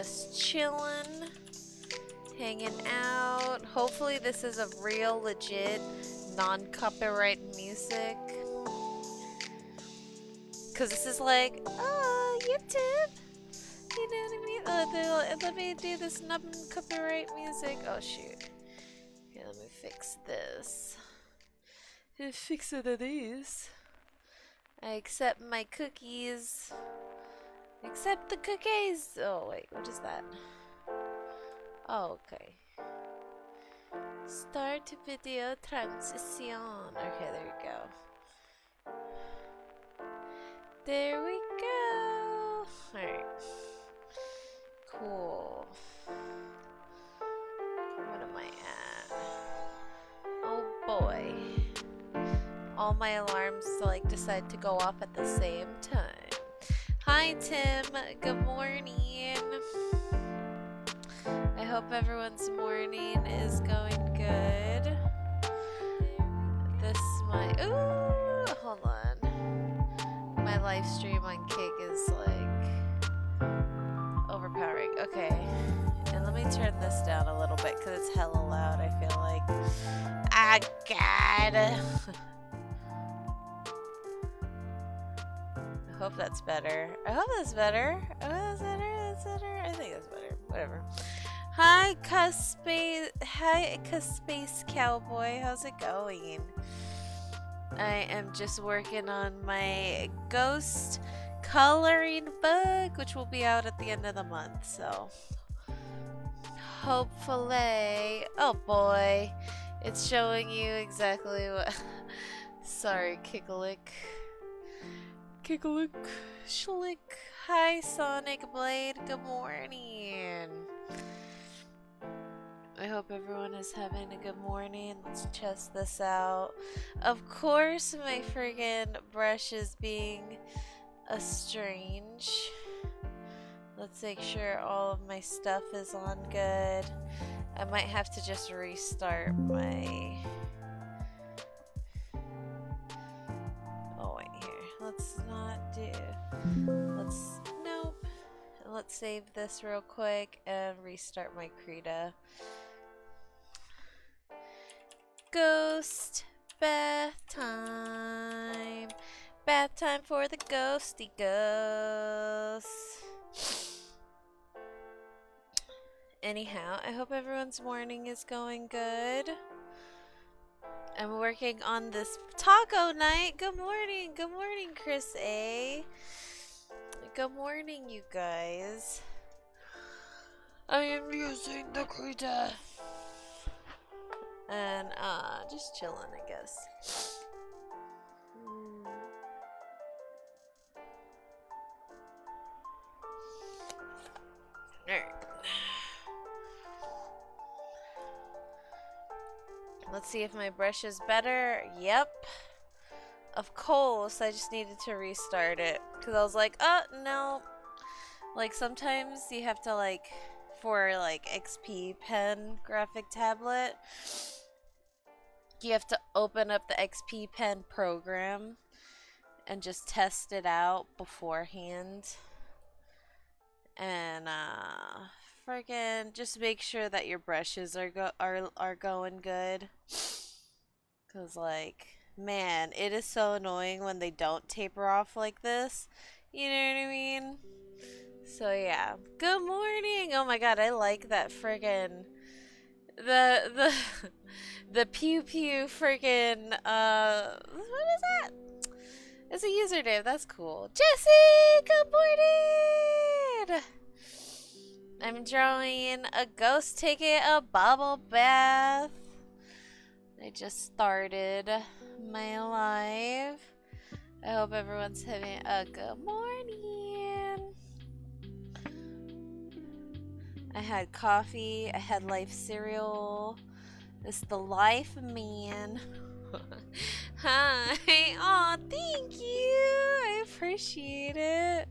just chilling, hanging out. Hopefully this is a real, legit, non-copyright music. Cause this is like, oh, YouTube. You know what I mean? Let me do this non-copyright music. Oh shoot. Okay, let me fix this. Fix it of these. I accept my cookies. Accept the cookies! Oh wait, what is that? Oh, okay. Start video transition. Okay, there we go. There we go! Alright. Cool. What am I at? Oh boy. All my alarms like decide to go off at the same time. Hi Tim, good morning. I hope everyone's morning is going good. Ooh, hold on. My live stream on Kick is like overpowering. Okay, and let me turn this down a little bit because it's hella loud. I feel like. Ah, God. I hope that's better. I hope that's better. Oh, that's better. That's better. I think that's better. Whatever. Hi, Space Cowboy. How's it going? I am just working on my ghost coloring book, which will be out at the end of the month. So, hopefully. Oh boy, it's showing you exactly what. Sorry, Kickalick. Kickalick, Schlick. Hi, Sonic Blade. Good morning. I hope everyone is having a good morning. Let's test this out. Of course, my friggin' brush is being strange. Let's make sure all of my stuff is on good. I might have to just restart my... Oh, wait, here. Let's not do... Nope. Let's save this real quick and restart my krita. Ghost bath time. Bath time for the ghosty ghosts. Anyhow, I hope everyone's morning is going good. I'm working on this taco night. Good morning. Good morning, Chris A. Good morning, you guys. I am using the krita. And, just chilling, I guess. Alright. Let's see if my brush is better. Yep. Of course, I just needed to restart it. Because I was like, oh, no. Like, sometimes you have to, like, for, like, XP Pen graphic tablet, you have to open up the XP Pen program and just test it out beforehand. And, friggin' just make sure that your brushes are going good. Cause like, man, it is so annoying when they don't taper off like this. You know what I mean? So yeah. Good morning. Oh my god, I like that friggin' the pew pew friggin' what is that? It's a username. That's cool. Jesse, good morning. I'm drawing a ghost ticket, a bubble bath. I just started my live. I hope everyone's having a good morning. I had coffee. I had life cereal. It's the life, man. Hi. Aw, thank you. I appreciate it.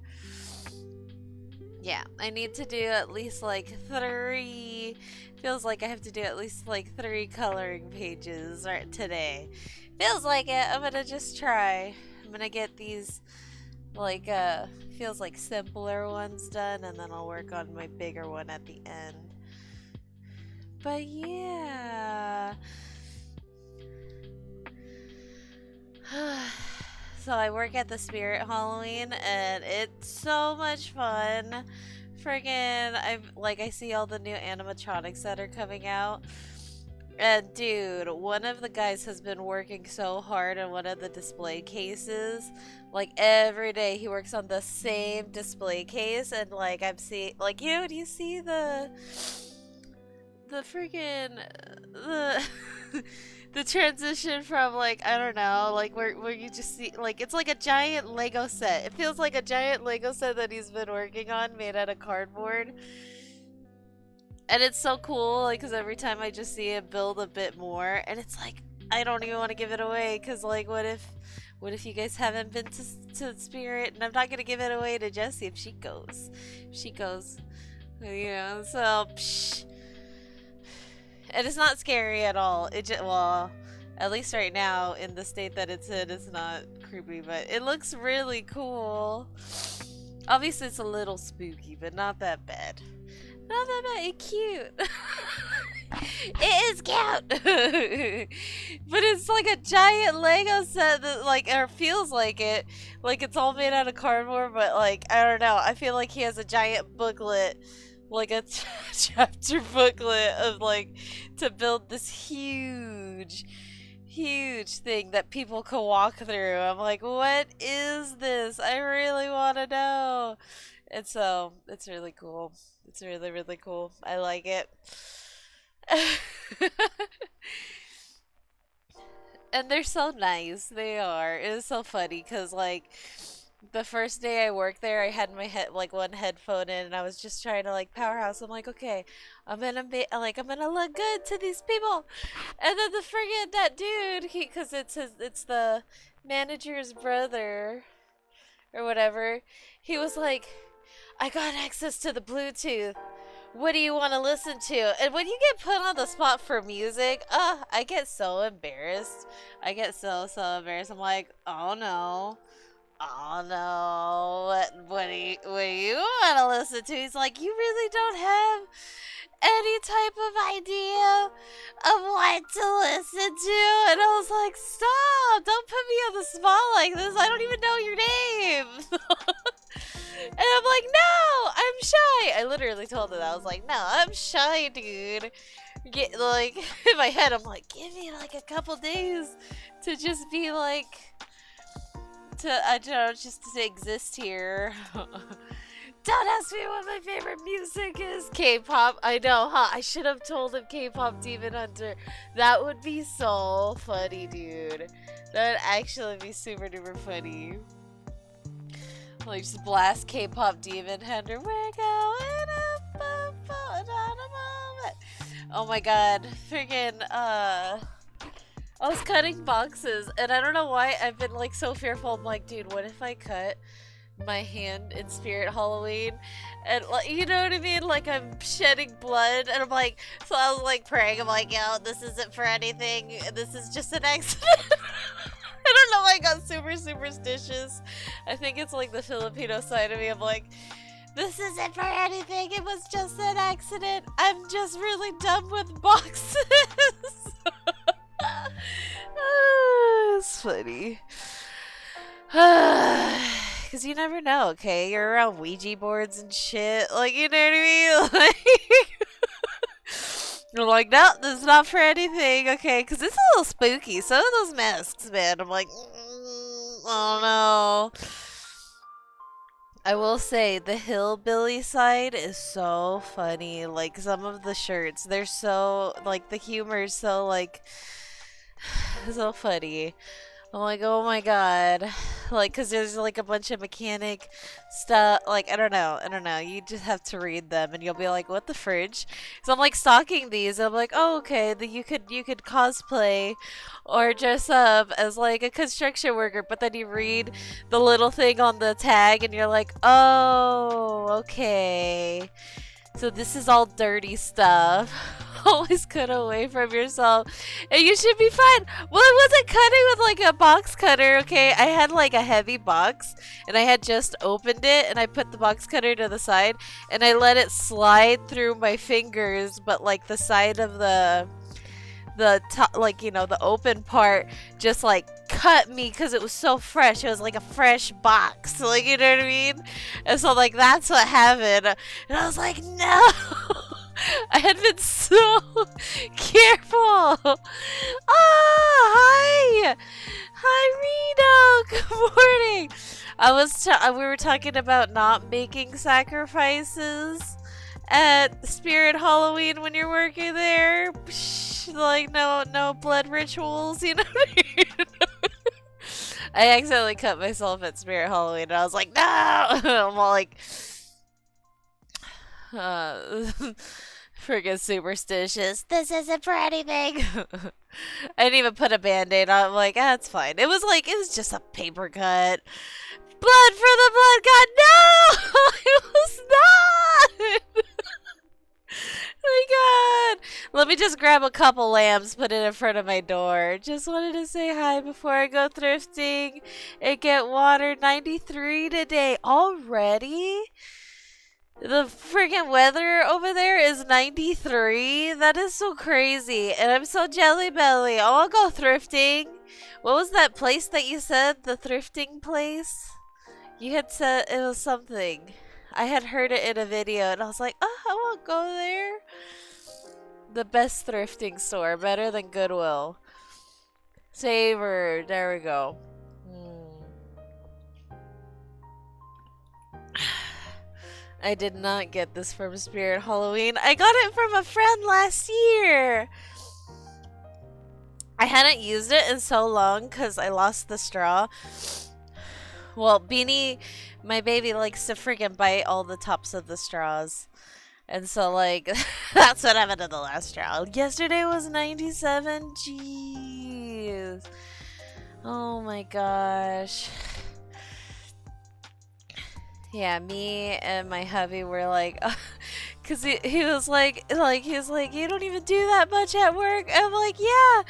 Yeah, I need to do at least like 3. Feels like I have to do at least like 3 coloring pages right today. Feels like it. I'm gonna just try. I'm gonna get these Like, feels like simpler ones done, and then I'll work on my bigger one at the end. But yeah. So I work at the Spirit Halloween, and it's so much fun. Friggin', I see all the new animatronics that are coming out. And dude, one of the guys has been working so hard on one of the display cases. Like every day he works on the same display case, and like I'm seeing, like, do you see the freaking the the transition from, like, I don't know, like where you just see, like, it's like a giant Lego set. It feels like a giant Lego set that he's been working on, made out of cardboard. And it's so cool, like, because every time I just see it build a bit more, and it's like, I don't even want to give it away, because, like, what if you guys haven't been to Spirit? And I'm not going to give it away to Jessie if she goes. Yeah, so, psh. And it's not scary at all. It just, well, at least right now, in the state that it's in, it's not creepy, but it looks really cool. Obviously, it's a little spooky, but not that bad. Not that bad. It's cute. It is cute. But it's like a giant Lego set that, like, or feels like it. Like, it's all made out of cardboard, but, like, I don't know. I feel like he has a giant booklet, like a chapter booklet of, like, to build this huge thing that people can walk through. I'm like, what is this? I really want to know. And so, it's really cool. It's really, really cool. I like it. And they're so nice. They are. It was so funny because, like, the first day I worked there, I had my one headphone in, and I was just trying to, like, powerhouse. I'm like, okay, I'm gonna look good to these people. And then that dude, because it's the manager's brother or whatever. He was like, I got access to the Bluetooth. What do you want to listen to? And when you get put on the spot for music, I get so embarrassed. I get so embarrassed. I'm like, oh no. Oh no. What do you want to listen to? He's like, you really don't have any type of idea of what to listen to. And I was like, stop. Don't put me on the spot like this. I don't even know your name. And I'm like, no, I'm shy. I literally told him that. I was like, no, I'm shy, dude. Like, in my head, I'm like, give me like a couple days to just be like, I don't know, just to exist here. Don't ask me what my favorite music is. K-pop. I know, huh? I should have told him K-pop Demon Hunter. That would be so funny, dude. That would actually be super duper funny. Like, just blast K-pop Demon Hunter. We're going up on a moment. Oh my god. Friggin', I was cutting boxes, and I don't know why I've been, like, so fearful. I'm like, dude, what if I cut my hand in Spirit Halloween? And, like, you know what I mean? Like, I'm shedding blood, and I'm like, so I was, like, praying. I'm like, yo, this isn't for anything. This is just an accident. I don't know why I got super superstitious. I think it's like the Filipino side of me. I'm like, this isn't for anything. It was just an accident. I'm just really dumb with boxes. It's funny. Because you never know, okay? You're around Ouija boards and shit. Like, you know what I mean? Like, you're like, no, this is not for anything, okay? Because it's a little spooky. Some of those masks, man. I'm like, oh no. I will say, the hillbilly side is so funny. Like, some of the shirts, they're so, like, the humor is so, like, so funny. I'm like, oh my god. Like, because there's, like, a bunch of mechanic stuff. Like, I don't know. You just have to read them, and you'll be like, what the fridge? So I'm, like, stalking these, and I'm like, oh, okay, you could cosplay or dress up as, like, a construction worker, but then you read the little thing on the tag, and you're like, oh, okay. So this is all dirty stuff. Always cut away from yourself. And you should be fine. Well, I wasn't cutting with like a box cutter, okay? I had like a heavy box and I had just opened it and I put the box cutter to the side and I let it slide through my fingers, but like the side of the top, like, you know, the open part just like cut me because it was so fresh. It was like a fresh box, like, you know what I mean? And so like that's what happened, and I was like, no. I had been so careful. Hi, Reno. Good morning. We were talking about not making sacrifices at Spirit Halloween when you're working there. Like no blood rituals, you know what I mean? I accidentally cut myself at Spirit Halloween and I was like, no! I'm all like, freaking superstitious. This isn't for anything. I didn't even put a band-aid on. I'm like, it's fine. It was just a paper cut. Blood for the blood god. No! It was not! Oh my god! Let me just grab a couple lamps, put it in front of my door. Just wanted to say hi before I go thrifting and get water. 93 today. Already? The freaking weather over there is 93? That is so crazy. And I'm so jelly belly. I'll go thrifting. What was that place that you said? The thrifting place? You had said it was something. I had heard it in a video and I was like, oh, I won't go there. The best thrifting store, better than Goodwill. Savor, there we go. I did not get this from Spirit Halloween. I got it from a friend last year. I hadn't used it in so long because I lost the straw. Well, Beanie, my baby, likes to freaking bite all the tops of the straws. And so, like, that's what happened to the last straw. Yesterday was 97. Jeez. Oh my gosh. Yeah, me and my hubby were like, because he was like, you don't even do that much at work. And I'm like, yeah,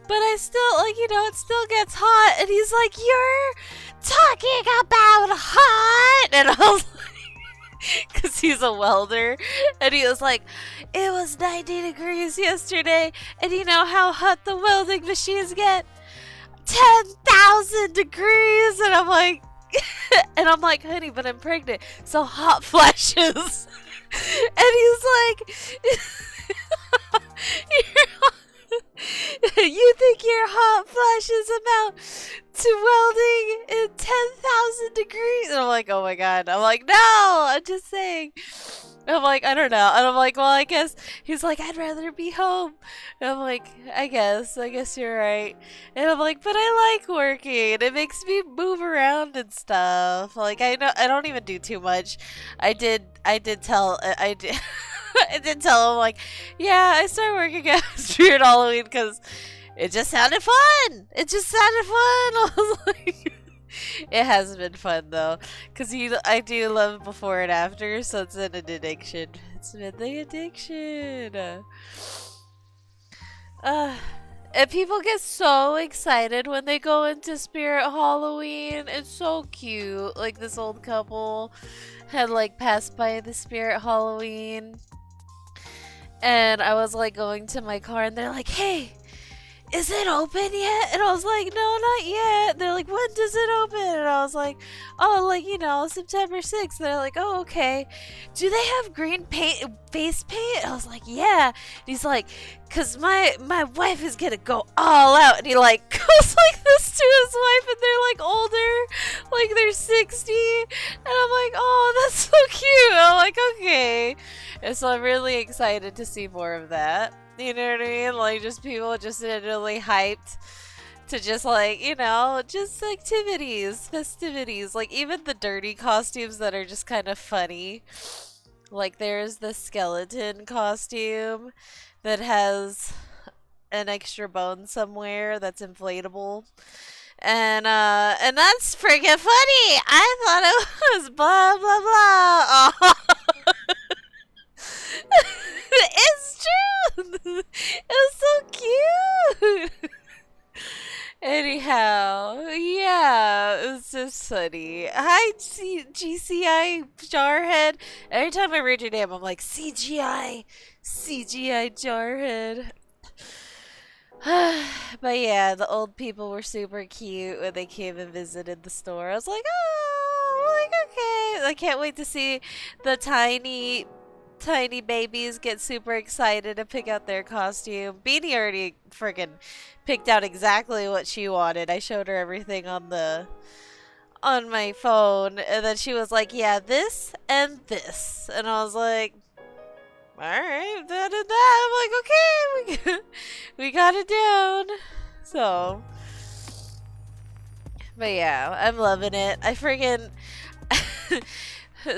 but I still, like, you know, it still gets hot. And he's like, you're talking about hot. And I was like, because he's a welder. And he was like, it was 90 degrees yesterday. And you know how hot the welding machines get? 10,000 degrees. And I'm like, honey, but I'm pregnant, so hot flashes. And he's like, you think your hot flashes amount to welding in 10,000 degrees? And I'm like, oh my god. I'm like, no, I'm just saying. I'm like, I don't know. And I'm like, well, I guess. He's like, I'd rather be home. And I'm like, I guess you're right. And I'm like, but I like working. It makes me move around and stuff. Like, I don't even do too much. I did tell I did tell him, like, yeah, I started working at Spirit Halloween because it just sounded fun. It just sounded fun. I was like, it has been fun though, because I do love before and after, so it's an addiction. It's been the addiction. And people get so excited when they go into Spirit Halloween. It's so cute. Like, this old couple had like passed by the Spirit Halloween, and I was like going to my car, and they're like, hey, is it open yet? And I was like, no, not yet. They're like, when does it open? And I was like, oh, like, you know, September 6th. They're like, oh, okay. Do they have green paint, face paint? And I was like, yeah. And he's like, because my wife is going to go all out. And he like goes like this to his wife, and they're like older, like they're 60. And I'm like, oh, that's so cute. I'm like, okay. And so I'm really excited to see more of that. You know what I mean? Like, just people just really hyped to just, like, you know, just activities, festivities. Like, even the dirty costumes that are just kind of funny. Like, there's the skeleton costume that has an extra bone somewhere that's inflatable. And that's freaking funny. I thought it was blah, blah, blah. It's true. It was so cute. Anyhow, yeah, it was just funny. Hi, GCI Jarhead. Every time I read your name, I'm like, CGI Jarhead. But yeah, the old people were super cute when they came and visited the store. I was like, oh, like, okay. I can't wait to see the tiny babies get super excited and pick out their costume. Beanie already freaking picked out exactly what she wanted. I showed her everything on my phone, and then she was like, "Yeah, this and this," and I was like, "All right, that and that." I'm like, "Okay, we got it down." So, but yeah, I'm loving it. I friggin'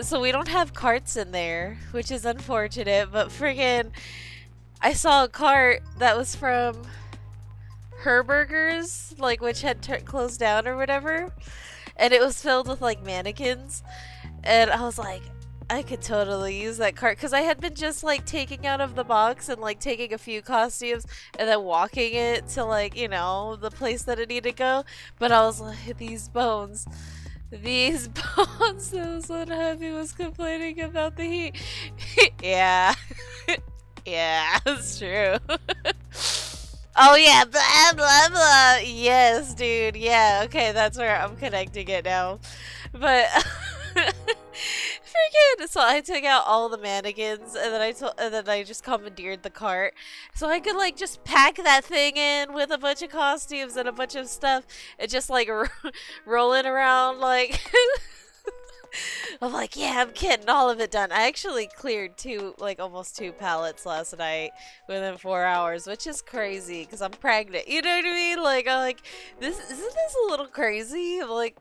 so we don't have carts in there, which is unfortunate, but friggin' I saw a cart that was from Her Burgers, like which had closed down or whatever, and it was filled with like mannequins, and I was like, I could totally use that cart because I had been just like taking out of the box and like taking a few costumes and then walking it to like, you know, the place that it needed to go, but I was like, these bones. These bones, those unhappy was complaining about the heat. Yeah. Yeah, it's true. Oh yeah, blah blah blah. Yes, dude. Yeah, okay, that's where I'm connecting it now. But freaking, so I took out all the mannequins and then I just commandeered the cart so I could like just pack that thing in with a bunch of costumes and a bunch of stuff and just like rolling around like I'm like, yeah, I'm getting all of it done. I actually cleared almost two pallets last night within 4 hours, which is crazy because I'm pregnant. You know what I mean? Like, I'm like, isn't this a little crazy? I'm like,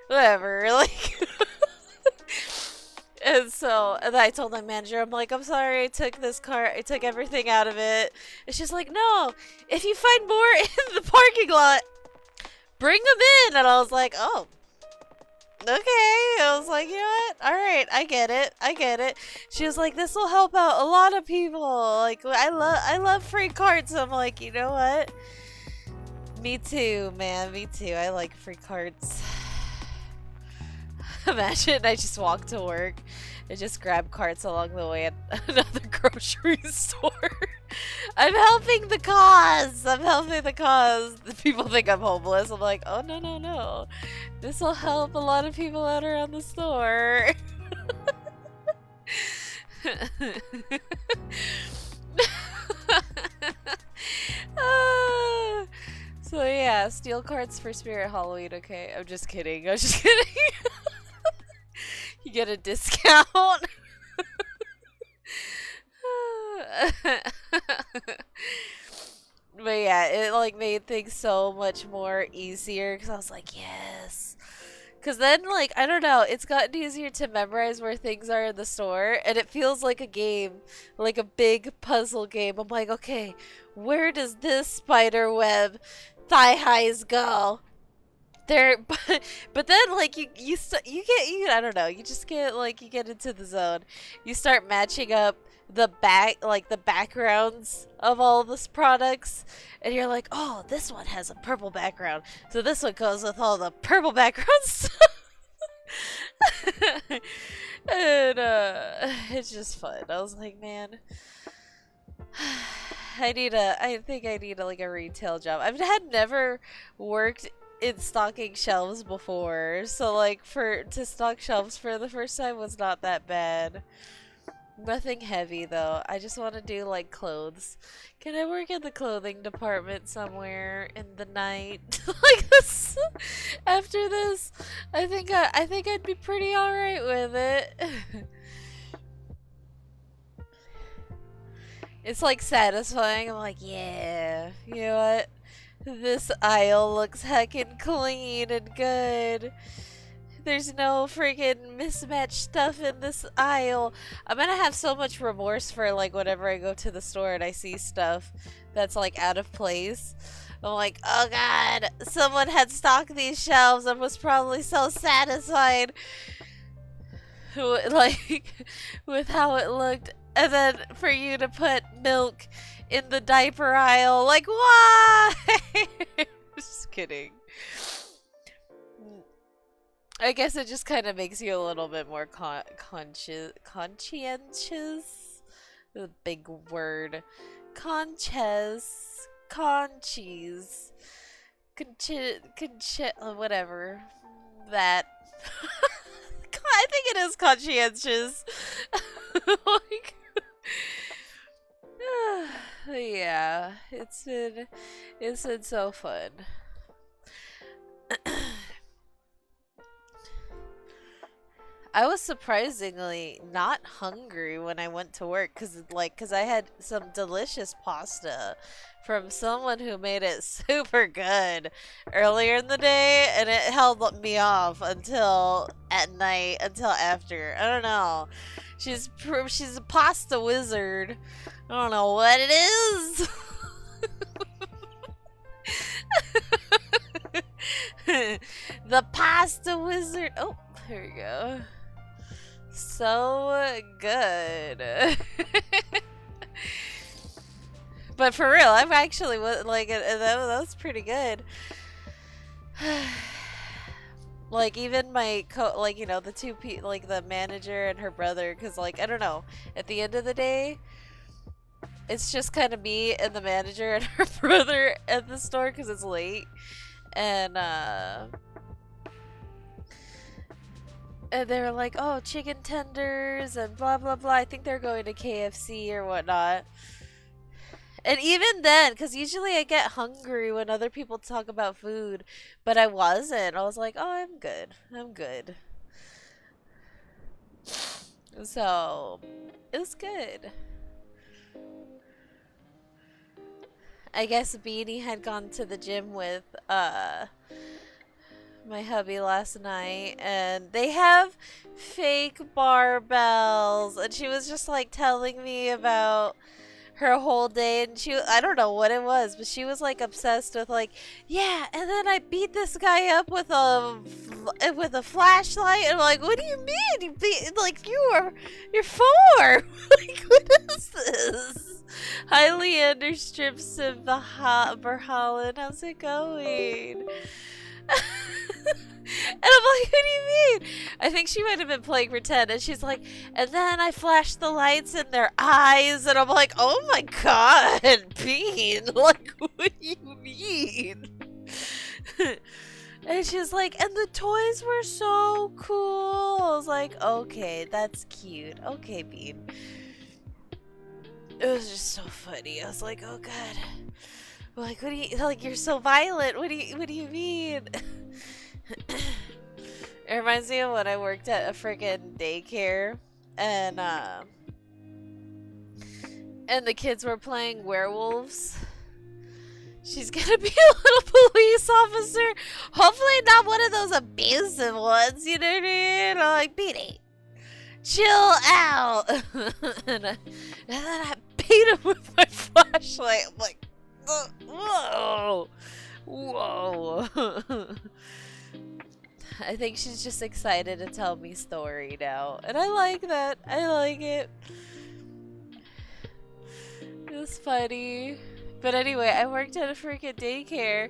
whatever. Like, and then I told my manager, I'm like, I'm sorry, I took this cart, I took everything out of it. And she's like, no, if you find more in the parking lot, bring them in. And I was like, oh. Okay, I was like, you know what? All right, I get it. She was like, this will help out a lot of people. Like, I love free carts. I'm like, you know what? Me too, man. Me too. I like free carts. Imagine I just walk to work and just grab carts along the way at another grocery store. I'm helping the cause. The people think I'm homeless. I'm like, oh, no. This will help a lot of people out around the store. So yeah, steal carts for Spirit Halloween. Okay, I'm just kidding. You get a discount. But yeah, it like made things so much more easier because I was like, yes. Because then, like, I don't know, it's gotten easier to memorize where things are in the store, and it feels like a game, like a big puzzle game. I'm like, okay, where does this spider web thigh highs go? There, but then like you I don't know, you just get like you get into the zone. You start matching up the backgrounds of all these products, and you're like, oh, this one has a purple background, so this one goes with all the purple backgrounds. And it's just fun. I was like, man, I think I need like a retail job. I've never worked in stocking shelves before, so like to stock shelves for the first time was not that bad. Nothing heavy though. I just want to do like clothes. Can I work in the clothing department somewhere in the night like this? After this, I think I'd be pretty alright with it. It's like satisfying. I'm like, yeah, you know what? This aisle looks heckin' clean and good. There's no freaking mismatched stuff in this aisle. I'm gonna have so much remorse for like whenever I go to the store and I see stuff that's like out of place. I'm like, oh god, someone had stocked these shelves and was probably so satisfied like with how it looked. And then for you to put milk in the diaper aisle, like, why? Just kidding. I guess it just kind of makes you a little bit more conscientious. The big word. Conches. Conchies. Whatever. That. I think it is conscientious. Like, yeah, it's been so fun. I was surprisingly not hungry when I went to work because I had some delicious pasta from someone who made it super good earlier in the day, and it held me off until at night, until after. I don't know. She's a pasta wizard. I don't know what it is. The pasta wizard. Oh, here we go. So good. But for real, I'm actually like that was pretty good. Like even my like, you know, the two like the manager and her brother, because like, I don't know, at the end of the day it's just kind of me and the manager and her brother at the store because it's late, and they were like, oh, chicken tenders and blah blah blah. I think they're going to KFC or whatnot. And even then, because usually I get hungry when other people talk about food, but I wasn't. I was like, oh, I'm good. I'm good. So, it was good. I guess Beanie had gone to the gym with my hubby last night, and they have fake barbells, and she was just like telling me about her whole day, and I don't know what it was, but she was like obsessed with like, yeah, and then I beat this guy up with a flashlight, and I'm like, what do you mean? You're 4. Like, what is this? Hi, Leander Strips of Berhallen, how's it going? And I'm like, what do you mean? I think she might have been playing pretend, and she's like, and then I flashed the lights in their eyes, and I'm like, oh my god, Bean, like, what do you mean? And she's like, and the toys were so cool. I was like, okay, that's cute. Okay, Bean. It was just so funny. I was like, oh god. Like, what do you, like, you're so violent. What do you mean? It reminds me of when I worked at a freaking daycare, and the kids were playing werewolves. She's gonna be a little police officer. Hopefully not one of those abusive ones, you know what I mean? I'm like, Beanie, chill out. And then I beat him with my flashlight. I'm like, whoa. Whoa. I think she's just excited to tell me story now. And I like that. I like it. It was funny. But anyway, I worked at a freaking daycare,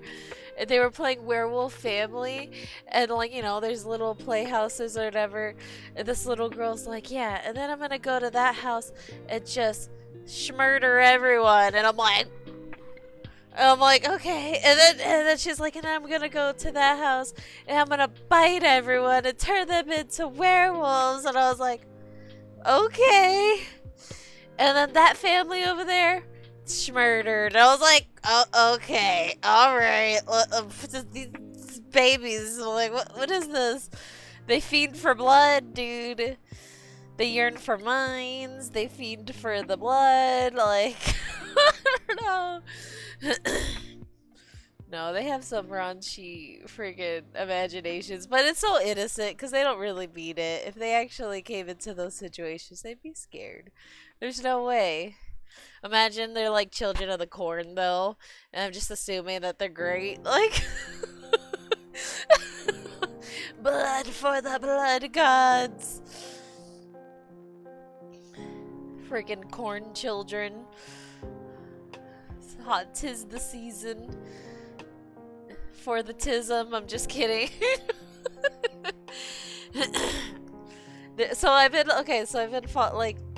and they were playing Werewolf Family, and like, you know, there's little playhouses or whatever, and this little girl's like, yeah, and then I'm gonna go to that house and just schmurder everyone, and I'm like, okay, and then she's like, and then I'm gonna go to that house, and I'm gonna bite everyone and turn them into werewolves, and I was like, okay, and then that family over there, murdered. I was like, oh, okay, all right. These babies, like, what is this? They feed for blood, dude. They yearn for minds. They feed for the blood. Like, I don't know. No, they have some raunchy friggin' imaginations, but it's so innocent because they don't really mean it. If they actually came into those situations, they'd be scared. There's no way. Imagine they're like Children of the Corn, though, and I'm just assuming that they're great. Like, blood for the blood gods. Freaking corn children. It's hot, 'tis the season. For the tism, I'm just kidding. So I've been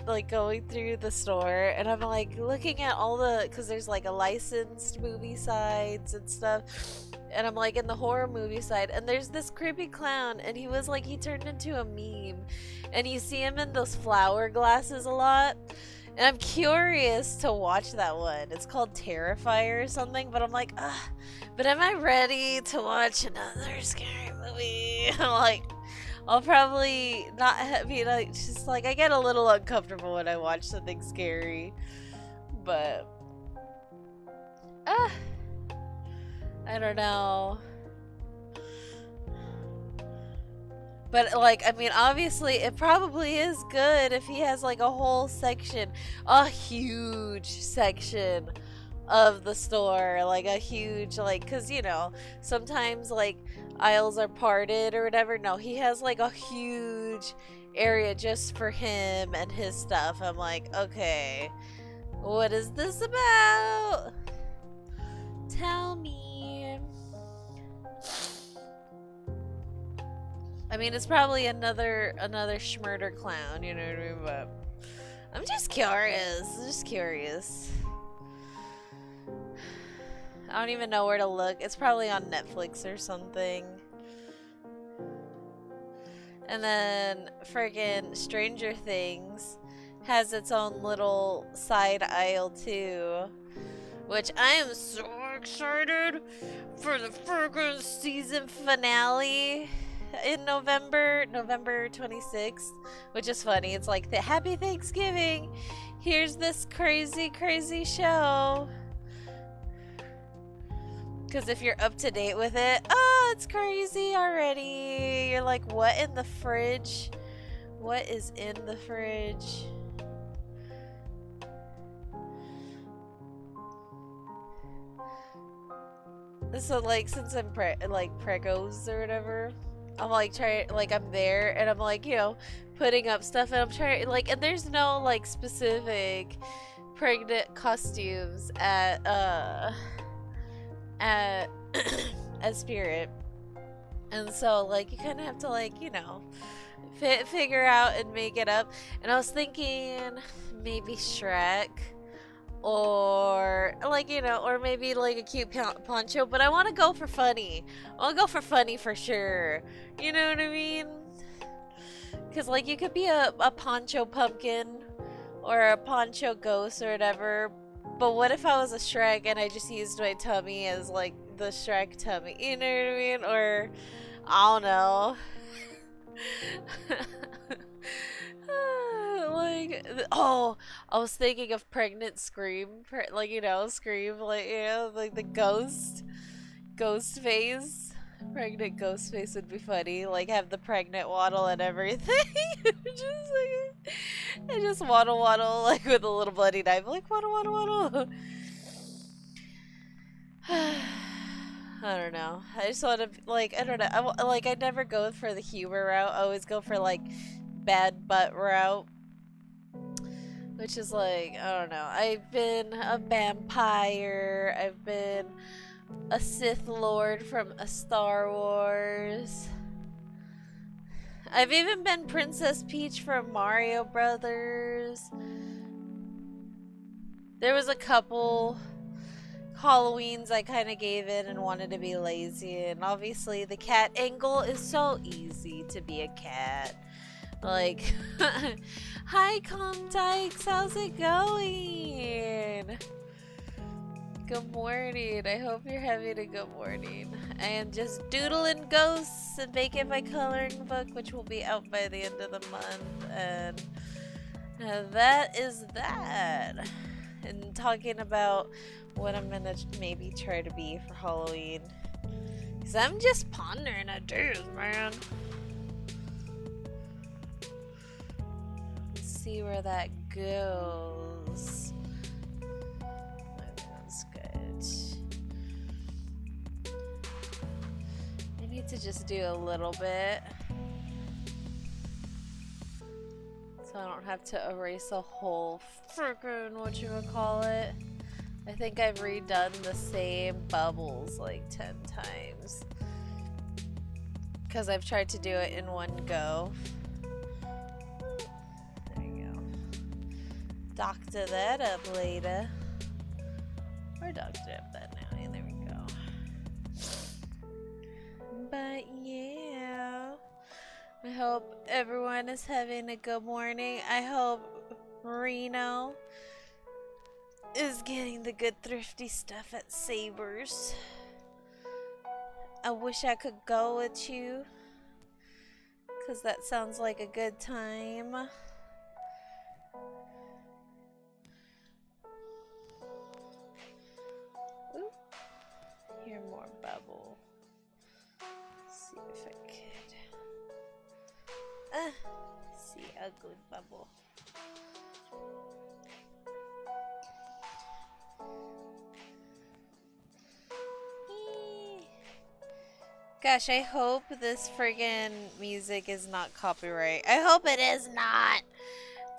like going through the store, and I'm like looking at all the, because there's like a licensed movie sides and stuff, and I'm like in the horror movie side, and there's this creepy clown, and he turned into a meme, and you see him in those flower glasses a lot, and I'm curious to watch that one. It's called Terrifier or something, but I'm like, ugh, but am I ready to watch another scary movie? I'm like, I'll probably not be like, just like, I get a little uncomfortable when I watch something scary, but I don't know. But like, I mean, obviously it probably is good if he has like a whole section, a huge section of the store, like a huge, like, because you know sometimes like aisles are parted or whatever. No, he has like a huge area just for him and his stuff. I'm like, okay, what is this about? Tell me. I mean, it's probably another schmurder clown, you know what I mean? But I'm just curious. I don't even know where to look. It's probably on Netflix or something. And then friggin' Stranger Things has its own little side aisle too, which I am so excited for the friggin' season finale in November 26th, which is funny. It's like the Happy Thanksgiving. Here's this crazy show. Because if you're up to date with it, oh, it's crazy already. You're like, what in the fridge? What is in the fridge? So like, since I'm pregos or whatever, I'm like I'm there, and I'm like, you know, putting up stuff, and I'm trying like, and there's no like specific pregnant costumes at at Spirit, and so like you kind of have to like, you know, figure out and make it up. And I was thinking maybe Shrek, or like, you know, or maybe like a cute poncho, but I want to go for funny. I'll go for funny for sure, you know what I mean? Because like you could be a poncho pumpkin or a poncho ghost or whatever. But what if I was a Shrek and I just used my tummy as like the Shrek tummy? You know what I mean? Or I don't know. Like, oh, I was thinking of pregnant Scream, like, you know, Scream, like, you know, like the ghost face. Pregnant ghost face would be funny. Like, have the pregnant waddle and everything. Just like, and just waddle like with a little bloody knife, like waddle. I don't know. I just want to, like, I don't know. I never go for the humor route. I always go for like bad butt route, which is like, I don't know. I've been a vampire. I've been a Sith Lord from a Star Wars. I've even been Princess Peach from Mario Brothers. There was a couple Halloweens I kind of gave in and wanted to be lazy, and obviously the cat angle is so easy to be a cat. Like, hi Comtykes, how's it going? Good morning. I hope you're having a good morning. I am just doodling ghosts and making my coloring book, which will be out by the end of the month. And that is that. And talking about what I'm gonna maybe try to be for Halloween. Because I'm just pondering ideas, man. Let's see where that goes. That's good. I need to just do a little bit. So I don't have to erase a whole frickin' whatchamacallit. I think I've redone the same bubbles like 10 times. Because I've tried to do it in one go. There you go. Doctor that up later. Or doctor up that now. Yeah, there we go. But yeah. I hope everyone is having a good morning. I hope Reno is getting the good thrifty stuff at Sabres. I wish I could go with you, because that sounds like a good time. Ooh, hear more bubble. Let's see if I could. See a good bubble. Gosh, I hope this friggin' music is not copyright. I hope it is not,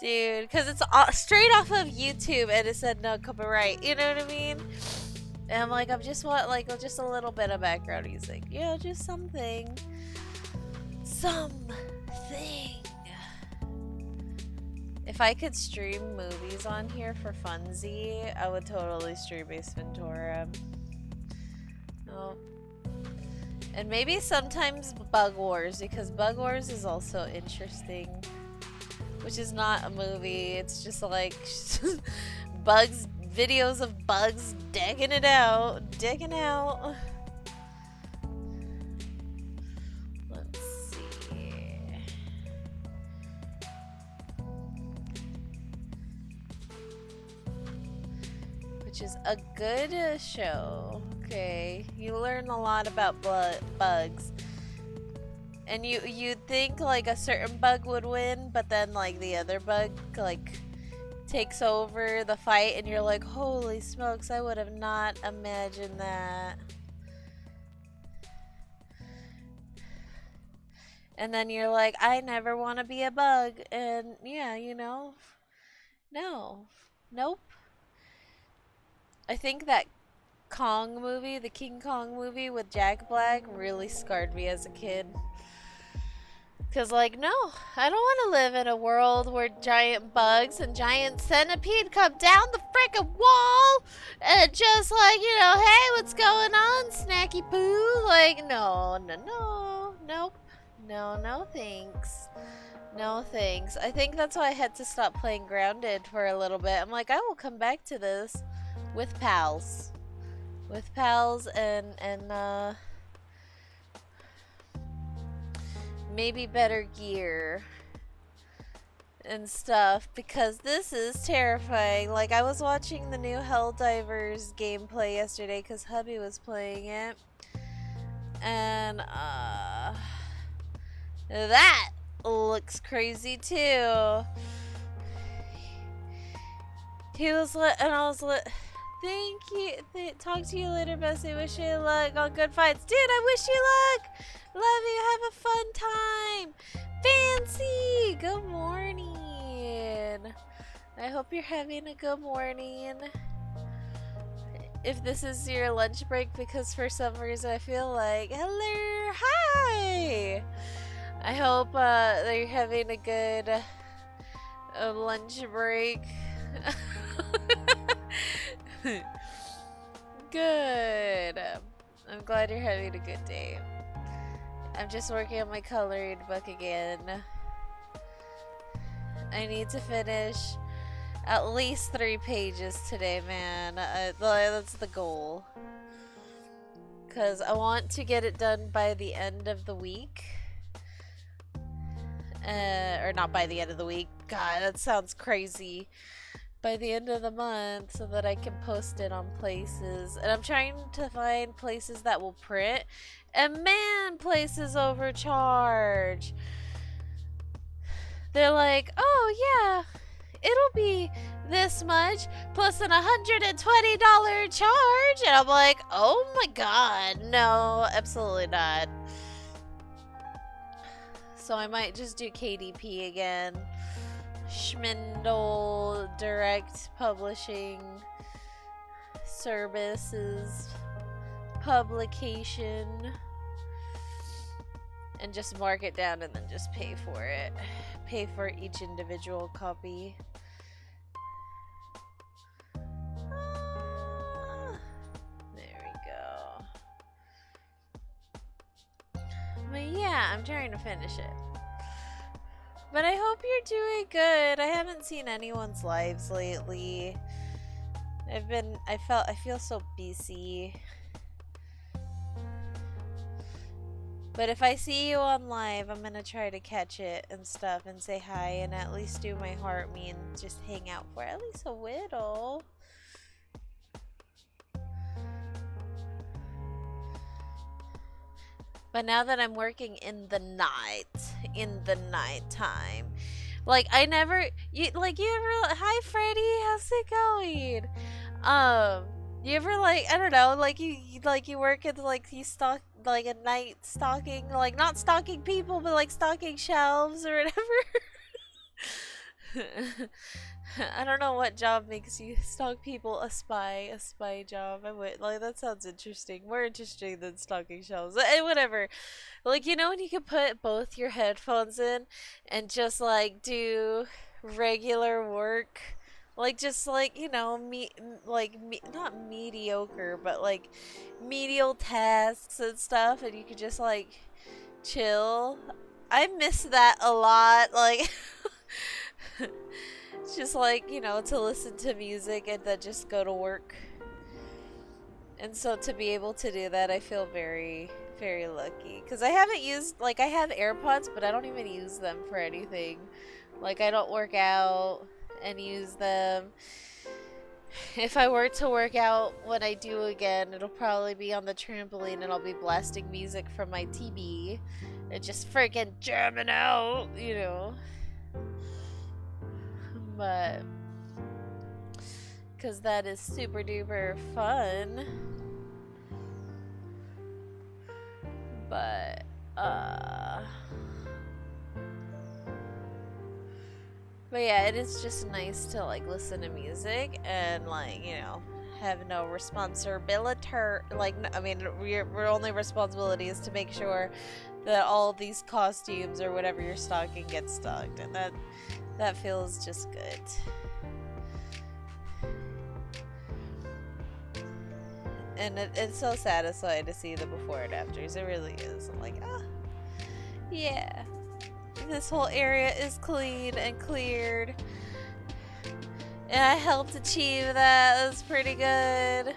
dude, because it's straight off of YouTube and it said no copyright. You know what I mean? And I'm like, I just want like just a little bit of background music. You know, just something. If I could stream movies on here for funsie, I would totally stream Ace Ventura. Oh. And maybe sometimes Bug Wars, because Bug Wars is also interesting. Which is not a movie, it's just like bugs, videos of bugs digging out. Let's see. Which is a good show. Okay, you learn a lot about bugs. And you'd think like a certain bug would win, but then like the other bug like takes over the fight and you're like, holy smokes, I would have not imagined that. And then you're like, I never want to be a bug. And yeah, you know, nope. I think that Kong movie, the King Kong movie with Jack Black, really scarred me as a kid. Cause like, no, I don't want to live in a world where giant bugs and giant centipede come down the frickin' wall and just like, you know, hey, what's going on, Snacky Poo? Like, no, thanks. No, thanks. I think that's why I had to stop playing Grounded for a little bit. I'm like, I will come back to this with pals. And maybe better gear and stuff, because this is terrifying. Like, I was watching the new Helldivers gameplay yesterday because hubby was playing it, and that looks crazy too. He was and I was thank you. Talk to you later, Bessie. Wish you luck on good fights. Dude, I wish you luck. Love you. Have a fun time. Fancy. Good morning. I hope you're having a good morning. If this is your lunch break, because for some reason I feel like, hello, hi. I hope that you're having a good lunch break. Good. I'm glad you're having a good day. I'm just working on my coloring book again. I need to finish at least 3 pages today, man. That's the goal. Because I want to get it done by the end of the week. Or not by the end of the week. God, that sounds crazy. By the end of the month, so that I can post it on places. And I'm trying to find places that will print. And man, places overcharge. They're like, oh yeah, it'll be this much plus an $120 charge. And I'm like, oh my god, no, absolutely not. So I might just do KDP again. Schmindle direct publishing services publication and just mark it down and then just pay for it. Pay for each individual copy. There we go. But yeah, I'm trying to finish it. But I hope you're doing good. I haven't seen anyone's lives lately. I feel so busy. But if I see you on live, I'm gonna try to catch it and stuff and say hi and at least do my heart me and just hang out for at least a whittle. But now that I'm working in the nighttime, like I never, you ever, hi Freddie, how's it going? You ever I don't know, you work at you stock a night stalking, not stalking people, but stalking shelves or whatever. I don't know what job makes you stalk people. A spy job. I would that sounds interesting. More interesting than stalking shelves. Whatever. When you could put both your headphones in and just do regular work. Not mediocre, but medial tasks and stuff, and you could just chill. I miss that a lot. It's just to listen to music and then just go to work. And so to be able to do that, I feel very, very lucky. Because I haven't used, I have AirPods, but I don't even use them for anything. I don't work out and use them. If I were to work out when I do again, it'll probably be on the trampoline and I'll be blasting music from my TV and just freaking jamming out, But, because that is super duper fun. But, but yeah, it is just nice to listen to music and have no responsibility. Our only responsibility is to make sure that all these costumes or whatever you're stocking gets stocked, and that feels just good. And it's so satisfying to see the before and afters. It really is. I'm like, yeah. This whole area is clean and cleared. And I helped achieve that. That's pretty good.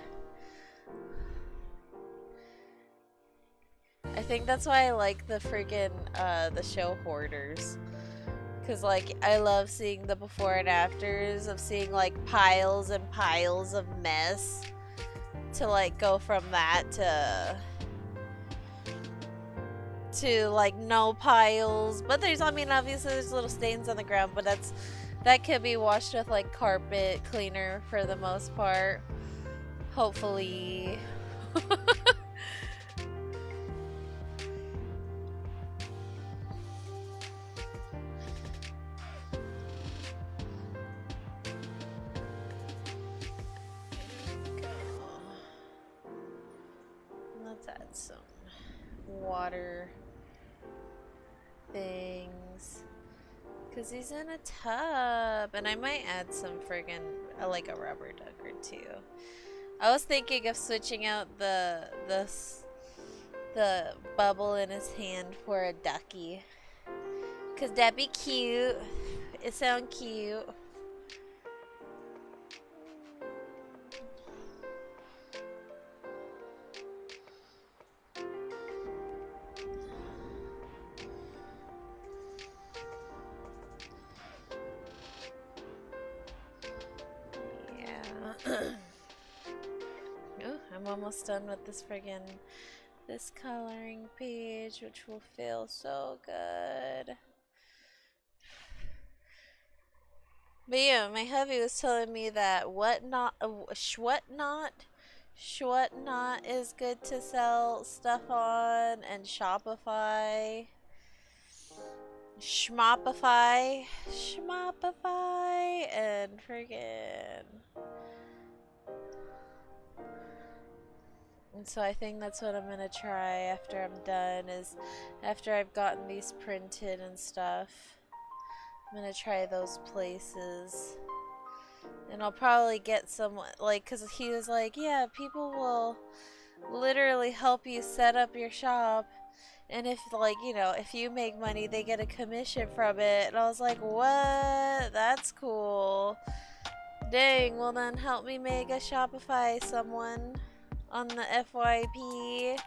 I think that's why I like the freaking, the show Hoarders. Because, I love seeing the before and afters of seeing, piles and piles of mess. To, go from that to no piles. But there's, obviously there's little stains on the ground, but that could be washed with, carpet cleaner for the most part. Hopefully. Let's add some water things. Because he's in a tub. And I might add some friggin' a rubber duck or two. I was thinking of switching out the bubble in his hand for a ducky. Because that'd be cute. It sounds cute. I'm almost done with this coloring page, which will feel so good. But yeah, my hubby was telling me that Schwhatnot is good to sell stuff on, and Shopify. Schmopify, and friggin'. And so I think that's what I'm gonna try after I'm done, is after I've gotten these printed and stuff. I'm gonna try those places. And I'll probably get someone, like, cause he was like, yeah, people will literally help you set up your shop. And if, like, you know, if you make money, they get a commission from it. And I was like, what? That's cool. Dang, well then help me make a Shopify someone on the FYP.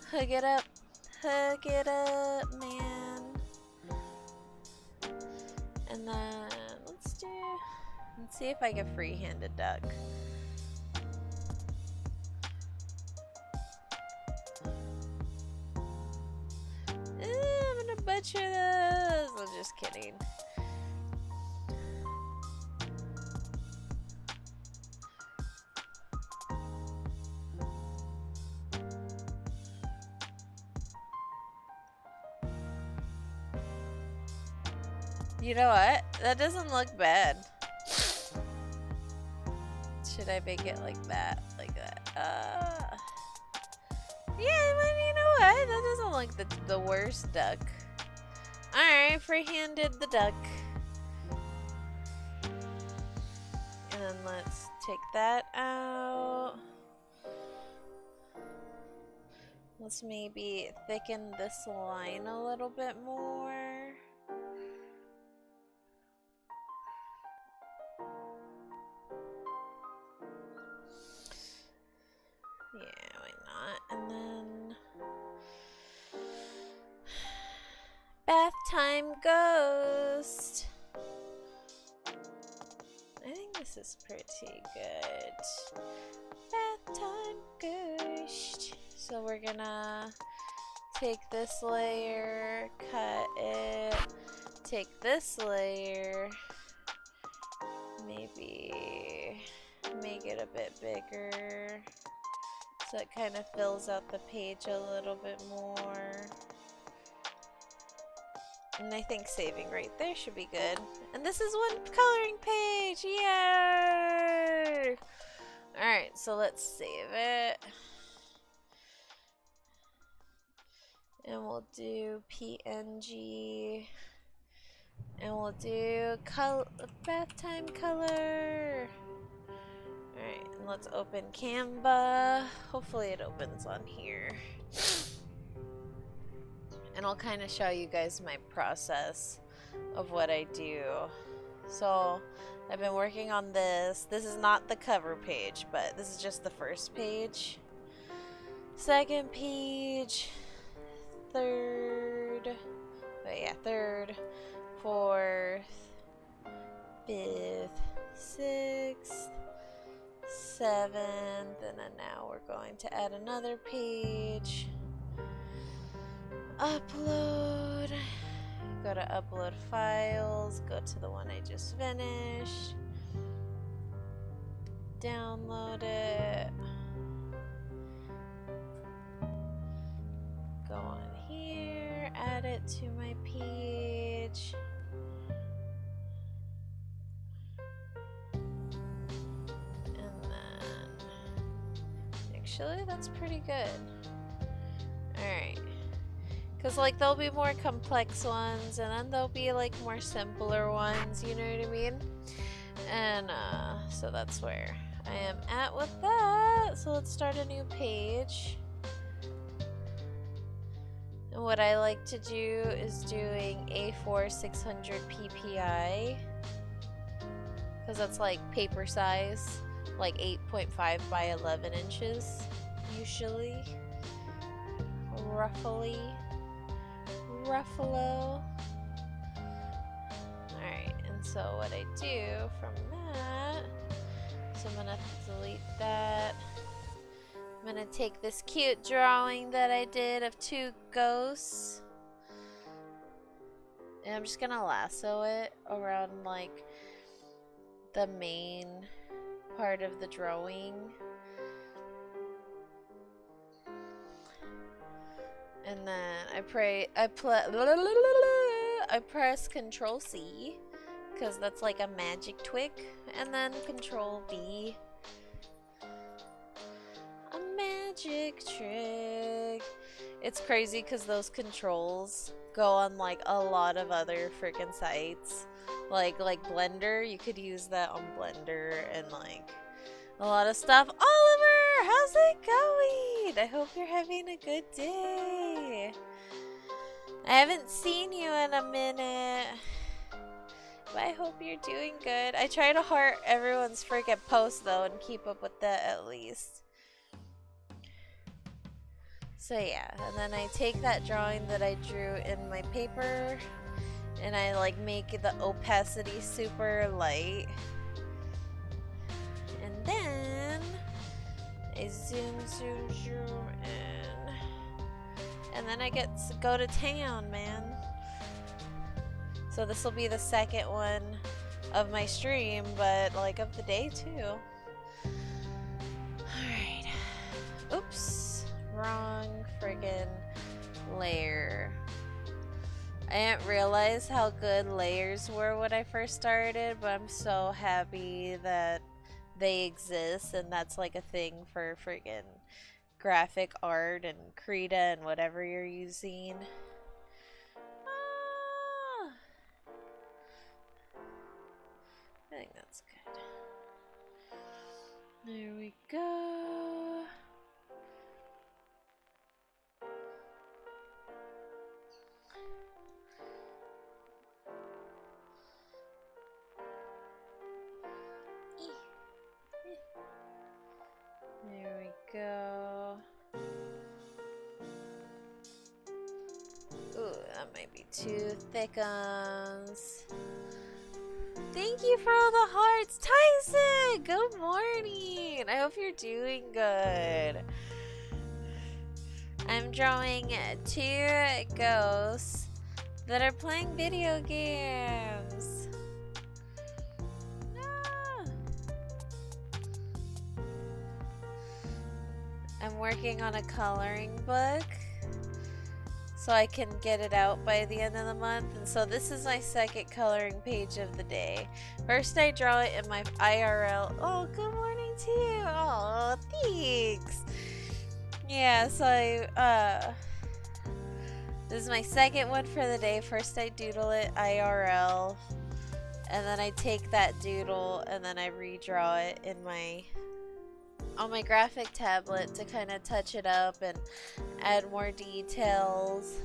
Hook it up. Hook it up, man. And then let's see if I can freehand a duck. I'm gonna butcher this. I'm just kidding. You know what? That doesn't look bad. Should I make it like that? Like that? Yeah, but you know what? That doesn't look the worst duck. Alright, free-handed the duck. And then let's take that out. Let's maybe thicken this line a little bit more. Yeah, why not? And then bath time ghost. I think this is pretty good. Bath time ghost. So we're gonna take this layer, cut it, take this layer, maybe make it a bit bigger so it kind of fills out the page a little bit more. And I think saving right there should be good. And this is one coloring page! Yay! Alright, so let's save it. And we'll do PNG. And we'll do bath time color. Alright, and let's open Canva. Hopefully it opens on here. And I'll kind of show you guys my process of what I do. So I've been working on this. This is not the cover page, but this is just the first page. Second page. Third. But yeah, third. Fourth. Fifth. Sixth. Seventh. And then now we're going to add another page. Upload. Go to upload files. Go to the one I just finished. Download it. Go on here. Add it to my page. And then actually that's pretty good. Alright. Because, like, there'll be more complex ones, and then there'll be, like, more simpler ones, you know what I mean? And, so that's where I am at with that. So let's start a new page. And what I like to do is doing A4 600 PPI. Because that's, like, paper size. Like, 8.5 by 11 inches, usually. Roughly. Ruffalo. Alright, and so what I do from that, so I'm gonna delete that. I'm gonna take this cute drawing that I did of two ghosts, and I'm just gonna lasso it around like the main part of the drawing. And then I press Control C because that's like a magic trick, and then Control V. A magic trick. It's crazy because those controls go on like a lot of other freaking sites. Like Blender, you could use that on Blender and like a lot of stuff. Oliver, how's it going? I hope you're having a good day. I haven't seen you in a minute, but I hope you're doing good. I try to heart everyone's freaking posts though and keep up with that at least. So yeah, and then I take that drawing that I drew in my paper and I like make the opacity super light. And then I zoom in. And then I get to go to town, man. So this will be the second one of my stream, but like of the day too. Alright. Oops. Wrong friggin' layer. I didn't realize how good layers were when I first started, but I'm so happy that they exist and that's like a thing for friggin' graphic art and krita and whatever you're using. Ah. I think that's good. There we go. There we go. Ooh, that might be too thickums. Thank you for all the hearts, Tyson! Good morning! I hope you're doing good. I'm drawing 2 ghosts that are playing video games. I'm working on a coloring book so I can get it out by the end of the month, and so this is my second coloring page of the day. First I draw it in my IRL. Oh, good morning to you. Oh, thanks. Yeah, so this is my second one for the day. First I doodle it IRL, and then I take that doodle and then I redraw it in on my graphic tablet to kind of touch it up and add more details.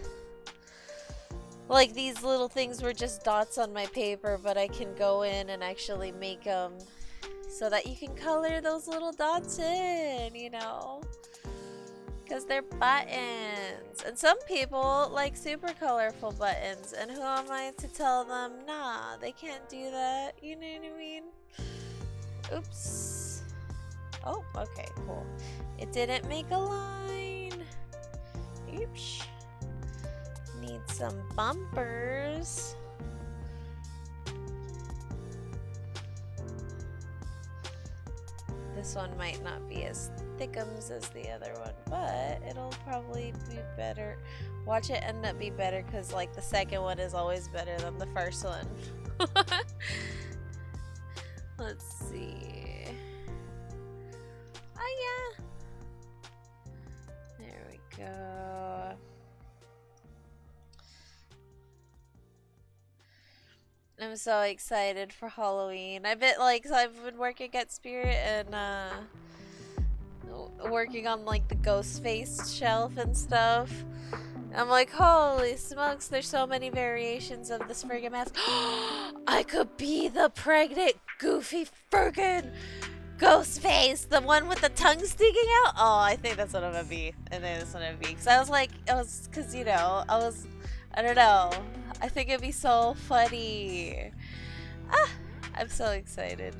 Like these little things were just dots on my paper, but I can go in and actually make them so that you can color those little dots in, you know, because they're buttons. And some people like super colorful buttons, and who am I to tell them, nah, they can't do that, you know what I mean? Oops. Oh, okay, cool. It didn't make a line. Oops. Need some bumpers. This one might not be as thickums as the other one, but it'll probably be better. Watch it end up be better, because like the second one is always better than the first one. Let's see. Oh yeah. There we go. I'm so excited for Halloween. I've been working at Spirit and working on like the ghost face shelf and stuff. I'm like, holy smokes, there's so many variations of this friggin' mask. I could be the pregnant, goofy friggin' ghost face, the one with the tongue sticking out. Oh, I think that's what I'm gonna be. I think that's what I'm gonna be. Cause you know, I don't know. I think it'd be so funny. Ah, I'm so excited.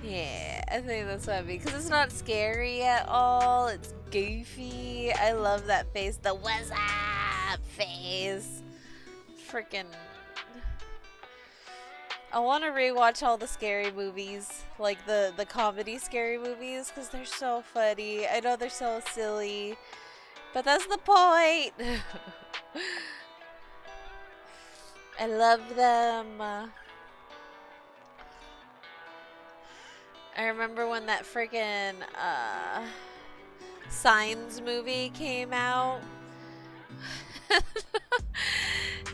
Yeah, I think that's what I mean. Because it's not scary at all. It's goofy. I love that face. The what's up face. Freaking. I want to rewatch all the scary movies, like the comedy scary movies, because they're so funny. I know they're so silly, but that's the point. I love them. I remember when that friggin' Signs movie came out.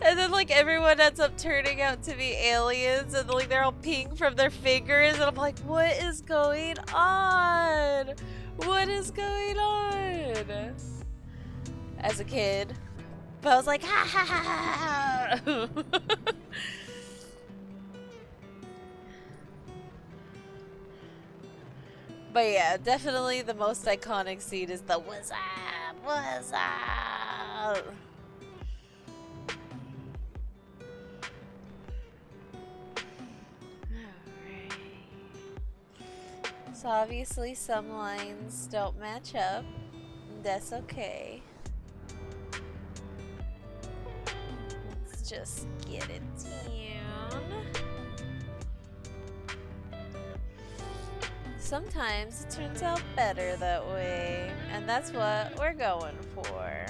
And then like everyone ends up turning out to be aliens and like they're all peeing from their fingers and I'm like, what is going on? What is going on? As a kid. But I was like, ha ha ha ha. But yeah, definitely the most iconic scene is the what's up? What's up? So obviously some lines don't match up. That's okay. Let's just get it down. Sometimes it turns out better that way, and that's what we're going for.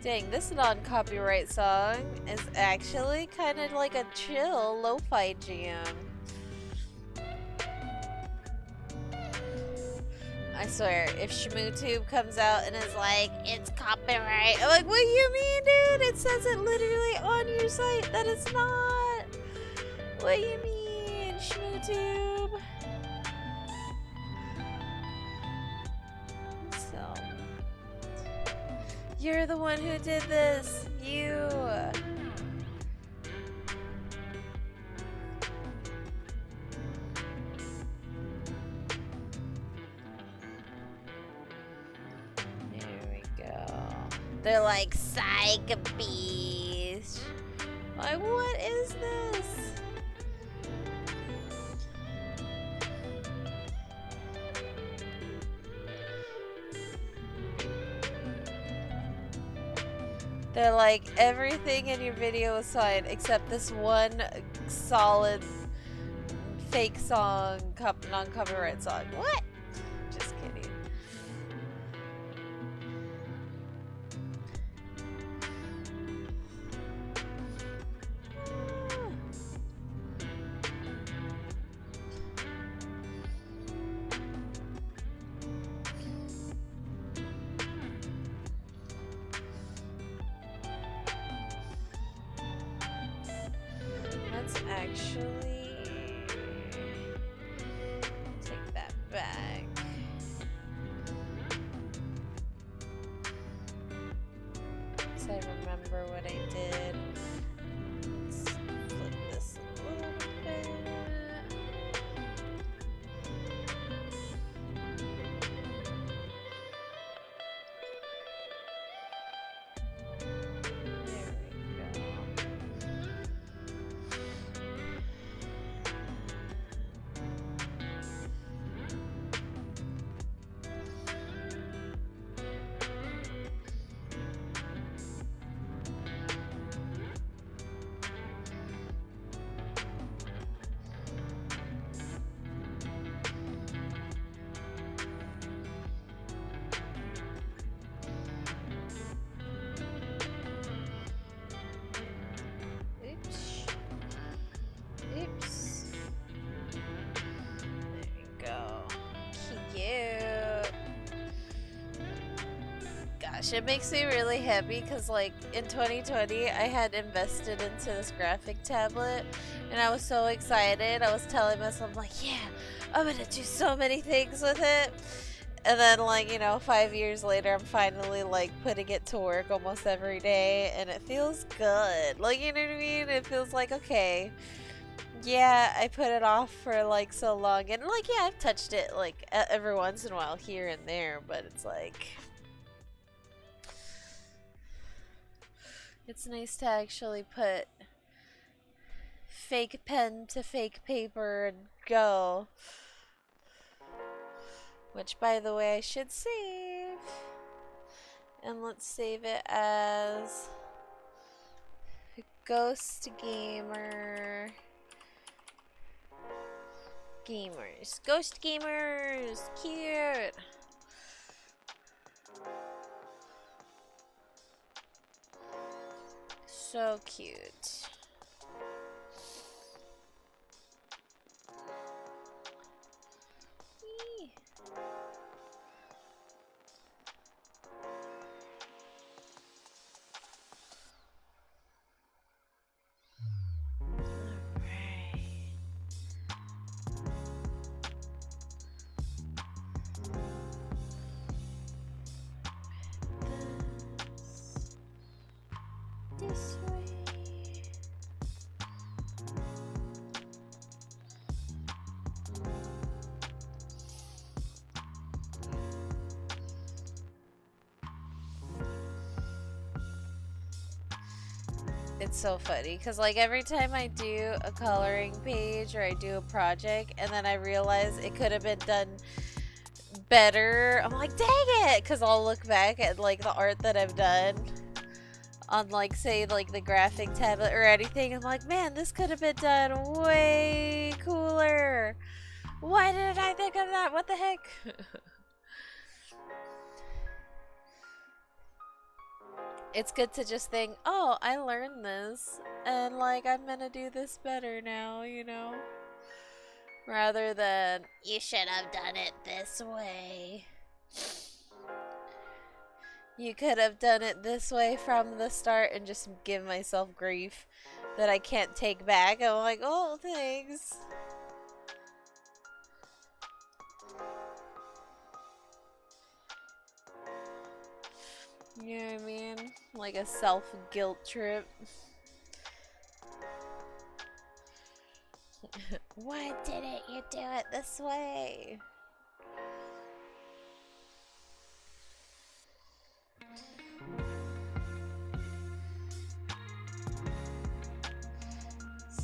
Dang, this non-copyright song is actually kind of like a chill lo-fi jam. I swear, if ShmooTube comes out and is like, it's copyright, I'm like, what do you mean, dude? It says it literally on your site that it's not. What do you mean, ShmooTube? So, you're the one who did this. You. They're like, psych beast. Like, what is this? They're like, everything in your video is fine except this one solid fake song, non-copyright song. What? Just kidding. Actually, take that back. Because I remember what I did. Let's flip this a little bit. It makes me really happy because like in 2020 I had invested into this graphic tablet and I was so excited. I was telling myself like, yeah, I'm gonna do so many things with it. And then like, you know, 5 years later I'm finally like putting it to work almost every day and it feels good. Like, you know what I mean? It feels like, okay, yeah, I put it off for like so long and like, yeah, I've touched it like every once in a while here and there, but it's like, it's nice to actually put fake pen to fake paper and go. Which, by the way, I should save. And let's save it as Ghost Gamer. Gamers. Ghost Gamers! Cute! So cute. Eee. This way. It's so funny because like every time I do a coloring page or I do a project and then I realize it could have been done better, I'm like, dang it, because I'll look back at like the art that I've done on like say like the graphic tablet or anything. I'm like, man, this could have been done way cooler. Why didn't I think of that? What the heck? It's good to just think, oh, I learned this and like I'm gonna do this better now, you know? Rather than, you should have done it this way. You could have done it this way from the start and just give myself grief that I can't take back. I'm like, oh, thanks. You know what I mean? Like a self-guilt trip. Why didn't you do it this way?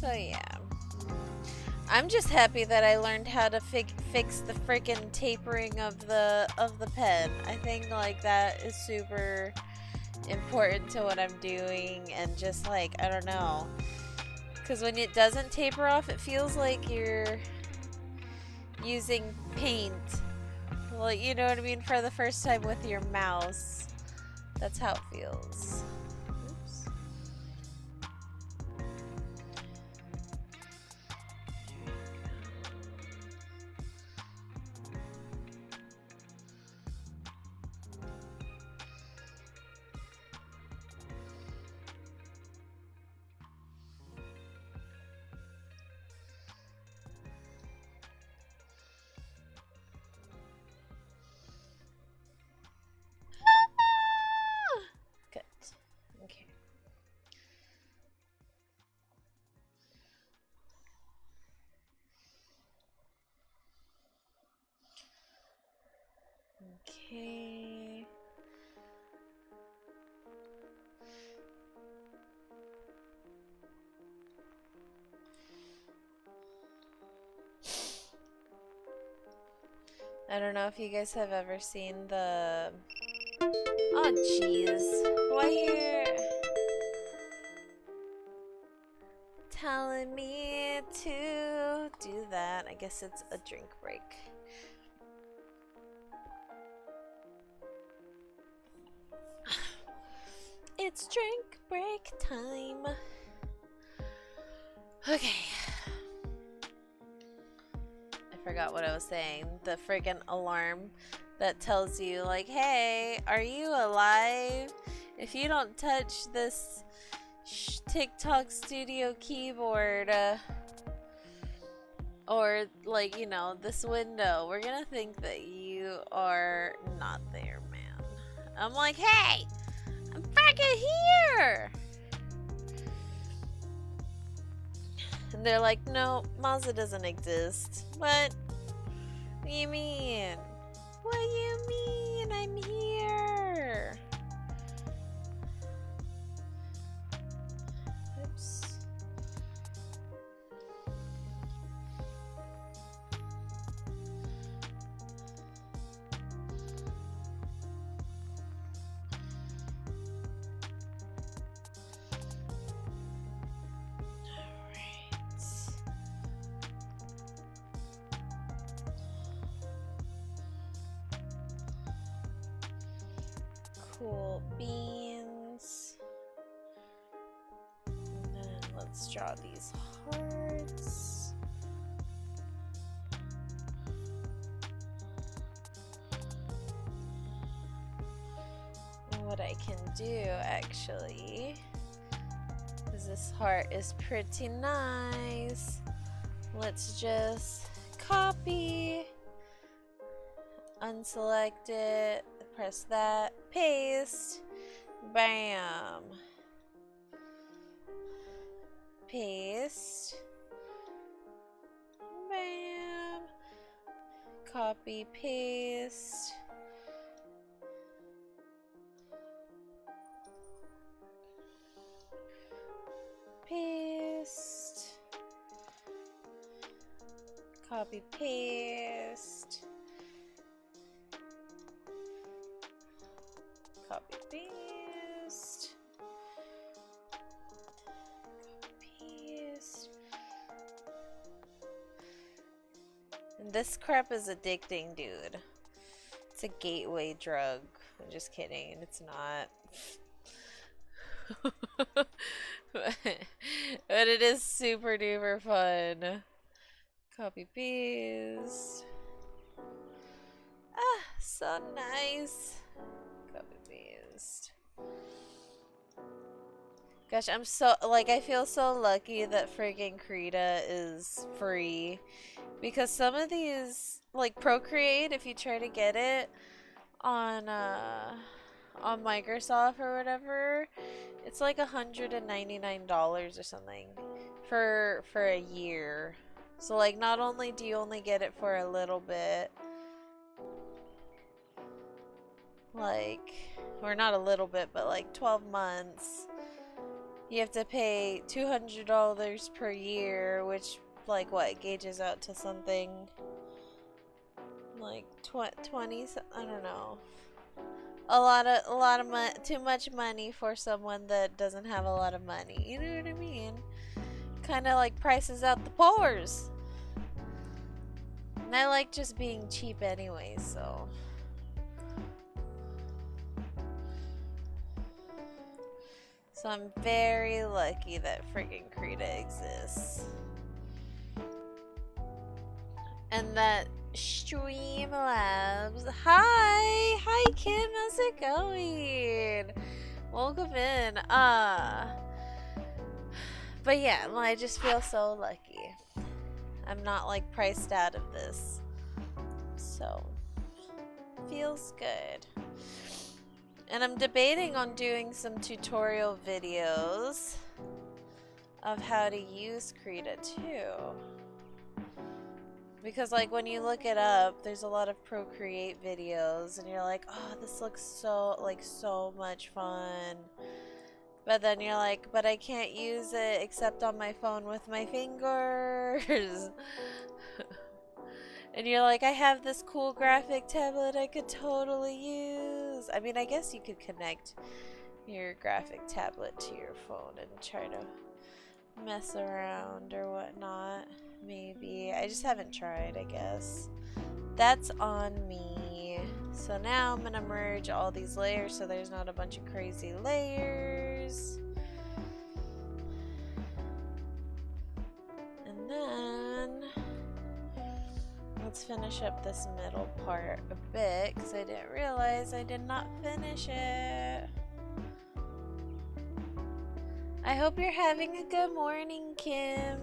So yeah. I'm just happy that I learned how to fix the freaking tapering of the pen. I think like that is super important to what I'm doing, and just like, I don't know, because when it doesn't taper off, it feels like you're using paint, like, you know what I mean, for the first time with your mouse. That's how it feels. Oops. Good. Okay. Okay. I don't know if you guys have ever seen the... Oh, jeez. Why you're telling me to do that? I guess it's a drink break. It's drink break time. Okay. I forgot what I was saying. The friggin' alarm that tells you, like, hey, are you alive? If you don't touch this TikTok Studio keyboard, or, like, you know, this window, we're gonna think that you are not there, man. I'm like, hey, I'm freaking here! And they're like, no, Mazda doesn't exist. What? What do you mean? What do you mean? I'm here. Oops. cool beans. And then let's draw these hearts. And what I can do actually, because this heart is pretty nice, let's just copy, unselect it, press that, paste, bam, paste, bam, copy, paste, paste, copy, paste, copy, paste, paste. And this crap is addicting, dude. It's a gateway drug. I'm just kidding. It's not. But it is super duper fun. Copy paste. Ah, so nice. Copy paste. Gosh, I'm so, like, I feel so lucky that friggin' Krita is free. Because some of these, like Procreate, if you try to get it on Microsoft or whatever, it's like $199 or something for a year. So like, not only do you only get it for a little bit, like, or not a little bit, but like 12 months, you have to pay $200 per year, which like what gauges out to something like 20, I don't know. A lot of too much money for someone that doesn't have a lot of money. You know what I mean? Kind of like prices out the pores. And I like just being cheap anyway, so. So I'm very lucky that friggin' Krita exists. And that Streamlabs. Hi Kim, how's it going? Welcome in. But yeah, I just feel so lucky. I'm not like priced out of this. So feels good. And I'm debating on doing some tutorial videos of how to use Krita too. Because like when you look it up, there's a lot of Procreate videos and you're like, oh, this looks so much fun. But then you're like, but I can't use it except on my phone with my fingers. And you're like, I have this cool graphic tablet I could totally use. I mean, I guess you could connect your graphic tablet to your phone and try to mess around or whatnot. Maybe. I just haven't tried, I guess. That's on me. So now I'm going to merge all these layers so there's not a bunch of crazy layers. And then let's finish up this middle part a bit because I didn't realize I did not finish it. I hope you're having a good morning, Kim.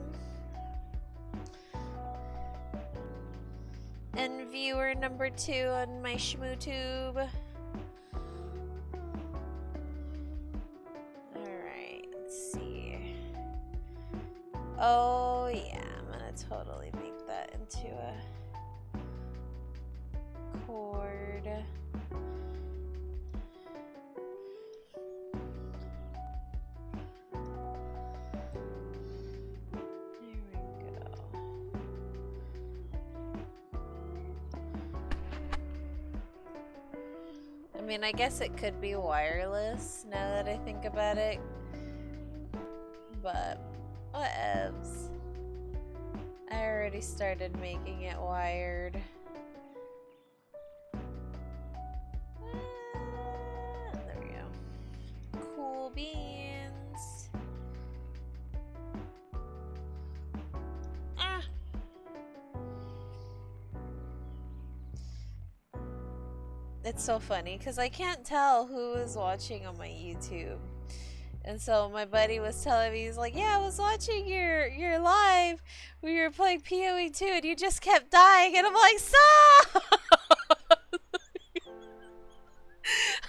And viewer number 2 on my ShmooTube. Alright, let's see. Oh yeah, I'm gonna totally make that into a chord. I mean, I guess it could be wireless now that I think about it, but whatevs. I already started making it wired. There it's so funny because I can't tell who is watching on my YouTube. And so my buddy was telling me, he's like, yeah, I was watching your live when you were playing PoE 2 and you just kept dying. And I'm like, stop!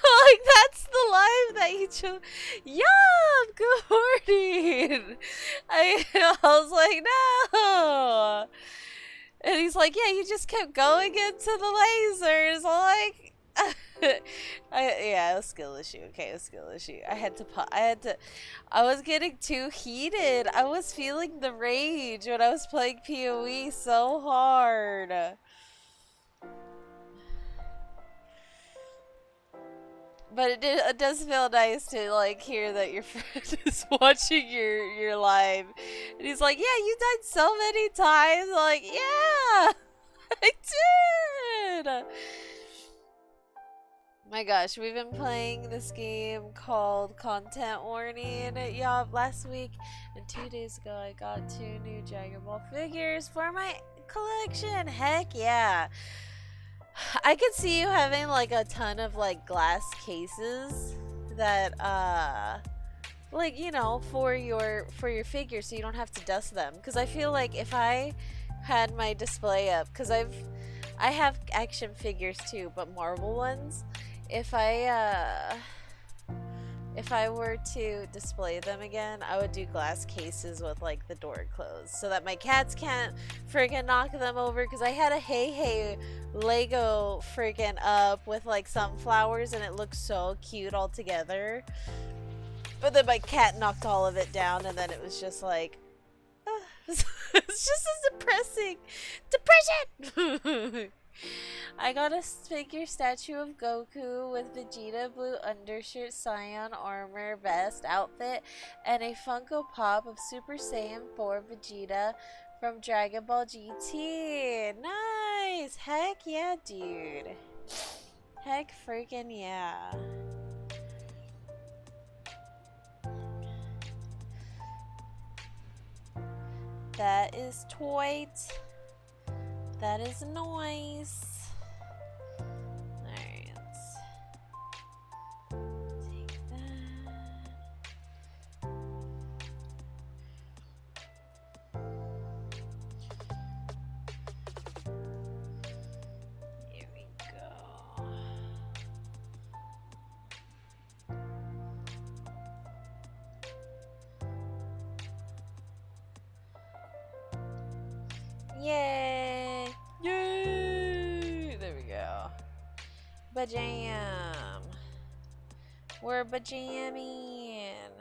Like, that's the live that you chose. Yeah, good morning. I was like, no. And he's like, yeah, you just kept going into the lasers. I'm like, yeah, it was a skill issue. Okay, it was a skill issue. I was getting too heated. I was feeling the rage when I was playing PoE so hard. But it does feel nice to like hear that your friend is watching your live, and he's like, "Yeah, you died so many times." I'm like, yeah, I did. My gosh, we've been playing this game called Content Warning. Yeah, last week and 2 days ago, I got 2 new Dragon Ball figures for my collection. Heck yeah. I could see you having like a ton of like glass cases that like, you know, for your figures so you don't have to dust them, because I feel like if I had my display up, because I have action figures too, but Marvel ones, if I were to display them again, I would do glass cases with like the door closed so that my cats can't friggin' knock them over, because I had a Hey Lego friggin' up with like sunflowers and it looked so cute all together. But then my cat knocked all of it down and then it was just like, it's just as depressing. Depression! I got a figure statue of Goku with Vegeta blue undershirt, Scion armor, vest, outfit, and a Funko Pop of Super Saiyan 4 Vegeta from Dragon Ball GT. Nice! Heck yeah, dude. Heck freaking yeah. That is toit. That is nice. Alright. Take that. Here we go. Yay! Yay! There we go. Bajam. We're bajamming.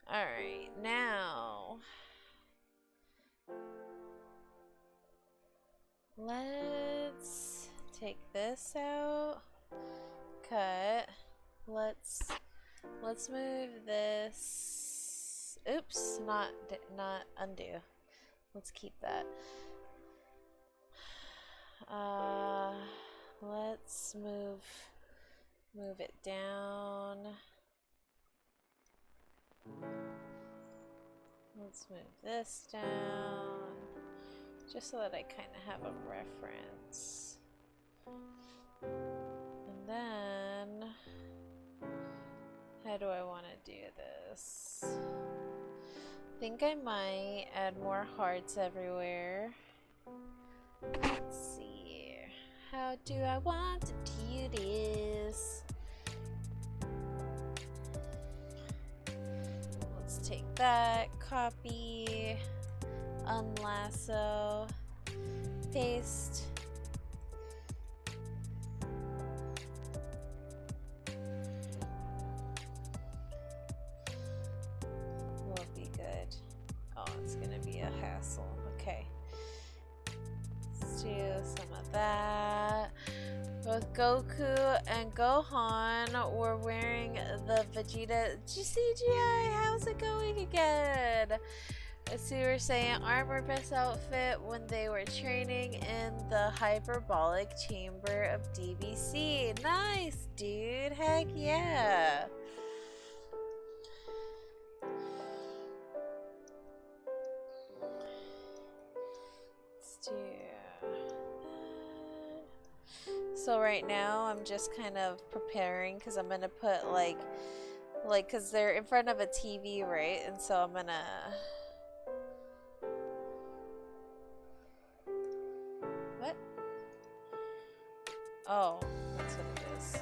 Alright, now let's take this out. Cut. Let's move this. Oops, not undo. Let's keep that. Let's move it down. Let's move this down, just so that I kind of have a reference. And then, how do I want to do this? I think I might add more hearts everywhere. Let's see. How do I want to do this? Let's take that, copy, unlasso, paste. Will be good. Oh, it's gonna be a hassle. Okay. Let's do some of that. Both Goku and Gohan were wearing the Vegeta CGI. How's it going again? As we were saying, armor best outfit when they were training in the hyperbolic chamber of DBC. Nice, dude. Heck yeah. Let's do that. So right now I'm just kind of preparing because I'm gonna put like because they're in front of a TV, right? And so I'm gonna what? Oh, that's what it is.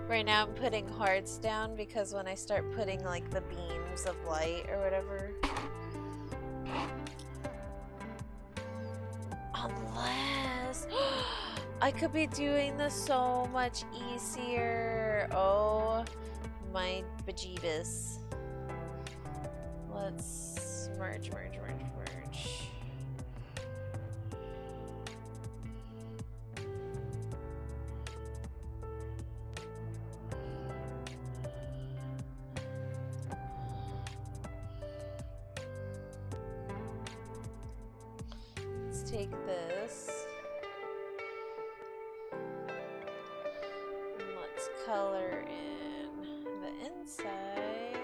Right now I'm putting hearts down because when I start putting like the beams of light or whatever. Unless I could be doing this so much easier. Oh my bejeebus. Let's merge. Let's take this. And let's color in the inside.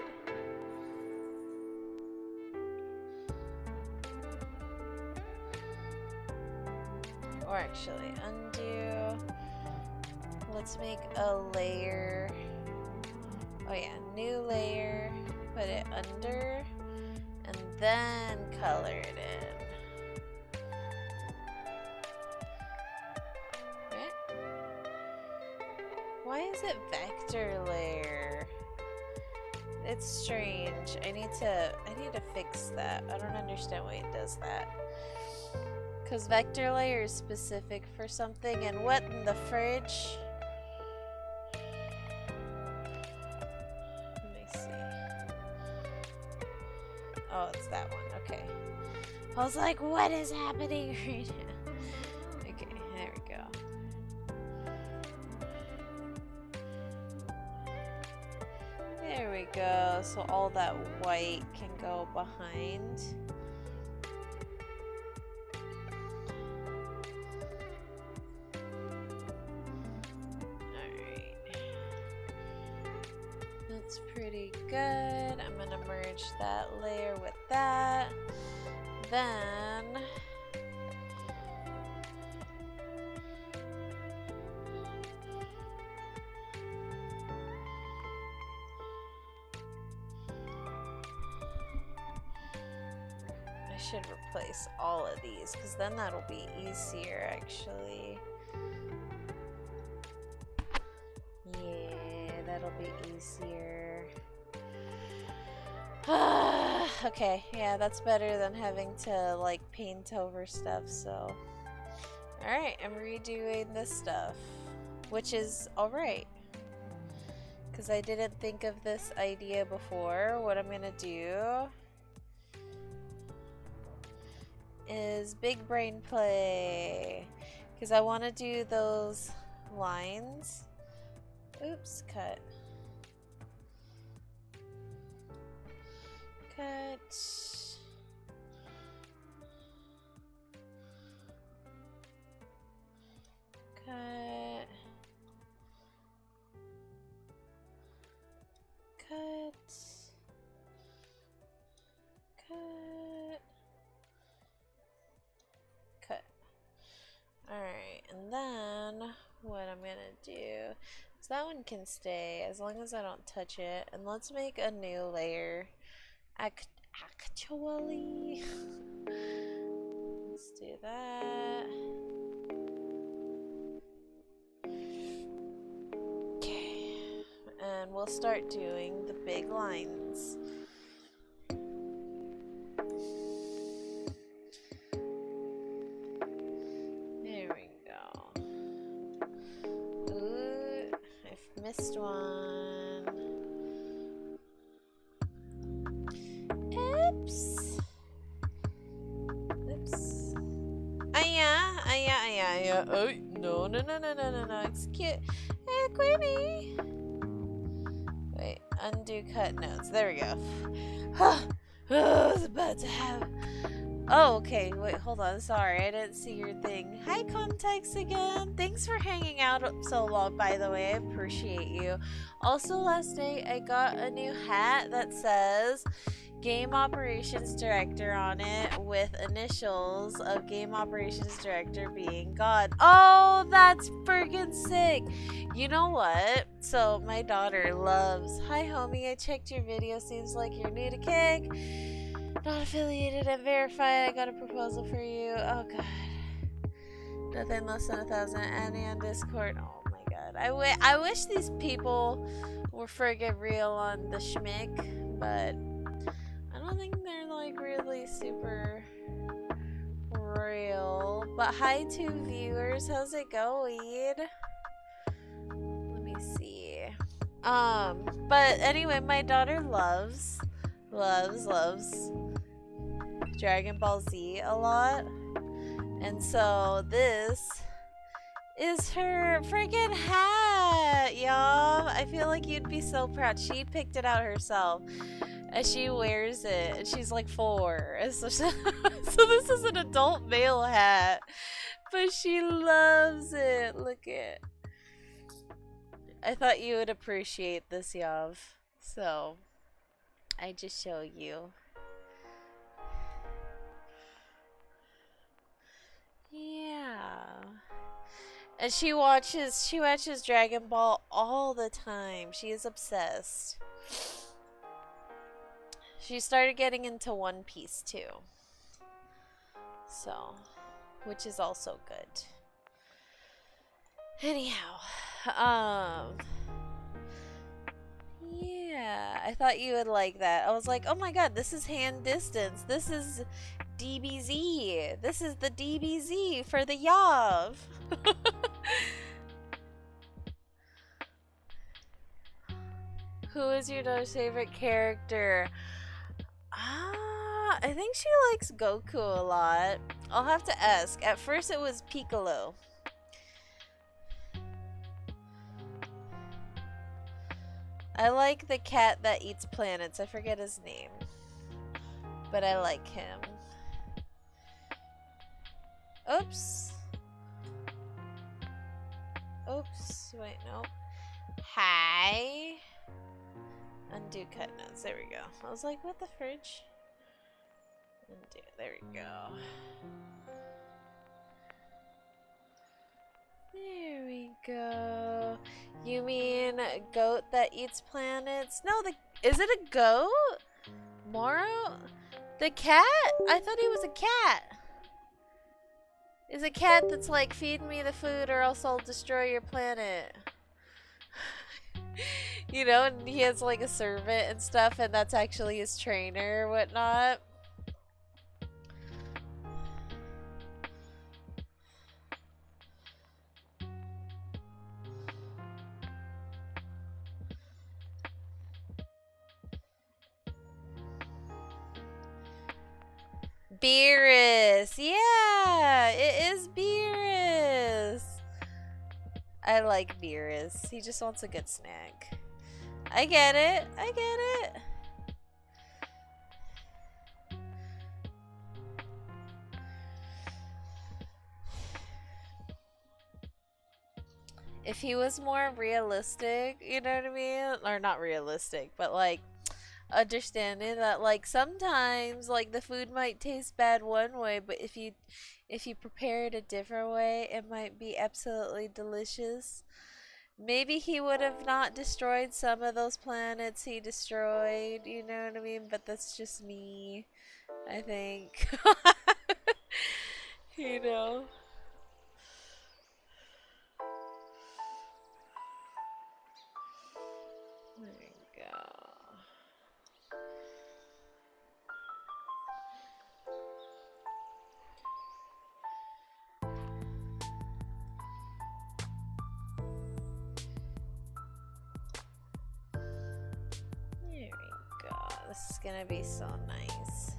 Or actually undo. Let's make a layer. Oh yeah, new layer. Put it under. And then color it in. Okay. Why is it vector layer? It's strange. I need to fix that. I don't understand why it does that. Because vector layer is specific for something, and what in the fridge? Let me see. Oh, it's that one. Okay. I was like, what is happening right now? Okay, there we go. There we go. So all that white can go behind. That's pretty good. I'm gonna merge that layer with that. Then I should replace all of these because then that'll be easier actually. Yeah, that'll be easier. Okay, yeah, that's better than having to like paint over stuff, so. Alright, I'm redoing this stuff, which is alright. Because I didn't think of this idea before. What I'm gonna do is big brain play. Because I want to do those lines. Oops, cut. Cut. Cut. Cut. Cut. Cut. Alright, and then what I'm gonna do is that one can stay as long as I don't touch it. And let's make a new layer. Actually, let's do that. Okay, and we'll start doing the big lines. There we go. Ooh, I've missed one. Oops. Oops. Yeah. Oh, no. Excuse. Hey, Queenie. Wait, undo cut notes. There we go. Oh, I was about to have. Oh, okay. Wait, hold on. Sorry, I didn't see your thing. Hi, Context again. Thanks for hanging out so long, by the way. I appreciate you. Also, last night I got a new hat that says, game operations director on it with initials of game operations director being God. Oh, that's friggin' sick. You know what? So my daughter loves, hi homie, I checked your video, seems like you're new to Kick. Not affiliated and verified. I got a proposal for you. Oh god. Nothing less than 1,000. Annie on Discord. Oh my god. I wish these people were friggin' real on the schmick, but I don't think they're like really super real. But hi to viewers. How's it going? Let me see. But anyway, my daughter loves Dragon Ball Z a lot. And so this is her freaking hat, y'all. I feel like you'd be so proud. She picked it out herself. And she wears it. And she's like 4. And so, so this is an adult male hat. But she loves it. Look it. I thought you would appreciate this, Yav. So, I just show you. Yeah. And she watches Dragon Ball all the time. She is obsessed. She started getting into One Piece too. So, which is also good. Anyhow, yeah, I thought you would like that. I was like, oh my god, this is hand distance. This is DBZ. This is the DBZ for the Yav. Who is your daughter's favorite character? I think she likes Goku a lot. I'll have to ask. At first it was Piccolo. I like the cat that eats planets. I forget his name. But I like him. Oops. Oops. Wait, nope. Hi. Undo cut notes. There we go. I was like, what the fridge? Undo. There we go. There we go. You mean a goat that eats planets? No, is it a goat? Moro? The cat? I thought he was a cat. Is a cat that's like, feed me the food or else I'll destroy your planet. You know, and he has like a servant and stuff, and that's actually his trainer or whatnot. Beerus! Yeah! It is Beerus! I like Beerus. He just wants a good snack. I get it. I get it. If he was more realistic, you know what I mean? Or not realistic, but like understanding that like sometimes like the food might taste bad one way, but if you prepare it a different way, it might be absolutely delicious. Maybe he would have not destroyed some of those planets he destroyed, you know what I mean? But that's just me, I think. You know? There we go. There we go. This is gonna be so nice.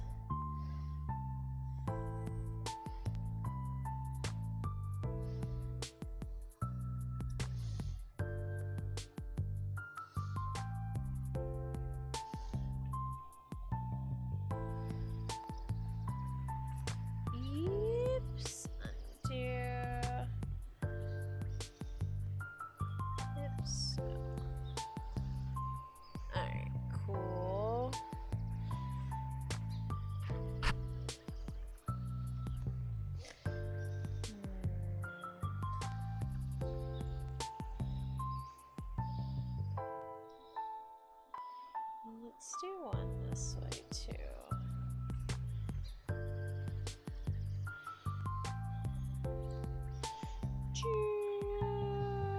Oops. Undo. Oops. Alright, cool. too.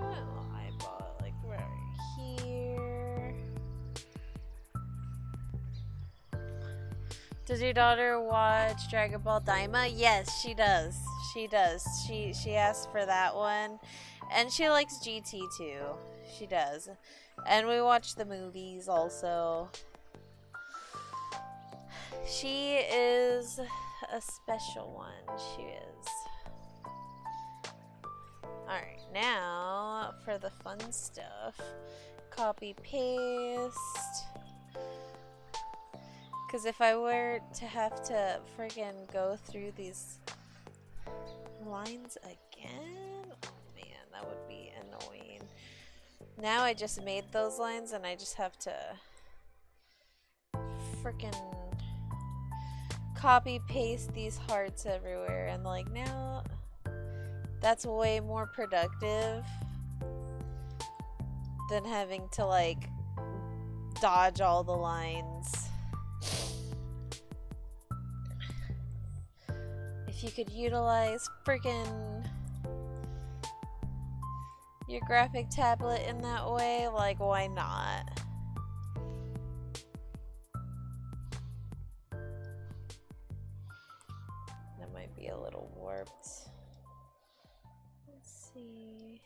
Little eyeball, like right here. Does your daughter watch Dragon Ball Daima? Yes, she does. She does. She asked for that one, and she likes GT too. She does, and we watch the movies also. She is a special one. She is. Alright, now for the fun stuff. Copy paste. Because if I were to have to friggin' go through these lines again, oh man, that would be annoying. Now I just made those lines and I just have to frickin' copy paste these hearts everywhere, and like now that's way more productive than having to like dodge all the lines. If you could utilize frickin' your graphic tablet in that way, like why not? That might be a little warped. Let's see.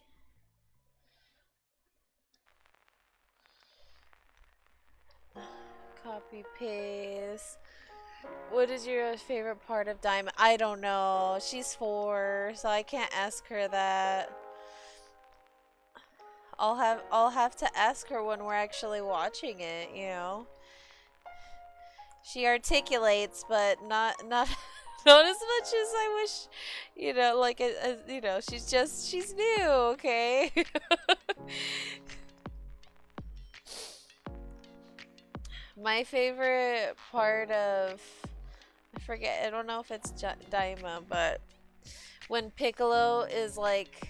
Copy paste. What is your favorite part of Diamond? I don't know. She's 4, so I can't ask her that. I'll have to ask her when we're actually watching it, you know. She articulates, but not not as much as I wish, you know, like you know, she's new, okay? My favorite part of, I forget, I don't know if it's Daima, but when Piccolo is like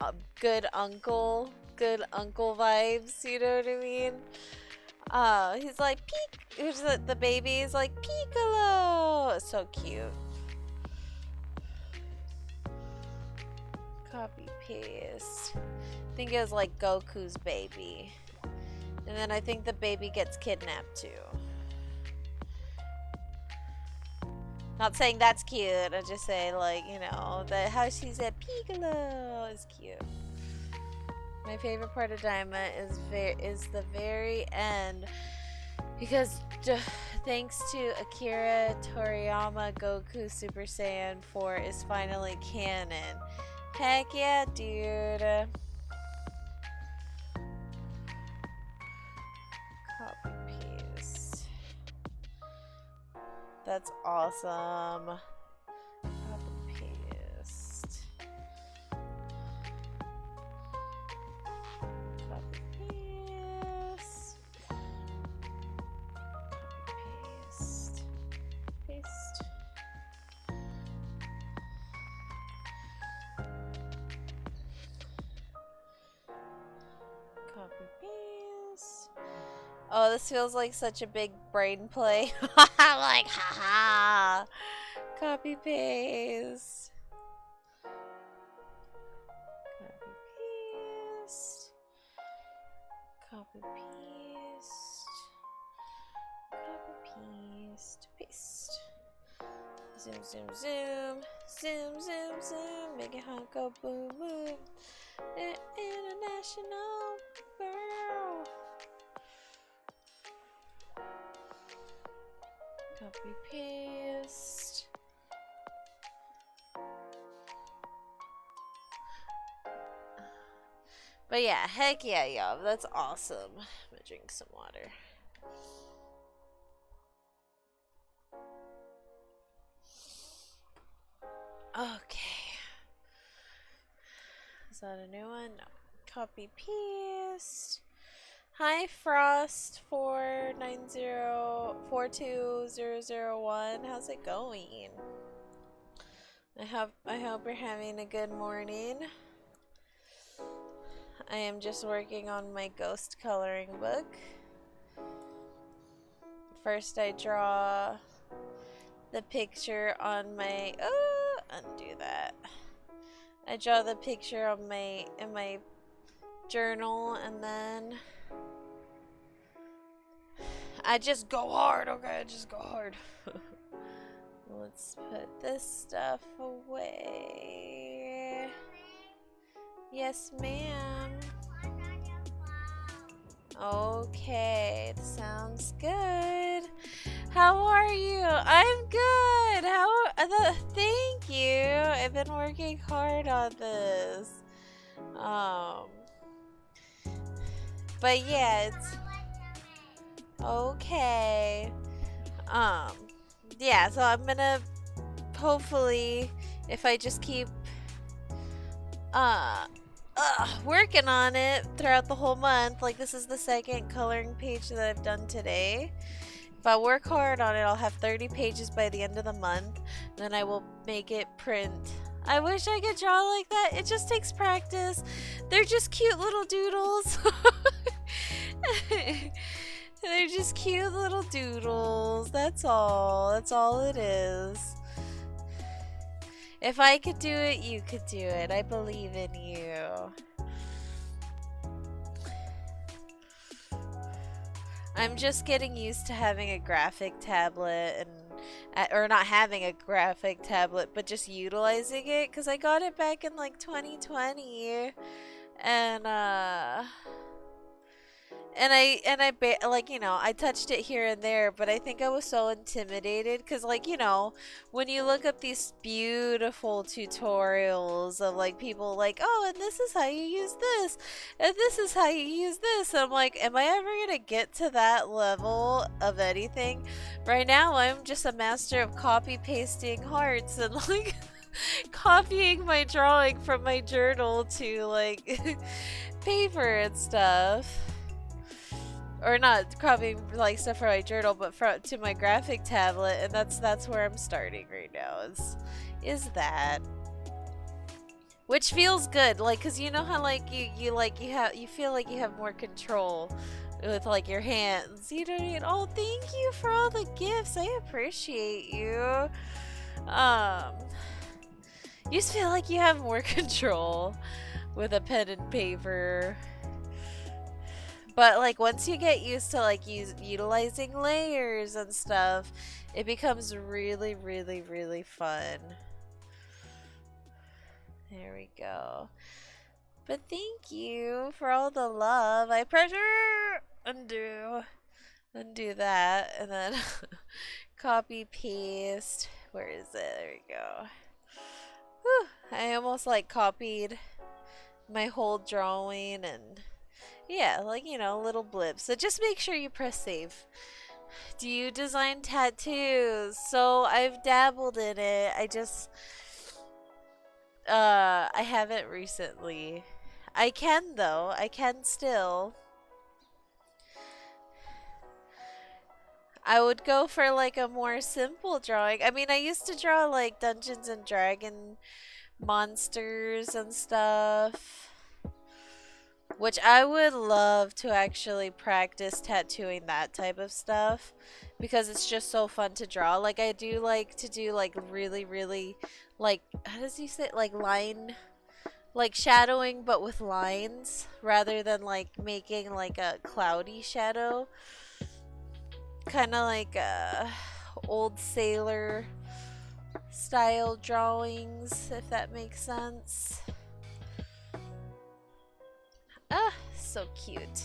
a good uncle vibes, you know what I mean? He's like, who's the baby is like, Piccolo! It's so cute. Copy paste. I think it was like Goku's baby. And then I think the baby gets kidnapped too. Not saying that's cute, I just say like, you know, how she said Piccolo is cute. My favorite part of Daima is the very end, because thanks to Akira Toriyama, Goku Super Saiyan 4 is finally canon. Heck yeah, dude. Copy paste. That's awesome. Copy paste. Copy paste. Copy paste. Paste. Copy paste. Oh, this feels like such a big brain play. Like, haha. Copy paste. Copy paste. Copy paste. Copy paste. Paste. Zoom, zoom, zoom. Zoom, zoom, zoom. Make it hot, go boom, boom. International girl. Copy paste. But yeah, heck yeah, y'all. That's awesome. I'm gonna drink some water. Okay. Is that a new one? No. Copy paste. Hi Frost 420420001. How's it going? I hope you're having a good morning. I am just working on my ghost coloring book first I draw the picture on my, oh, undo that. I draw the picture on in my journal, and then I just go hard. Okay, I just go hard. Let's put this stuff away. Yes, ma'am. Okay, sounds good. How are you? I'm good. Thank you. I've been working hard on this. But yeah, it's okay. Yeah, so I'm gonna hopefully, if I just keep working on it throughout the whole month, like this is the second coloring page that I've done today. If I work hard on it, I'll have 30 pages by the end of the month. Then I will make it print. I wish I could draw like that. It just takes practice. They're just cute little doodles. They're just cute little doodles. That's all. That's all it is. If I could do it, you could do it. I believe in you. I'm just getting used to having a graphic tablet or not having a graphic tablet, but just utilizing it because I got it back in like 2020, and like, you know, I touched it here and there, but I think I was so intimidated because, like, you know, when you look up these beautiful tutorials of like people like, oh, and this is how you use this, and this is how you use this, and I'm like, am I ever gonna get to that level of anything? Right now I'm just a master of copy pasting hearts and like copying my drawing from my journal to like paper and stuff. Or not copying like stuff from my journal, but to my graphic tablet, and that's where I'm starting right now. Is that, which feels good, like, cause you know how like you feel like you have more control with like your hands. You know what I mean? Oh, thank you for all the gifts. I appreciate you. You just feel like you have more control with a pen and paper. But like once you get used to like utilizing layers and stuff, it becomes really, really, really fun. There we go. But thank you for all the love. I pressure undo that, and then copy paste. Where is it? There we go. Whew. I almost like copied my whole drawing, and yeah, like, you know, little blips. So just make sure you press save. Do you design tattoos? So I've dabbled in it. I haven't recently. I can though. I can still. I would go for like a more simple drawing. I mean, I used to draw like Dungeons and Dragon monsters and stuff. Which I would love to actually practice tattooing that type of stuff, because it's just so fun to draw. Like I do like to do like really, really, like, how does he say, like line, like shadowing but with lines rather than like making like a cloudy shadow. Kind of like old sailor style drawings, if that makes sense. Ah, so cute.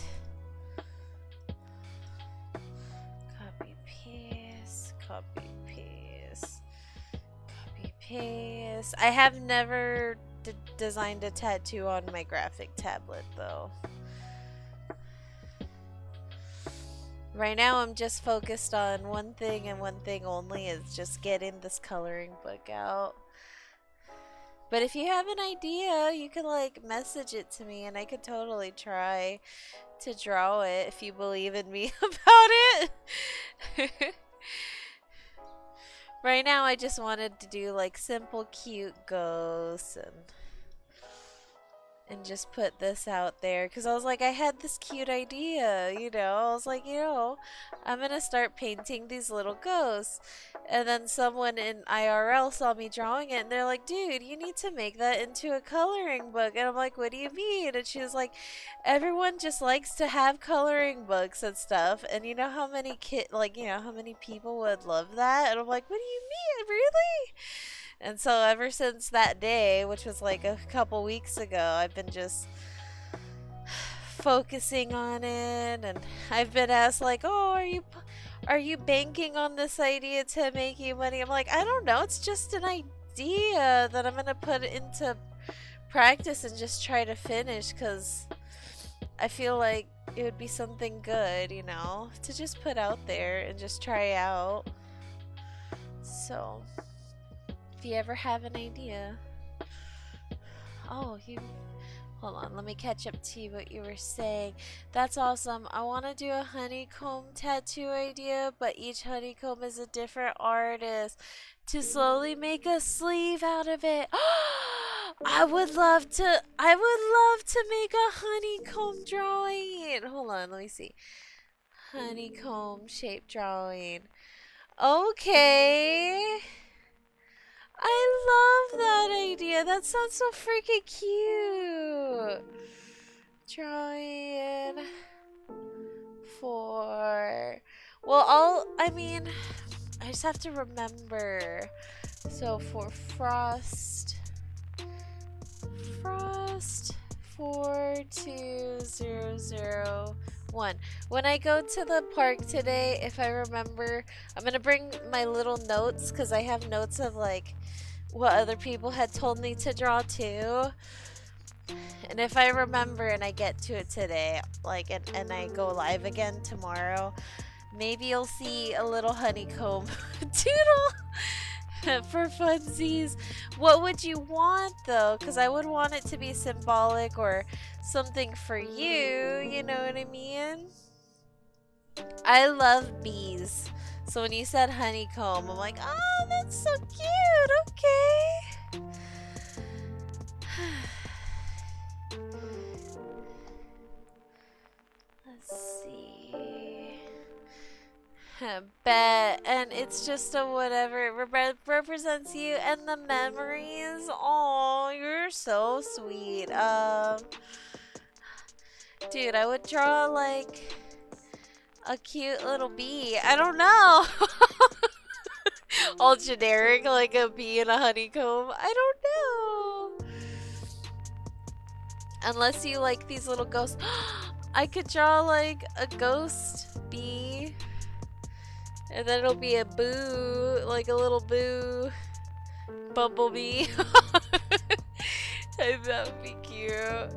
Copy, paste, copy, paste, copy, paste. I have never designed a tattoo on my graphic tablet though. Right now I'm just focused on one thing and one thing only, is just getting this coloring book out. But if you have an idea, you could like message it to me and I could totally try to draw it if you believe in me about it. Right now I just wanted to do like simple cute ghosts and just put this out there because I was like, I had this cute idea, you know. I was like, you know, I'm gonna start painting these little ghosts. And then someone in IRL saw me drawing it and they're like, dude, you need to make that into a coloring book. And I'm like, what do you mean? And she was like, everyone just likes to have coloring books and stuff. And you know how many how many people would love that? And I'm like, what do you mean? Really? And so ever since that day, which was like a couple weeks ago, I've been just focusing on it, and I've been asked like, "Oh, are you banking on this idea to make you money?" I'm like, I don't know. It's just an idea that I'm gonna put into practice and just try to finish because I feel like it would be something good, you know, to just put out there and just try out. So. If you ever have an idea. Oh, hold on, let me catch up to what you were saying. That's awesome. I want to do a honeycomb tattoo idea, but each honeycomb is a different artist to slowly make a sleeve out of it. I would love to make a honeycomb drawing. Hold on, let me see. Honeycomb shape drawing. Okay. I love that idea. That sounds so freaking cute. Drawing for... Well, I just have to remember. So for Frost 42001. When I go to the park today, if I remember, I'm gonna bring my little notes because I have notes of like what other people had told me to draw too. And if I remember and I get to it today, like, and I go live again tomorrow, maybe you'll see a little honeycomb doodle for funsies. What would you want though? Because I would want it to be symbolic or something for you, you know what I mean? I love bees. So when you said honeycomb, I'm like, oh, that's so cute. Okay. Let's see. Bet. And it's just a whatever. It represents you and the memories. Oh, you're so sweet. Dude, I would draw like a cute little bee. I don't know. All generic, like a bee and a honeycomb. I don't know. Unless you like these little ghosts. I could draw like a ghost bee. And then it'll be a boo, like a little boo bumblebee. That would be cute.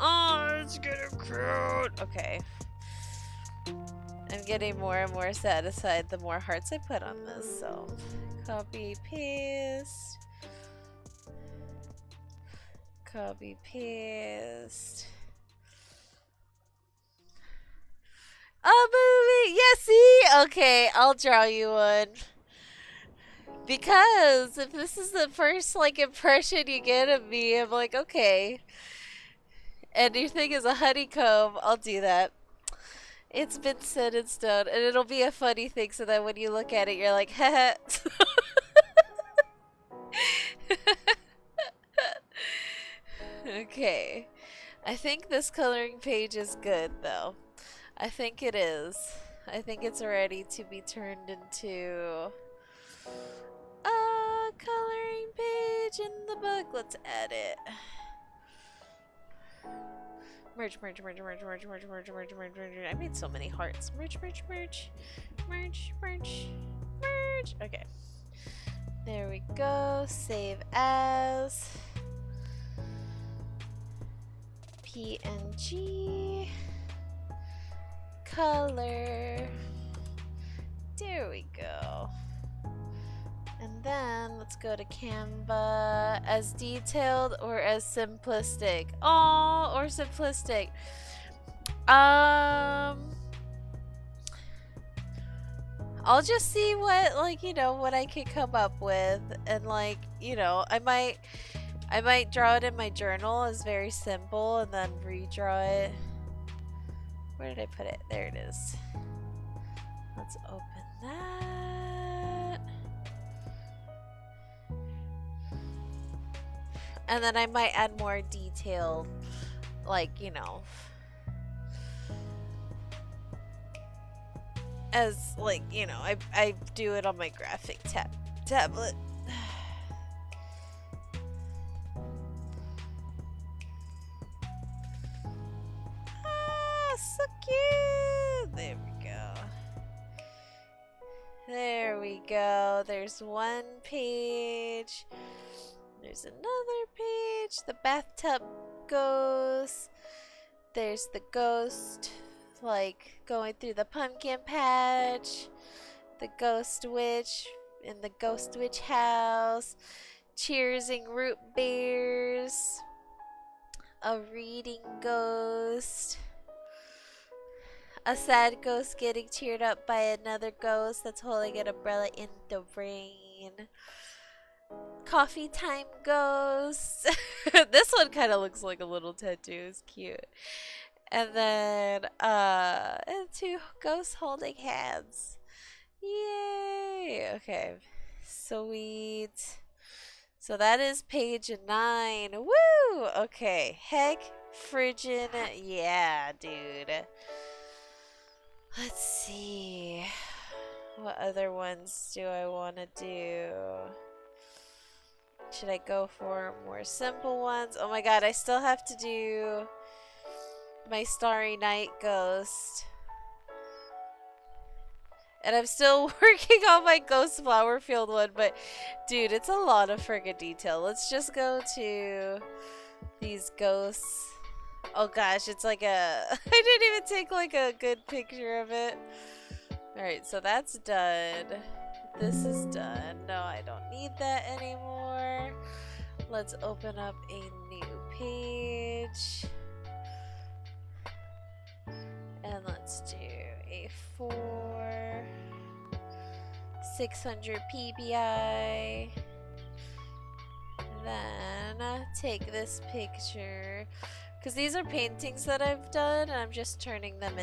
Oh, it's getting cute. Okay. I'm getting more and more satisfied the more hearts I put on this, so copy, paste. Copy, paste. A movie! Yes, see? Okay, I'll draw you one. Because if this is the first, like, impression you get of me, I'm like, okay. And your thing is a honeycomb, I'll do that. It's been set in stone, and it'll be a funny thing, so that when you look at it, you're like, haha. Okay. I think this coloring page is good, though. I think it is. I think it's ready to be turned into a coloring page in the book. Let's add it. Merge. I made so many hearts. Merge. Okay. There we go. Save as. PNG. Color. There we go. And then let's go to Canva. As detailed or as simplistic? Oh, or simplistic. I'll just see what, like, you know, what I can come up with. And, like, you know, I might I might draw it in my journal as very simple and then redraw it. Where did I put it? There it is. Let's open that. And then I might add more detail, like, you know, as, like, you know, I do it on my graphic tablet. Ah, so cute! There we go. There we go. There's one page. There's another page. The bathtub ghost. There's the ghost, like, going through the pumpkin patch. The ghost witch in the ghost witch house. Cheersing root beers. A reading ghost. A sad ghost getting cheered up by another ghost that's holding an umbrella in the rain. Coffee time ghost. This one kind of looks like a little tattoo. It's cute. And then, and two ghosts holding hands. Yay! Okay. Sweet. So that is page 9. Woo! Okay. Heck friggin' yeah, dude. Let's see. What other ones do I want to do? Should I go for more simple ones? Oh my god, I still have to do my Starry Night ghost. And I'm still working on my Ghost Flower Field one, but dude, it's a lot of friggin' detail. Let's just go to these ghosts. Oh gosh, it's like a... I didn't even take like a good picture of it. Alright, so that's done. This is done. No, I don't need that anymore. Let's open up a new page. And let's do a 4. 600 PBI. Then take this picture. Because these are paintings that I've done, and I'm just turning them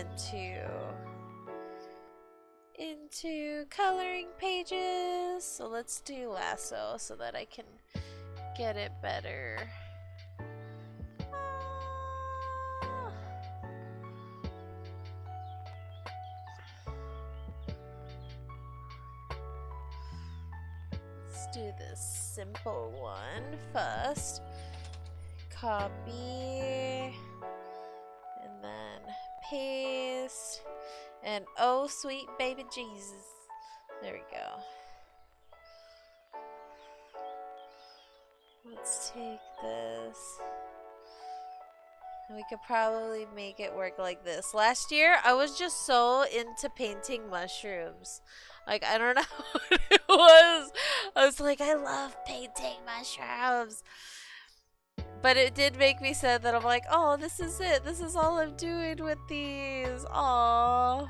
into coloring pages. So let's do lasso so that I can get it better. Let's do this simple one first. Copy. And then paste. And oh, sweet baby Jesus. There we go. Let's take this. We could probably make it work like this. Last year, I was just so into painting mushrooms. Like, I don't know what it was. I was like, I love painting mushrooms. But it did make me sad that I'm like, oh, this is it. This is all I'm doing with these. Aww.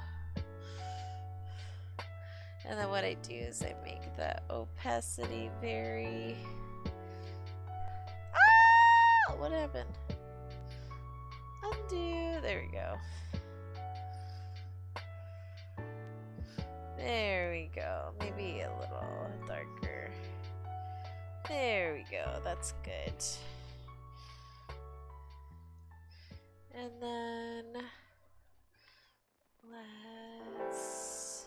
And then what I do is I make the opacity very... Ah! What happened? Undo. There we go. There we go. Maybe a little darker. There we go. That's good. And then let's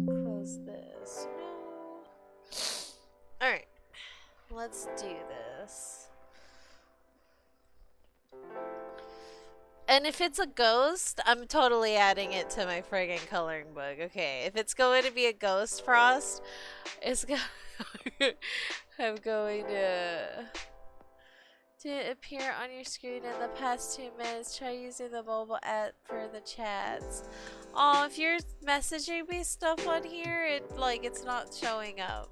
close this. No. Alright. Let's do this. And if it's a ghost, I'm totally adding it to my friggin' coloring book. Okay, if it's going to be a ghost frost, it's I'm going to appear on your screen in the past 2 minutes. Try using the mobile app for the chats. Oh, if you're messaging me stuff on here, it's not showing up.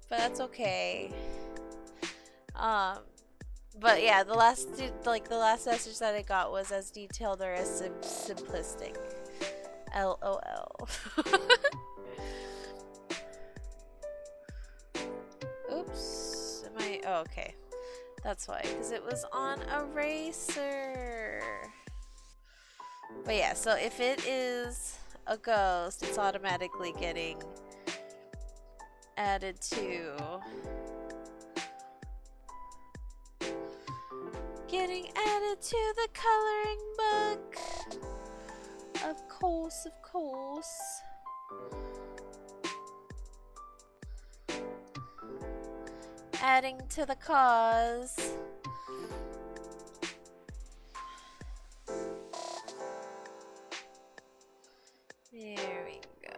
But that's okay. But yeah, the last message that I got was as detailed or as simplistic. LOL. Oops. Am I Oh, okay. That's why, because it was on Eraser. But yeah, so if it is a ghost, it's automatically getting added to. Getting added to the coloring book. Of course, of course. Adding to the cause. There we go.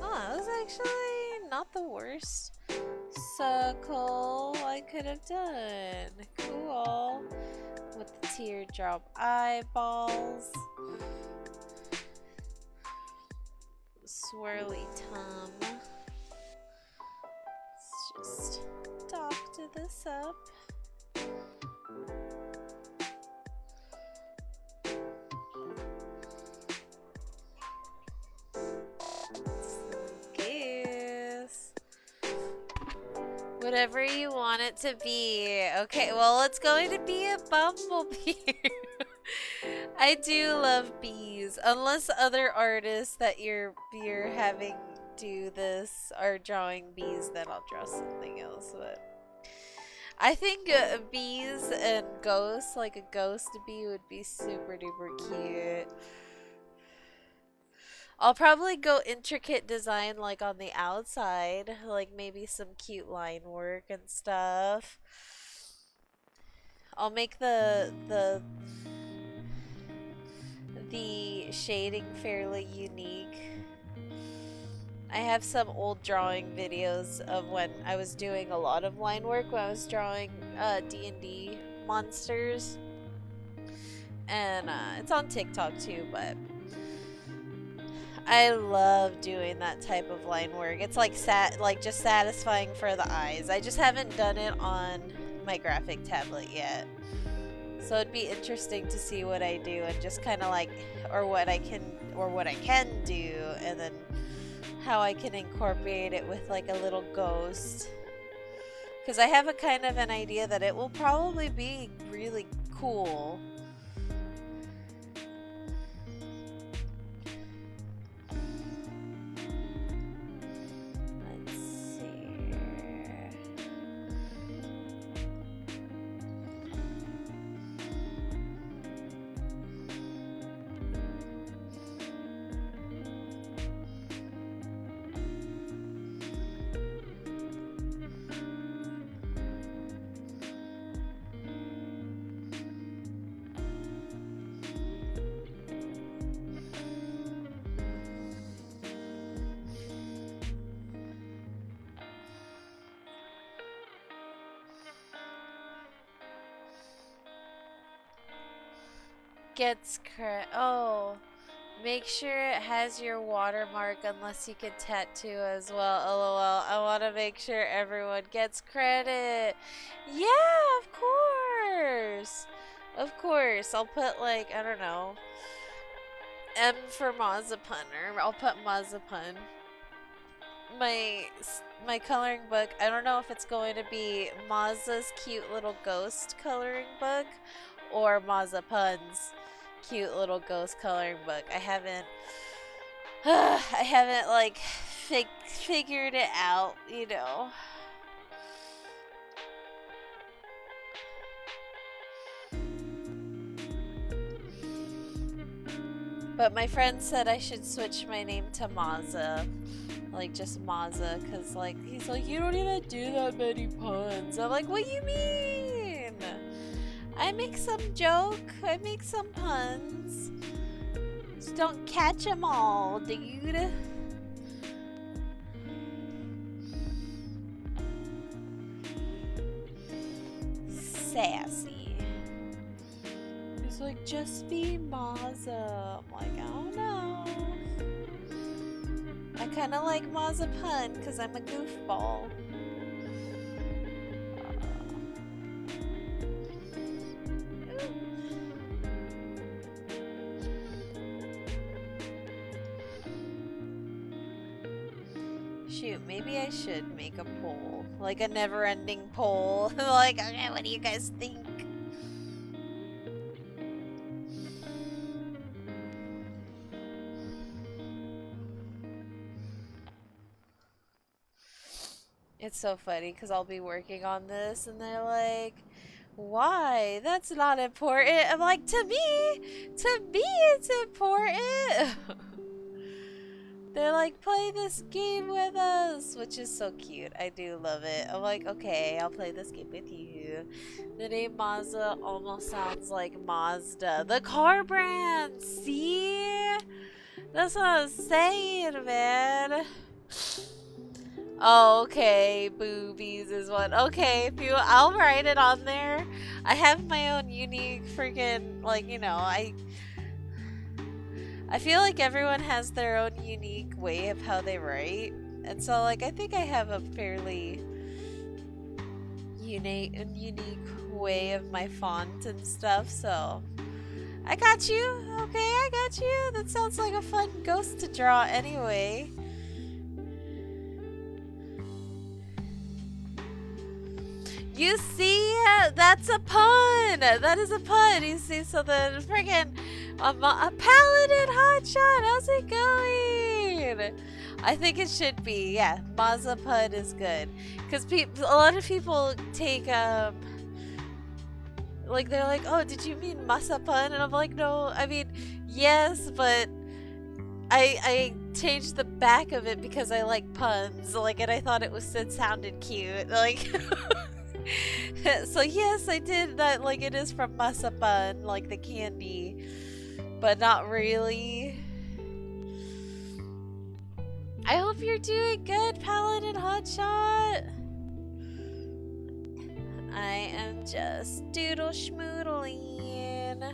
Oh, that was actually not the worst circle I could have done. Cool. With the teardrop eyeballs. Swirly tongue. Let's just doctor this up. Whatever you want it to be. Okay, well, it's going to be a bumblebee. I do love bees. Unless other artists that you're having do this are drawing bees, then I'll draw something else. But I think bees and ghosts, like a ghost bee, would be super duper cute. I'll probably go intricate design like on the outside, like maybe some cute line work and stuff. I'll make the shading fairly unique. I have some old drawing videos of when I was doing a lot of line work when I was drawing D&D monsters. And it's on TikTok too, but I love doing that type of line work. It's like just satisfying for the eyes. I just haven't done it on my graphic tablet yet. So it'd be interesting to see what I do and just kind of like what I can do, and then how I can incorporate it with like a little ghost. Cuz I have a kind of an idea that it will probably be really cool. Gets oh, make sure it has your watermark unless you can tattoo as well. LOL. I want to make sure everyone gets credit. Yeah, of course. Of course. I'll put like, I don't know, M for Mazepun, or I'll put Mazepun. My coloring book, I don't know if it's going to be Maz's cute little ghost coloring book or Mazepun's cute little ghost coloring book. I haven't like figured it out, you know. But my friend said I should switch my name to Maza. Like just Maza, cause like he's like, you don't even do that many puns. I'm like, what do you mean? I make some joke. I make some puns. Just don't catch them all, dude. Sassy. He's like, just be Mazza. I'm like, I don't know. I kind of like Mazepun because I'm a goofball. Shoot, maybe I should make a poll. Like a never-ending poll. Like, okay, what do you guys think? It's so funny because I'll be working on this and they're like, why? That's not important. I'm like, to me it's important. They're like, play this game with us, which is so cute. I do love it. I'm like, okay, I'll play this game with you. The name Mazda almost sounds like Mazda, the car brand. See? That's what I was saying, man. Oh, okay, boobies is one. Okay, if you, I'll write it on there. I have my own unique freaking, like, you know, I feel like everyone has their own unique way of how they write. And so, like, I think I have a fairly unique way of my font and stuff, so I got you. Okay, I got you. That sounds like a fun ghost to draw anyway. You see, that's a pun. That is a pun. You see, so the friggin' a paladin hotshot. How's it going? I think it should be. Yeah, Mazepun is good because a lot of people take like they're like, oh, did you mean Mazepun? And I'm like, no. I mean, yes, but I changed the back of it because I like puns. Like, and I thought it sounded cute. Like. So yes, I did that. Like, it is from Mazepun, like the candy, but not really. I hope you're doing good, Paladin Hotshot. I am just doodle schmoodling,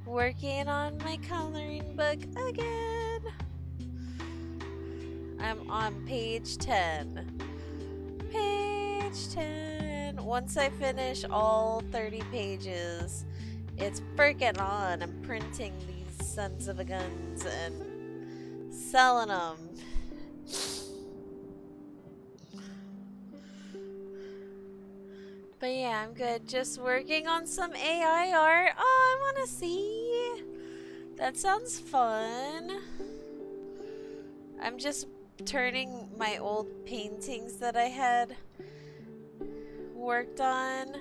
working on my coloring book again. I'm on page 10. Page 10. Once I finish all 30 pages, it's freaking on. I'm printing these sons of a guns and selling them. But yeah, I'm good. Just working on some AI art. Oh, I want to see. That sounds fun. I'm just turning my old paintings that I had worked on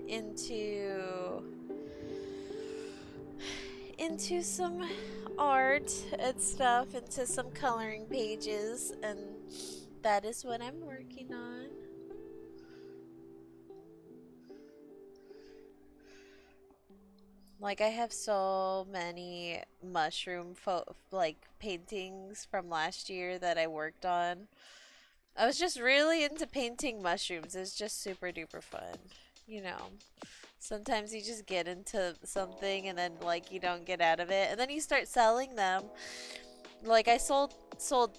into some art and stuff, into some coloring pages, and that is what I'm working on. Like, I have so many mushroom paintings from last year that I worked on. I was just really into painting mushrooms. It's just super duper fun, you know. Sometimes you just get into something and then, like, you don't get out of it, and then you start selling them. Like, I sold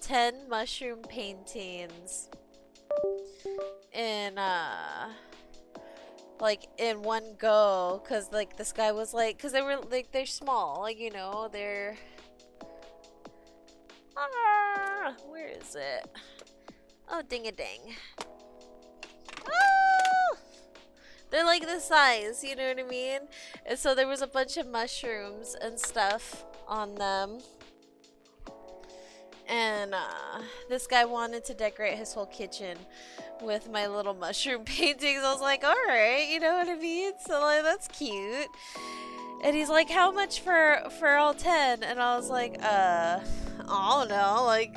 10 mushroom paintings in like in one go, because like this guy was like, because they were like, they're small, like, you know, they're where is it? Oh, ding a ding. Oh! They're like this size, you know what I mean? And so there was a bunch of mushrooms and stuff on them. And this guy wanted to decorate his whole kitchen with my little mushroom paintings. I was like, alright, you know what I mean? So, like, that's cute. And he's like, how much for all 10? And I was like, I don't know, like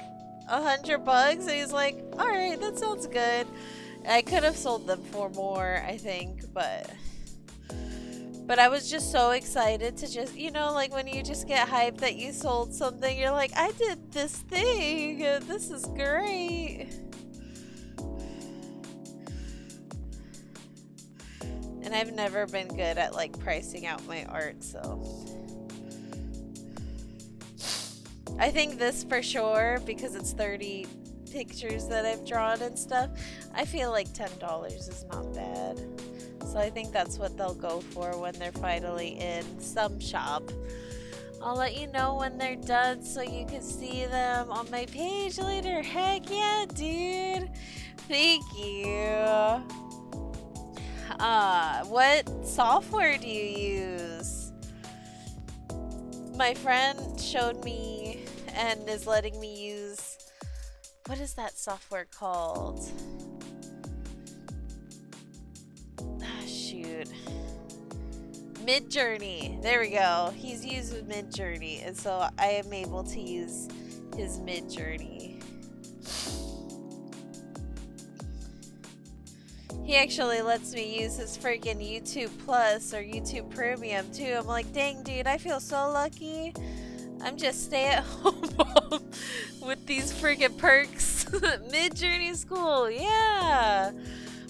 $100? And he's like, alright, that sounds good. I could have sold them for more, I think, but I was just so excited to just, you know, like when you just get hyped that you sold something, you're like, I did this thing, this is great. And I've never been good at like pricing out my art, so I think this for sure, because it's 30 pictures that I've drawn and stuff, I feel like $10 is not bad. So I think that's what they'll go for when they're finally in some shop. I'll let you know when they're done so you can see them on my page later. Heck yeah, dude. Thank you. What software do you use? My friend showed me and is letting me use, what is that software called? Ah, shoot. Midjourney. There we go. He's used Midjourney, and so I am able to use his Midjourney. He actually lets me use his freaking YouTube Plus or YouTube Premium too. I'm like, dang, dude, I feel so lucky. I'm just stay-at-home mom with these freaking perks. Midjourney school, yeah.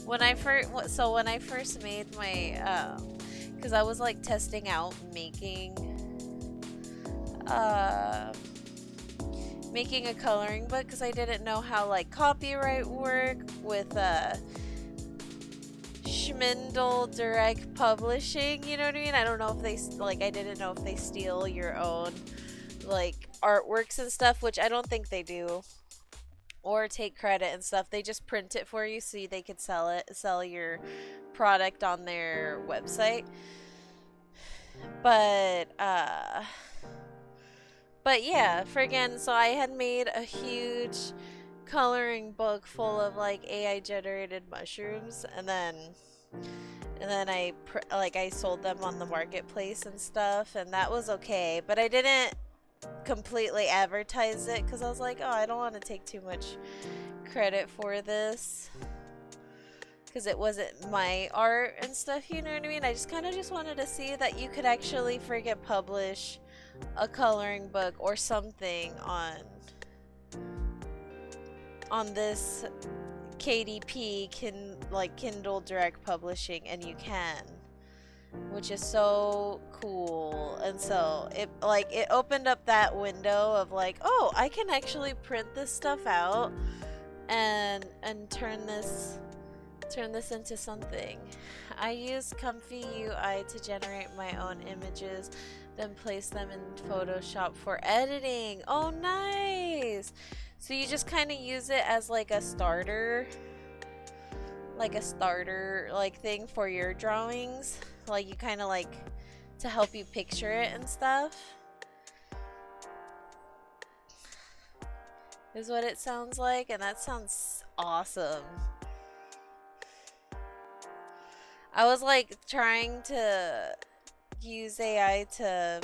When I first made my, because I was like testing out making a coloring book, because I didn't know how like copyright worked with Schmindel Direct Publishing, you know what I mean? I don't know if they, like, I didn't know if they steal your own, like, artworks and stuff, which I don't think they do, or take credit and stuff. They just print it for you so they could sell your product on their website. But yeah, friggin', so I had made a huge coloring book full of like AI generated mushrooms, and then I sold them on the marketplace and stuff, and that was okay, but I didn't completely advertise it because I was like, oh, I don't want to take too much credit for this because it wasn't my art and stuff, you know what I mean? I just kind of just wanted to see that you could actually friggin' publish a coloring book or something on this KDP, Kindle Direct Publishing, and you can, which is so cool. And so it opened up that window of like, oh, I can actually print this stuff out and turn this into something. I use Comfy UI to generate my own images, then place them in Photoshop for editing. Oh, nice. So you just kind of use it as like a starter thing for your drawings. Like you kind of like to help you picture it and stuff. Is what it sounds like, and that sounds awesome. I was like trying to use AI to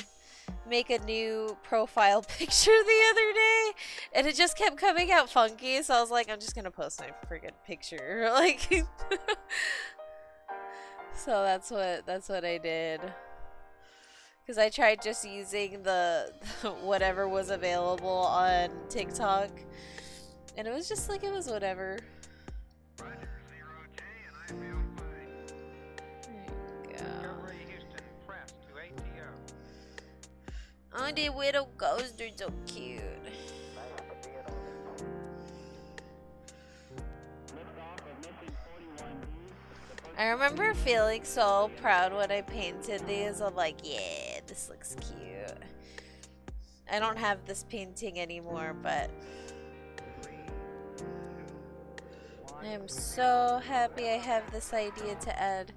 make a new profile picture the other day, and it just kept coming out funky, so I was like, I'm just gonna post my friggin' picture, like so that's what I did, because I tried just using the whatever was available on TikTok, and it was just like, it was whatever. Oh, the widow ghosts are so cute. I remember feeling so proud when I painted these. I'm like, yeah, this looks cute. I don't have this painting anymore, but I am so happy I have this idea to add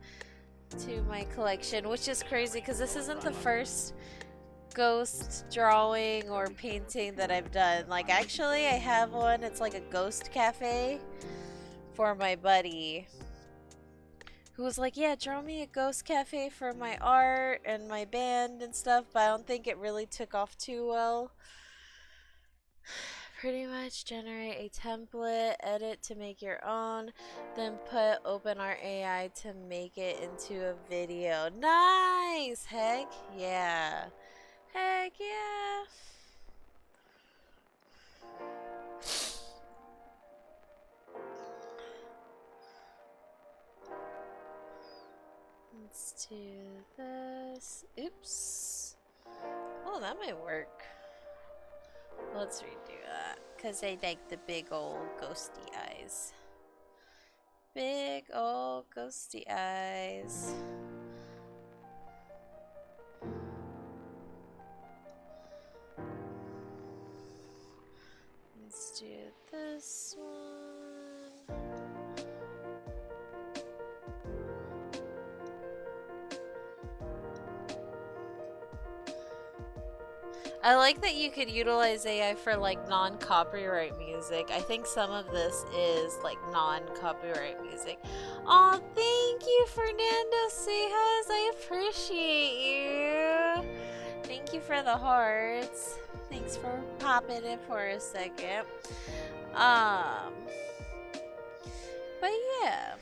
to my collection, which is crazy because this isn't the first ghost drawing or painting that I've done. Like, actually I have one. It's like a ghost cafe for my buddy, who was like, yeah, draw me a ghost cafe for my art and my band and stuff, but I don't think it really took off too well. Pretty much generate a template, edit to make your own, then put OpenArt AI to make it into a video. Nice! Heck yeah. Heck yeah. Let's do this. Oops. Oh, that might work. Let's redo that. Because I like the big old ghosty eyes. Big old ghosty eyes. Let's do this one. I like that you could utilize AI for like non-copyright music. I think some of this is like non-copyright music. Oh, thank you, Fernando Sejas. I appreciate you. Thank you for the hearts. Thanks for popping in for a second. But yeah.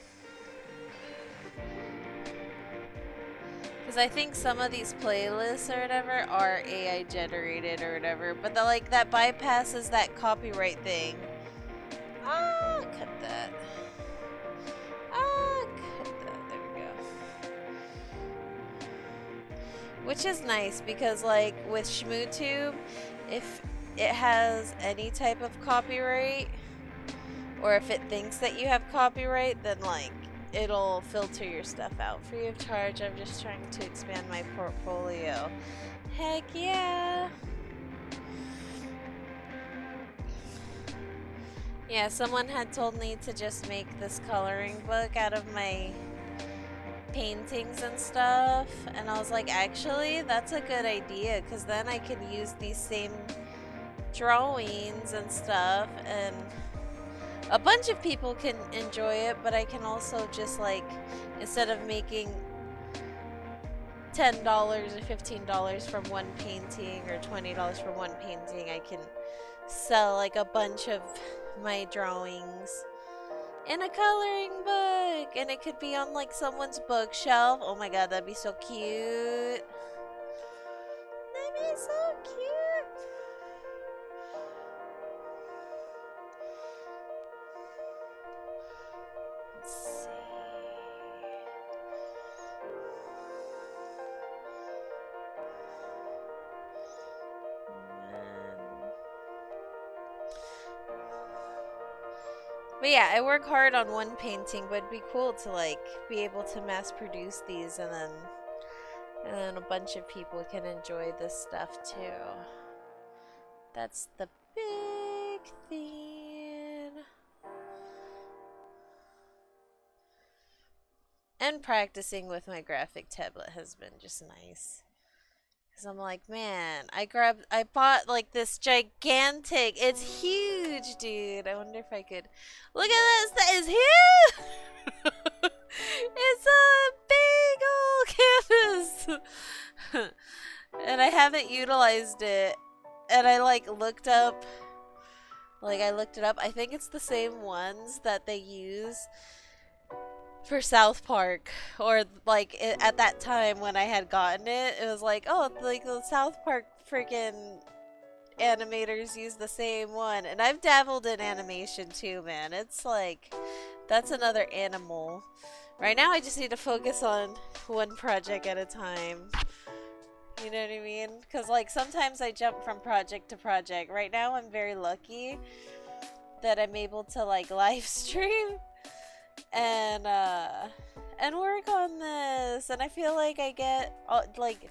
Because I think some of these playlists or whatever are AI generated or whatever, but the, like that bypasses that copyright thing. Ah, cut that. Ah, cut that. There we go. Which is nice because like with ShmooTube, if it has any type of copyright, or if it thinks that you have copyright, then like it'll filter your stuff out free of charge. I'm just trying to expand my portfolio. Heck yeah. Yeah, someone had told me to just make this coloring book out of my paintings and stuff, and I was like, actually, that's a good idea, because then I can use these same drawings and stuff, and a bunch of people can enjoy it, but I can also just like, instead of making $10 or $15 from one painting or $20 from one painting, I can sell like a bunch of my drawings in a coloring book, and it could be on like someone's bookshelf. Oh my god, that'd be so cute. That'd be so cute. Let's see. But yeah, I work hard on one painting, but it'd be cool to like be able to mass produce these, and then a bunch of people can enjoy this stuff too. That's the big thing. And practicing with my graphic tablet has been just nice. Cause I'm like, man, I bought like this gigantic, it's huge, dude. I wonder if I could, look at this, that is huge! It's a big old canvas! And I haven't utilized it. And I like looked up, I looked it up. I think it's the same ones that they use for South Park, or like at that time when I had gotten it, it was like, oh, like the South Park freaking animators use the same one. And I've dabbled in animation too, man. It's like, that's another animal. Right now I just need to focus on one project at a time. You know what I mean? Because like sometimes I jump from project to project. Right now I'm very lucky that I'm able to like live stream and work on this, and I feel like I get like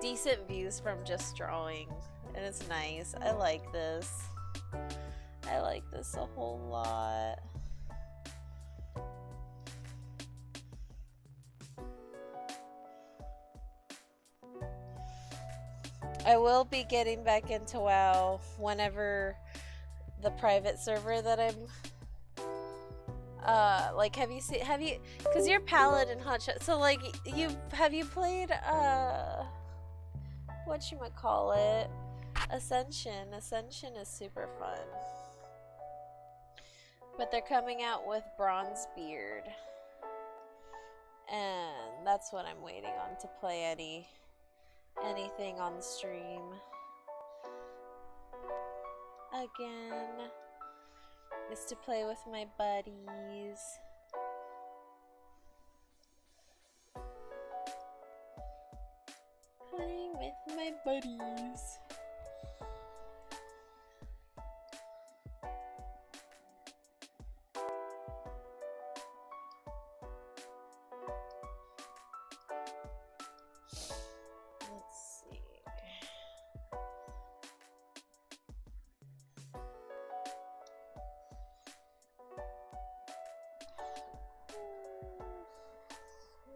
decent views from just drawing, and it's nice. I like this. I like this a whole lot. I will be getting back into WoW whenever the private server that I'm like, have you, because you're Paladin Hotshot, so like, have you played whatchamacallit, Ascension? Ascension is super fun, but they're coming out with Bronzebeard, and that's what I'm waiting on to play anything on the stream again, is to play with my buddies. buddies. Let's see.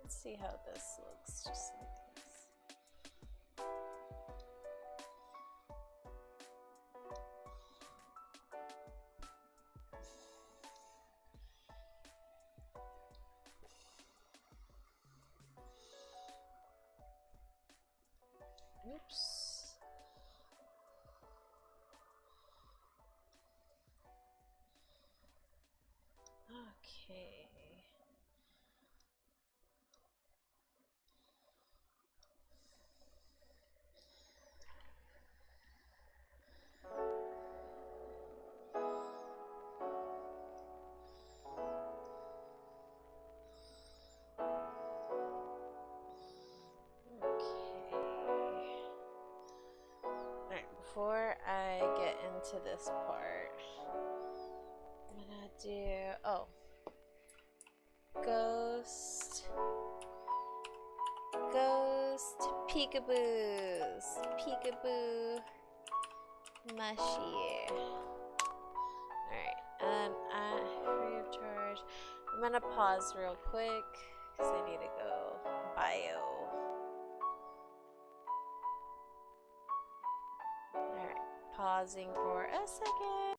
Let's see how this looks, just like this. Oops. Okay. Before I get into this part, I'm gonna do, ghost, peekaboos, peekaboo, mushy. Alright, and free of charge. I'm gonna pause real quick, because I need to go bio. Alright, pausing for a second.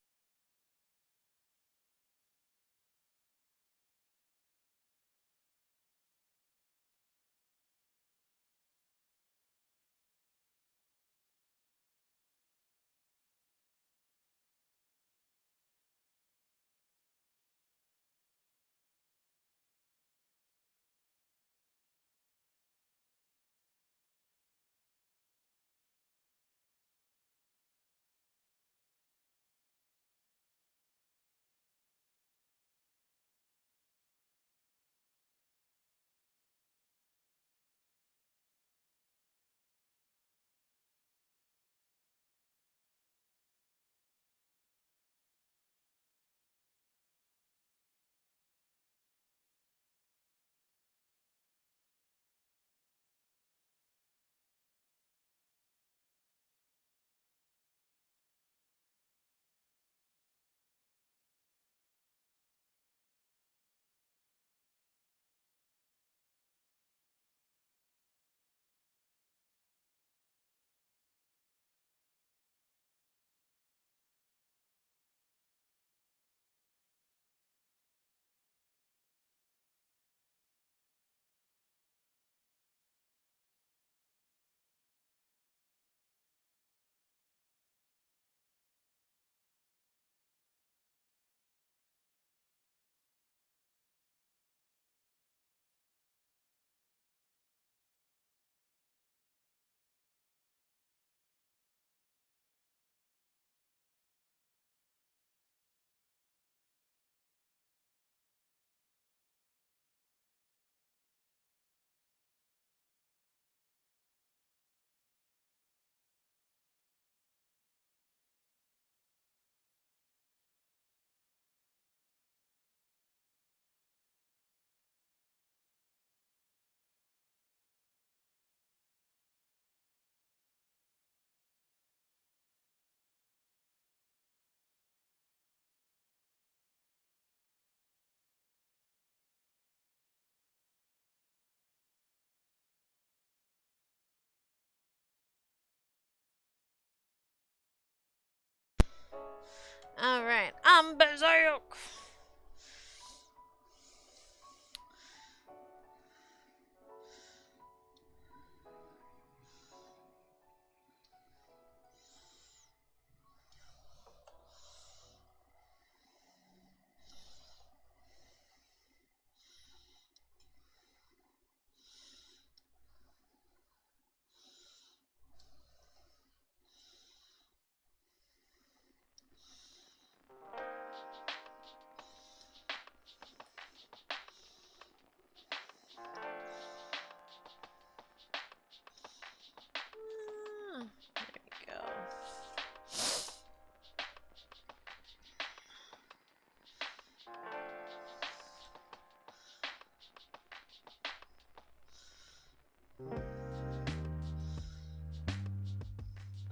Alright, I'm berserk!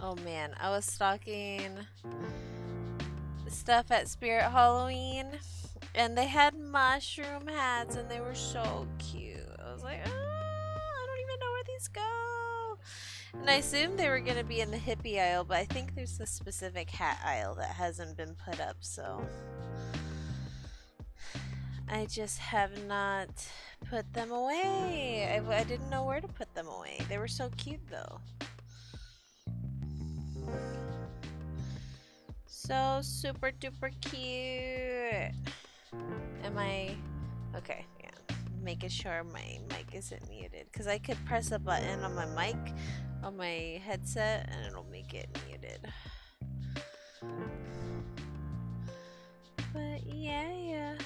Oh man, I was stocking stuff at Spirit Halloween and they had mushroom hats and they were so cute. I was like, I don't even know where these go. And I assumed they were going to be in the hippie aisle, but I think there's a specific hat aisle that hasn't been put up, so I just have not put them away. I didn't know where to put them away. They were so cute though. So super duper cute. Am I okay? Yeah. Making sure my mic isn't muted because I could press a button on my mic on my headset and it'll make it muted. But yeah.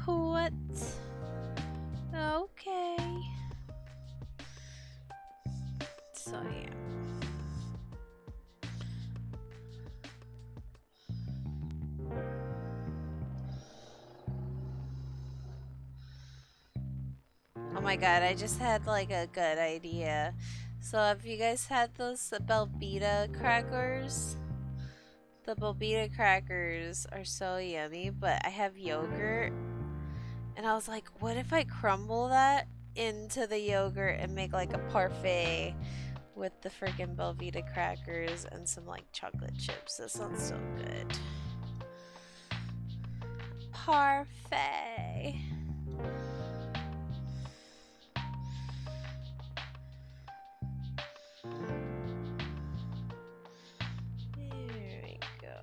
What? Okay. So yeah. Oh my god, I just had like a good idea. So have you guys had those Belvita crackers? The Belvita crackers are so yummy, but I have yogurt. And I was like, what if I crumble that into the yogurt and make like a parfait with the freaking Belvita crackers and some like chocolate chips? That sounds so good. Parfait. There we go.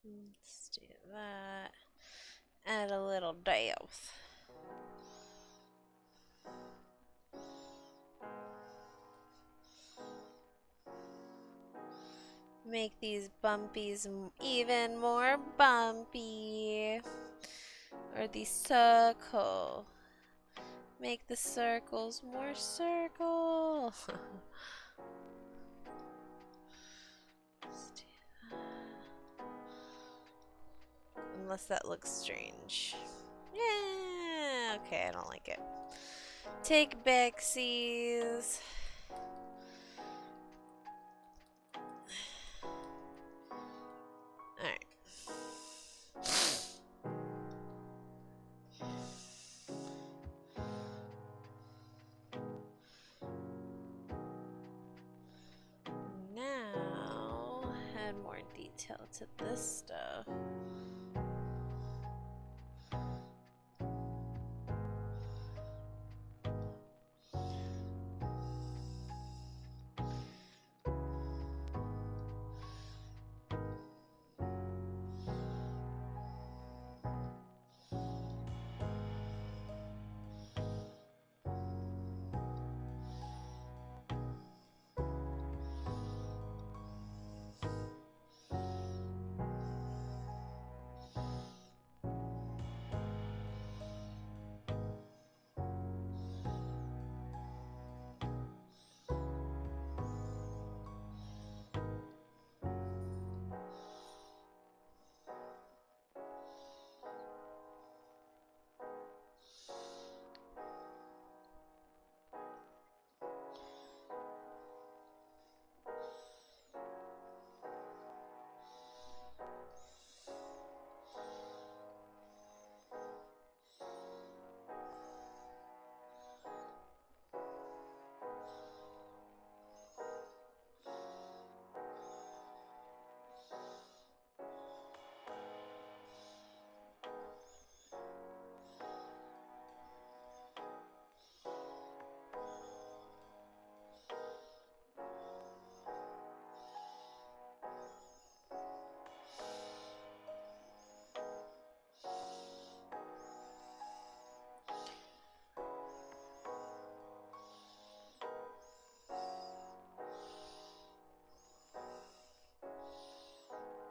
Let's do that. Add a little depth. Make these bumpies even more bumpy. Or the circle. Make the circles more circle. Let's do that. Unless that looks strange. Yeah, okay, I don't like it. Take backsies. Alright. Now, add more detail to this stuff.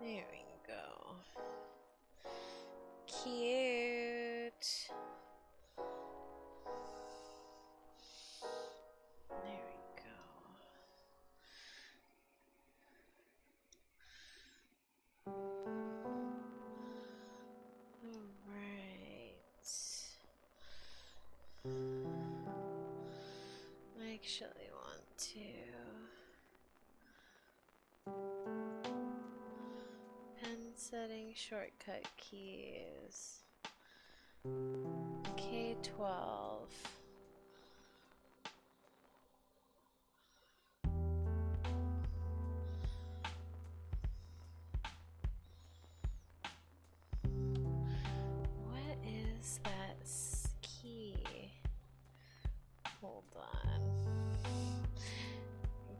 There we go. Cute. There we go. Alright. I actually want to pen setting shortcut keys. K12. What is that key? Hold on.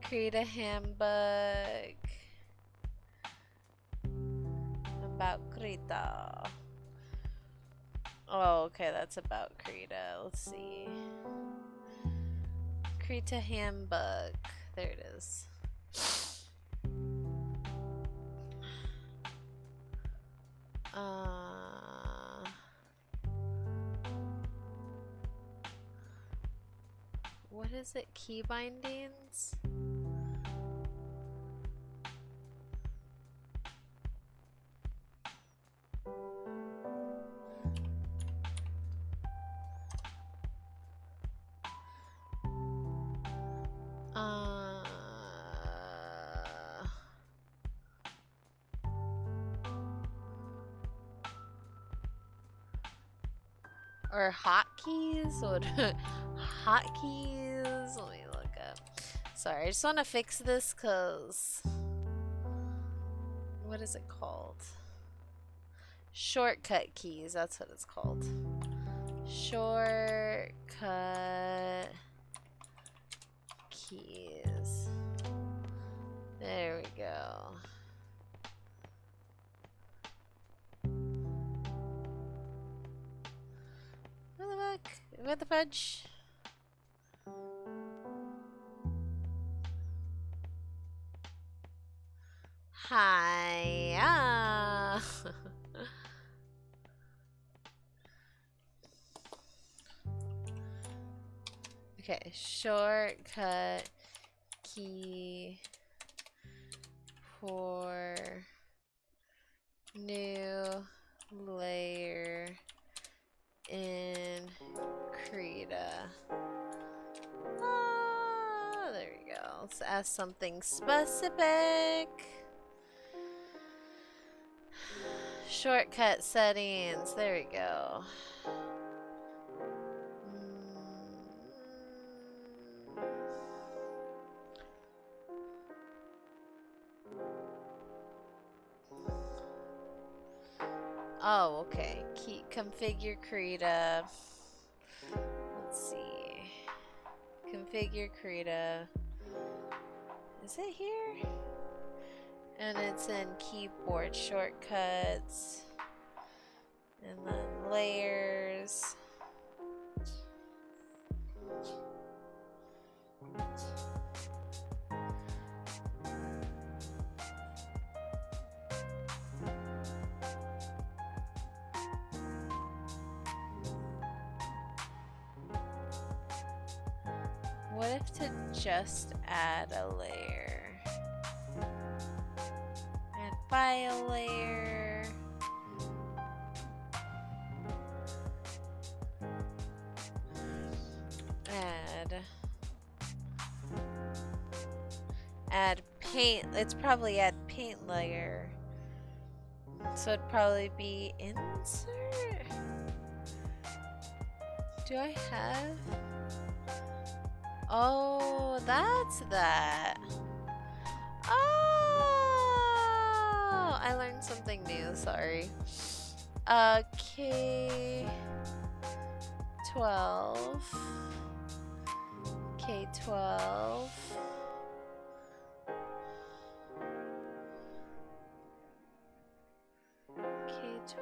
Create a handbook about krita. Oh, okay, that's about krita. Let's see. Krita handbook. There it is. What is it? Key bindings? Or hotkeys? What? Hotkeys? Let me look up. Sorry, I just want to fix this because. What is it called? Shortcut keys. That's what it's called. Shortcut keys. There we go. What the fuck? What the fudge? Hi. Okay, shortcut key for new layer in krita. Ah, there we go. Let's ask something specific. Shortcut settings. There we go. Oh, okay. Configure krita. Let's see. Configure krita. Is it here? And it's in keyboard shortcuts. And then layers. What if to just add a layer? Add file layer. Add paint. It's probably add paint layer. So it'd probably be insert. Do I have? Oh, that's that. Oh, I learned something new. Sorry. K12. K12. K12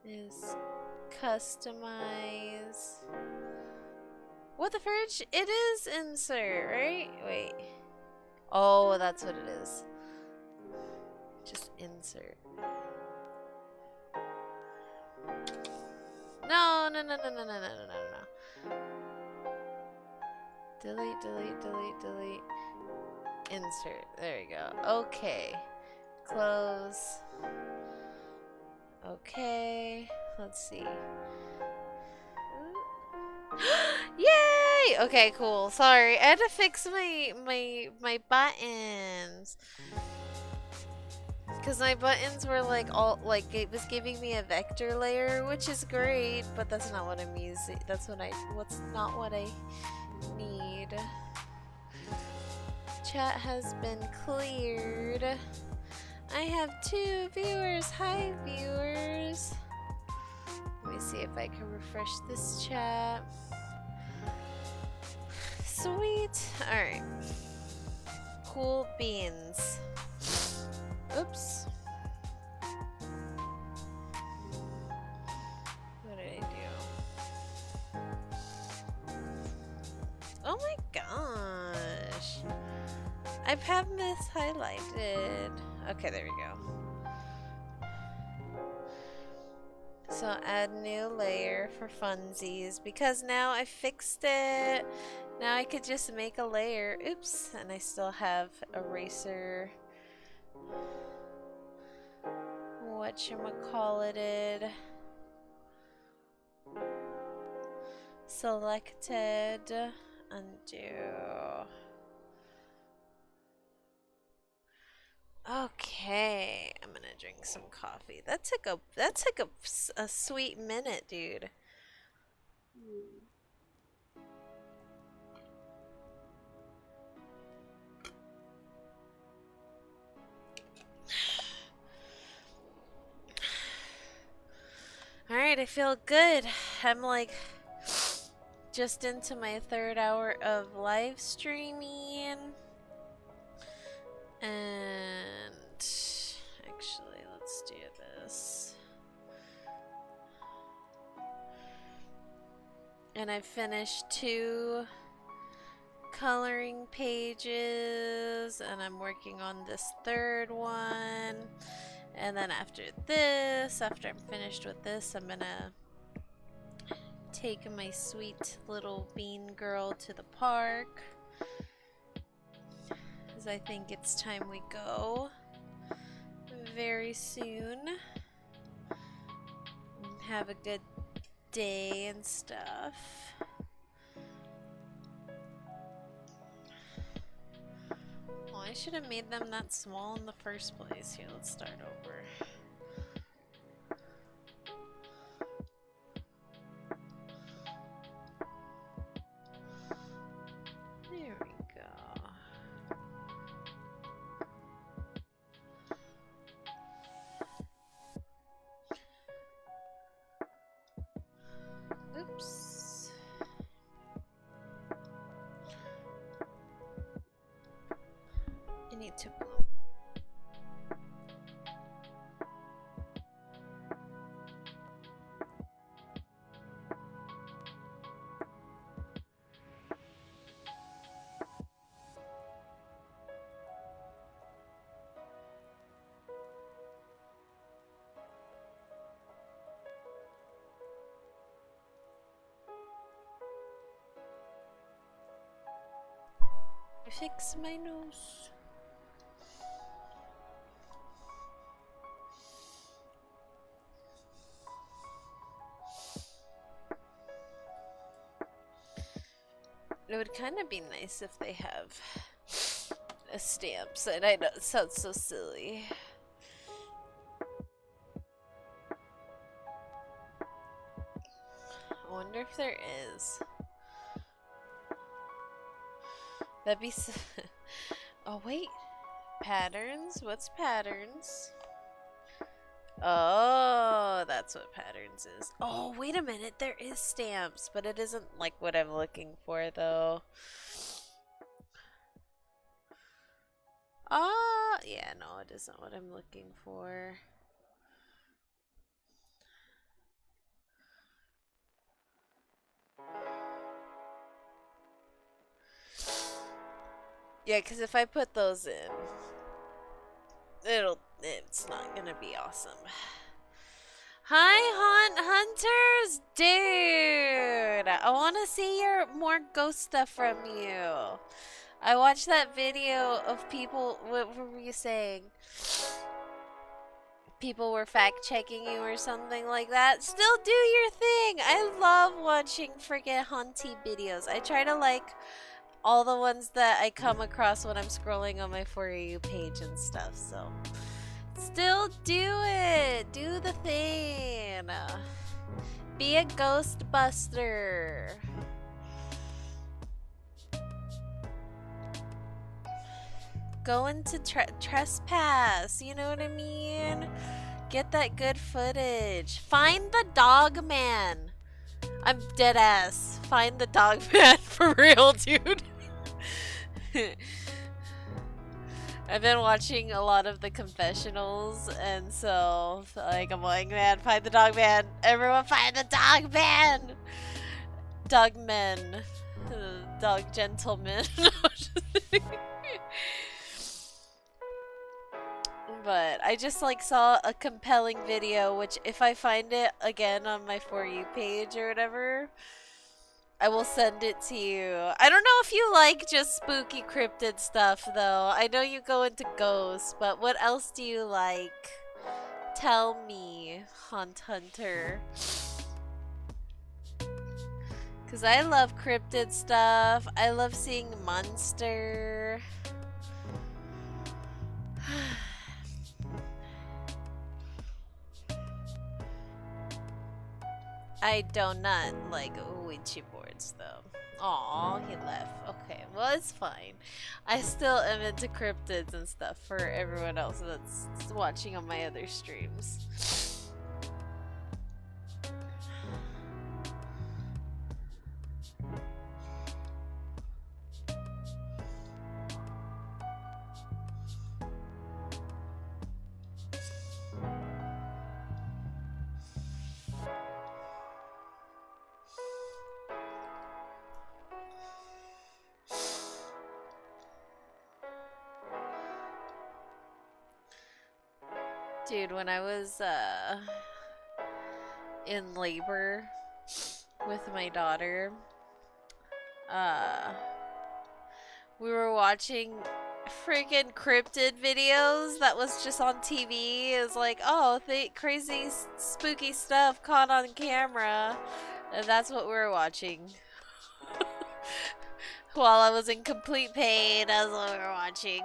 is customize. What the fridge? It is insert, right? Wait. Oh, that's what it is. Just insert. No, no, no, no, no, no, no, no, no, no. Delete, delete, delete, delete. Insert. There we go. Okay. Close. Okay. Let's see. Yay! Okay, cool. Sorry, I had to fix my buttons. Because my buttons were like all like it was giving me a vector layer, which is great, but that's not what I'm using. That's what's not what I need. Chat has been cleared. I have 2 viewers. Hi, viewers. Let me see if I can refresh this chat. Sweet. Alright. Cool beans. Oops. What did I do? Oh my gosh. I have this highlighted. Okay, there we go. So add new layer for funsies because now I fixed it. Now I could just make a layer. Oops, and I still have eraser. Whatchamacallited. Selected. Undo. Okay, I'm gonna drink some coffee. That took a sweet minute, dude. Alright, I feel good. I'm like just into my 3rd hour of live streaming. And actually, let's do this. And I finished 2 coloring pages, and I'm working on this 3rd one. And then after this, after I'm finished with this, I'm gonna take my sweet little bean girl to the park. Because I think it's time we go very soon. Have a good day and stuff. Well, I should have made them that small in the first place. Here, let's start over. There we go. Oops. I need to blow. Fix my nose. It would kind of be nice if they have stamps, and I know it sounds so silly. I wonder if there is. That'd be so oh wait, patterns? What's patterns? Oh, that's what patterns is. Oh, wait a minute, there is stamps, but it isn't like what I'm looking for though. Ah, yeah, no, it isn't what I'm looking for. Yeah, because if I put those in, it's not gonna be awesome. Hi, Hunters! Dude! I want to see more ghost stuff from you. I watched that video of people, what were you saying? People were fact-checking you or something like that. Still do your thing! I love watching freaking hunty videos. I try to like all the ones that I come across when I'm scrolling on my For You page and stuff, so... Still do it! Do the thing! Be a Ghostbuster! Go into trespass, you know what I mean? Get that good footage. Find the dog man! I'm dead ass. Find the dog man for real, dude. I've been watching a lot of the confessionals, and so, like, I'm like, man, find the dog man. Everyone find the dog man! Dog men. Dog gentlemen. But I just, like, saw a compelling video, which if I find it again on my For You page or whatever, I will send it to you. I don't know if you like just spooky cryptid stuff, though. I know you go into ghosts, but what else do you like? Tell me, Hunter. Because I love cryptid stuff. I love seeing monster. I do not like Ouija boards, though. Aw, he left. Okay, well, it's fine. I still am into cryptids and stuff for everyone else that's watching on my other streams. Dude, when I was in labor with my daughter, we were watching freaking cryptid videos that was just on TV. It was like, oh, crazy spooky stuff caught on camera, and that's what we were watching. While I was in complete pain, that's what we were watching.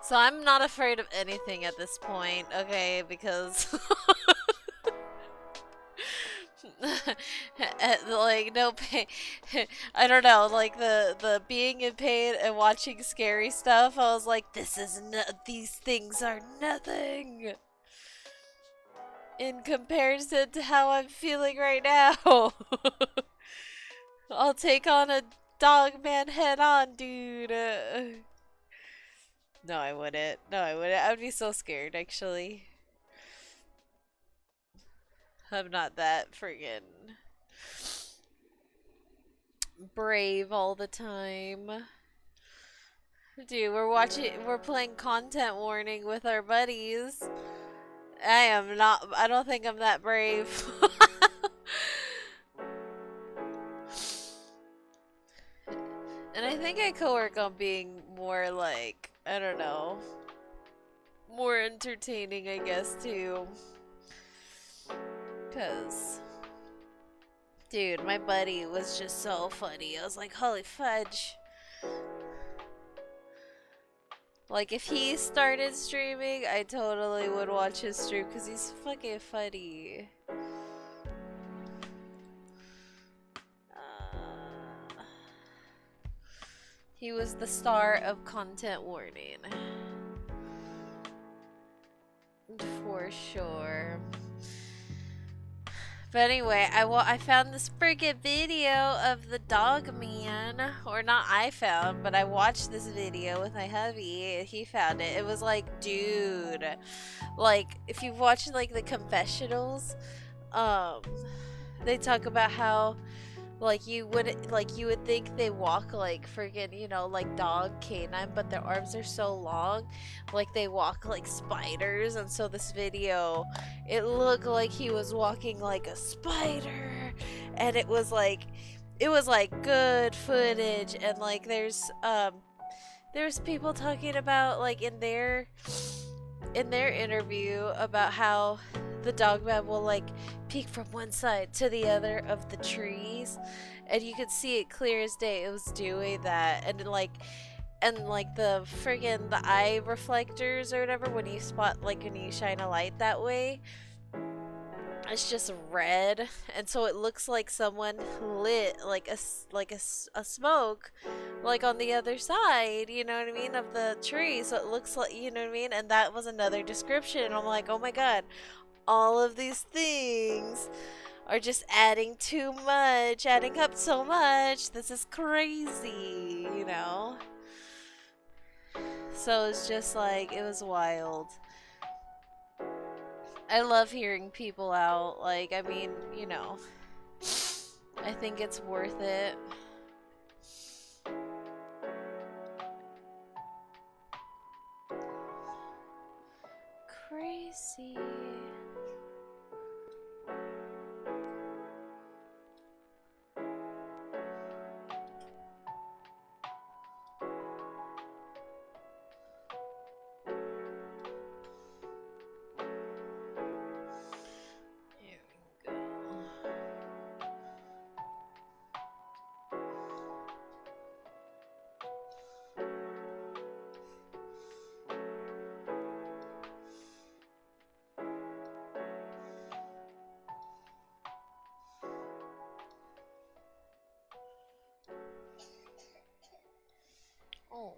So I'm not afraid of anything at this point, okay, because like no pain. I don't know, like the being in pain and watching scary stuff, I was like, these things are nothing in comparison to how I'm feeling right now. I'll take on a dog man head on, dude. No, I wouldn't. No, I wouldn't. I would be so scared, actually. I'm not that friggin' brave all the time. Dude, we're playing content warning with our buddies. I don't think I'm that brave. And I think I could work on being more like, I don't know, more entertaining, I guess, too. Because, dude, my buddy was just so funny. I was like, holy fudge. Like, if he started streaming, I totally would watch his stream because he's fucking funny. He was the star of content warning. For sure. But anyway, I found this freaking video of the dog man. Or not I found, but I watched this video with my hubby. He found it. It was like, dude. Like, if you've watched like the confessionals Um, they talk about how like you would think they walk like friggin', like dog canine, but their arms are so long, like they walk like spiders. And so this video, it looked like he was walking like a spider, and it was like good footage. And like there's people talking about like in their interview about how the dogman will like peek from one side to the other of the trees, and you could see it clear as day. It was doing that. And like the friggin' the eye reflectors or whatever, when you spot, like when you shine a light that way, it's just red. And so it looks like someone lit like a smoke, like on the other side, you know what I mean, of the tree. So it looks like, you know what I mean. And that was another description, and I'm like, oh my god, all of these things are just adding too much, adding up so much. This is crazy. So it's just like, it was wild. I love hearing people out. Like, I mean, I think it's worth it. Crazy. Here we go. Oh.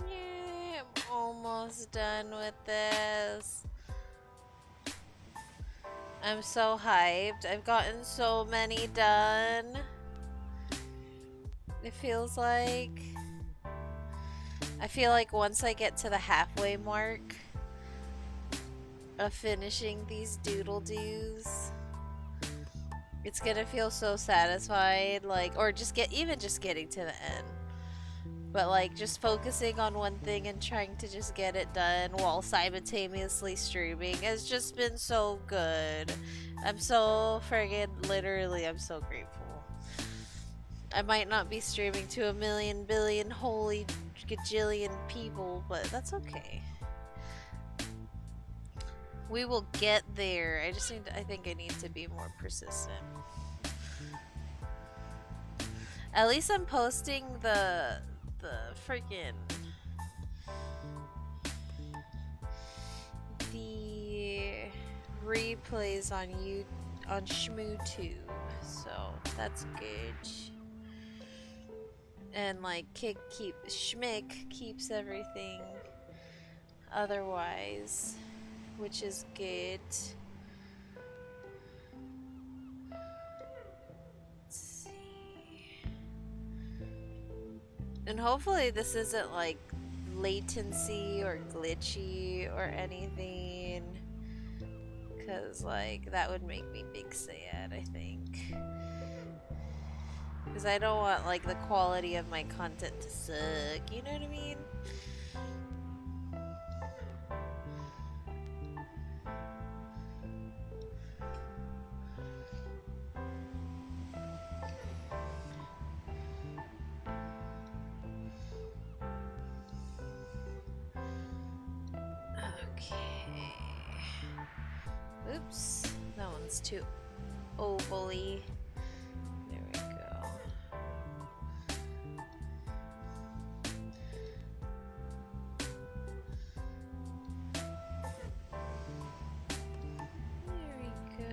Yeah, I'm almost done with this. I'm so hyped. I've gotten so many done. It feels like. I feel like once I get to the halfway mark of finishing these doodle doos, it's gonna feel so satisfied, like, or even just getting to the end. But like just focusing on one thing and trying to just get it done while simultaneously streaming has just been so good. I'm so literally, I'm so grateful. I might not be streaming to a million billion holy gajillion people, but that's okay. We will get there. I think I need to be more persistent. At least I'm posting the freaking the replays on ShmooTube, so that's good. And like Schmick keeps everything otherwise, which is good. Let's see. And hopefully this isn't like latency or glitchy or anything, because like that would make me big sad, I think. Because I don't want like the quality of my content to suck, you know what I mean? Okay. Oops, that one's too ovally. There we go. There we go.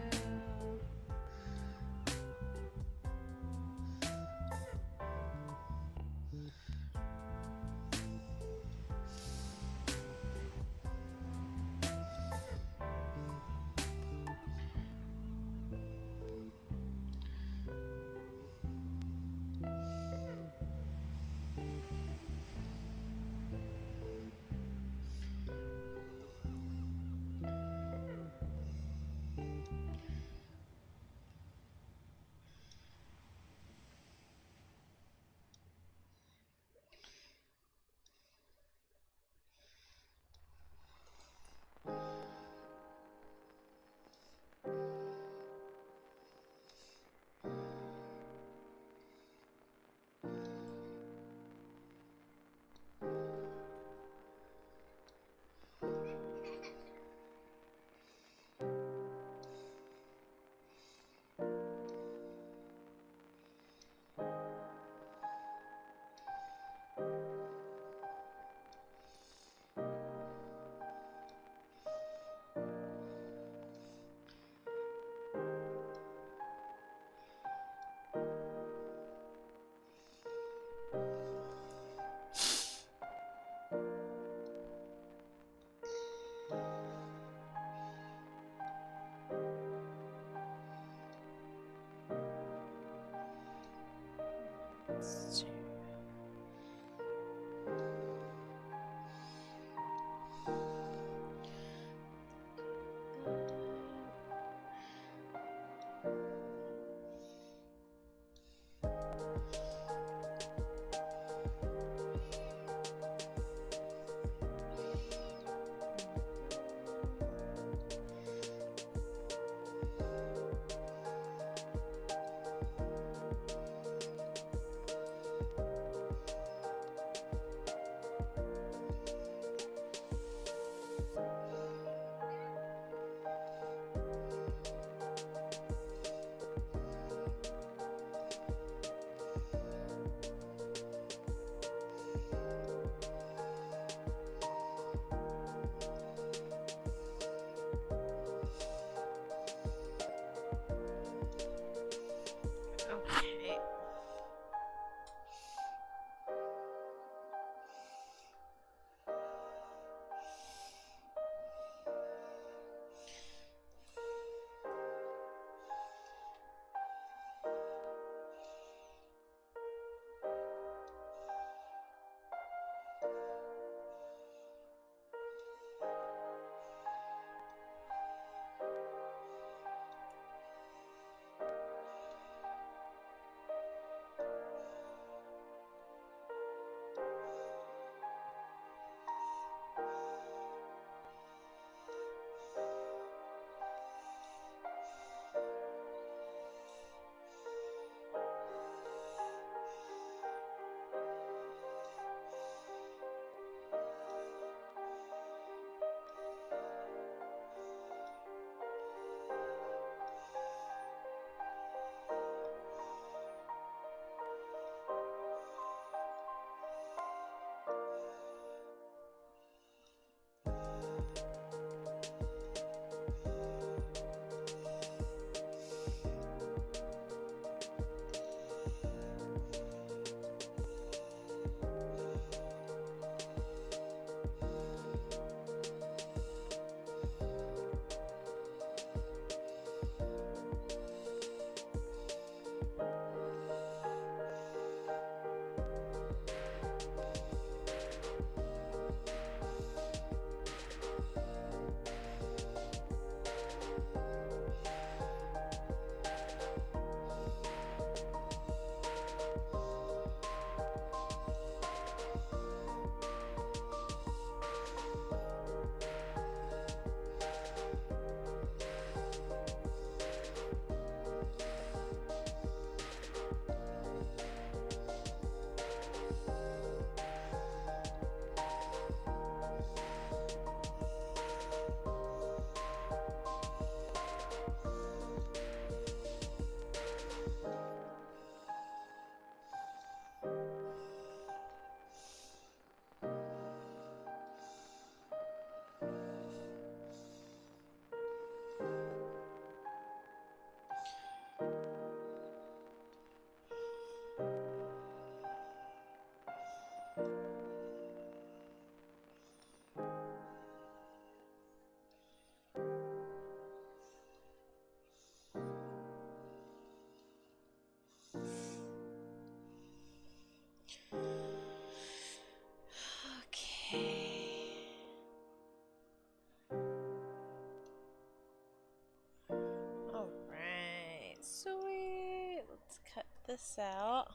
this out.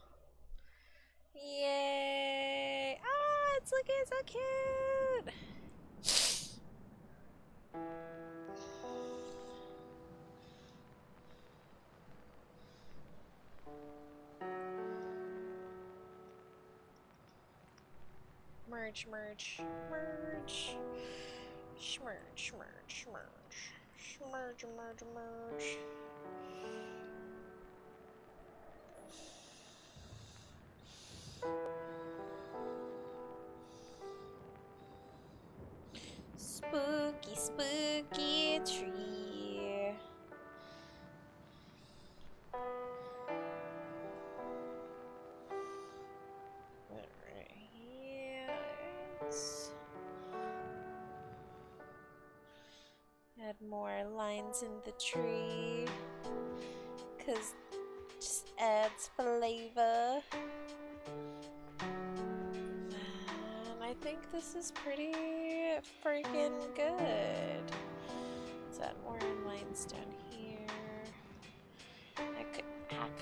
Yay! Ah, it's looking so cute! Merge, merge, merge. Shmerge, merge, merge. Shmerge, merge, merge. Spooky, spooky tree. Right here. Add more lines in the tree. 'Cause just adds flavor. And I think this is pretty freaking good. Let's add more lines down here.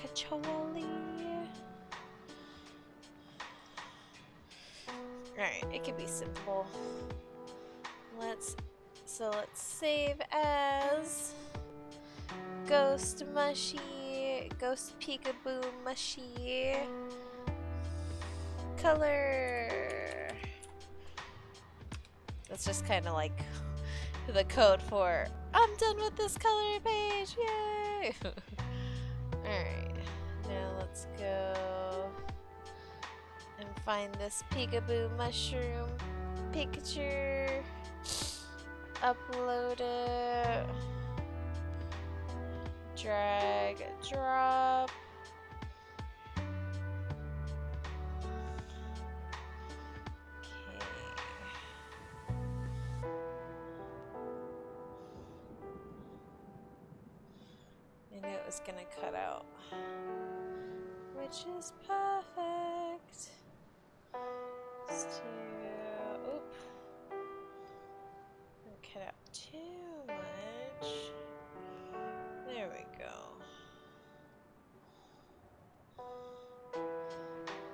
Actually. Alright, it can be simple. Let's save as Ghost Mushy, Ghost Peekaboo Mushy color. That's just kind of like the code for I'm done with this coloring page, yay! Alright, now let's go and find this peekaboo mushroom picture, upload it, drag, drop. I knew it was gonna cut out, which is perfect. Let's do, oop, don't cut out too much. There we go.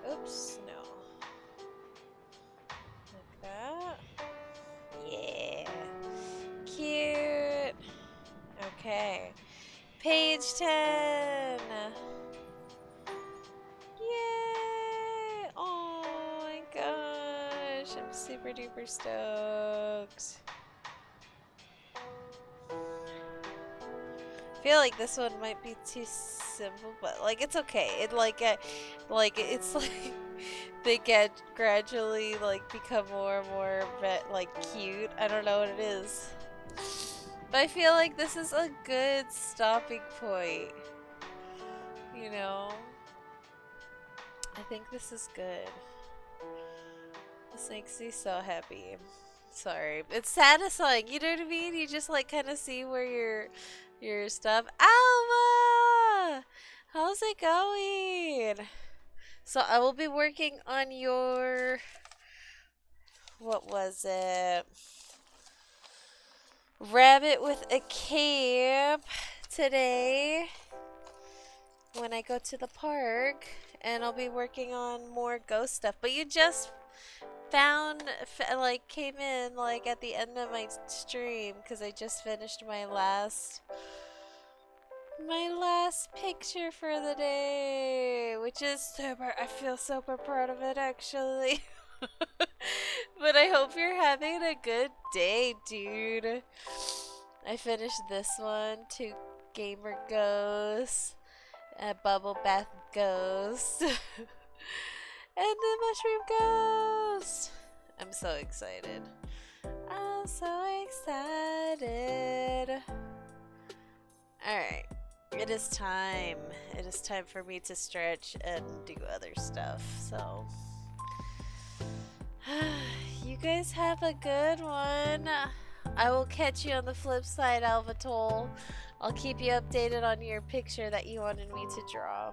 Oops, no. Like that. Yeah. Cute. Okay. Page 10! Yay! Oh my gosh, I'm super duper stoked. I feel like this one might be too simple, but like it's okay. It it's like they get gradually like become more and more like cute. I don't know what it is. But I feel like this is a good stopping point. You know? I think this is good. This makes me so happy. Sorry. It's satisfying, you know what I mean? You just like kind of see where your stuff. Alma! How's it going? So I will be working on your, what was it? Rabbit with a cape today when I go to the park, and I'll be working on more ghost stuff. But you just came in like at the end of my stream because I just finished my last picture for the day, which is I feel super proud of it actually. But I hope you're having a good day, dude. I finished this one, 2 gamer ghosts, a bubble bath ghost, and the mushroom ghost. I'm so excited. I'm so excited. Alright, it is time. It is time for me to stretch and do other stuff, so you guys have a good one. I will catch you on the flip side, Alvatol. I'll keep you updated on your picture that you wanted me to draw.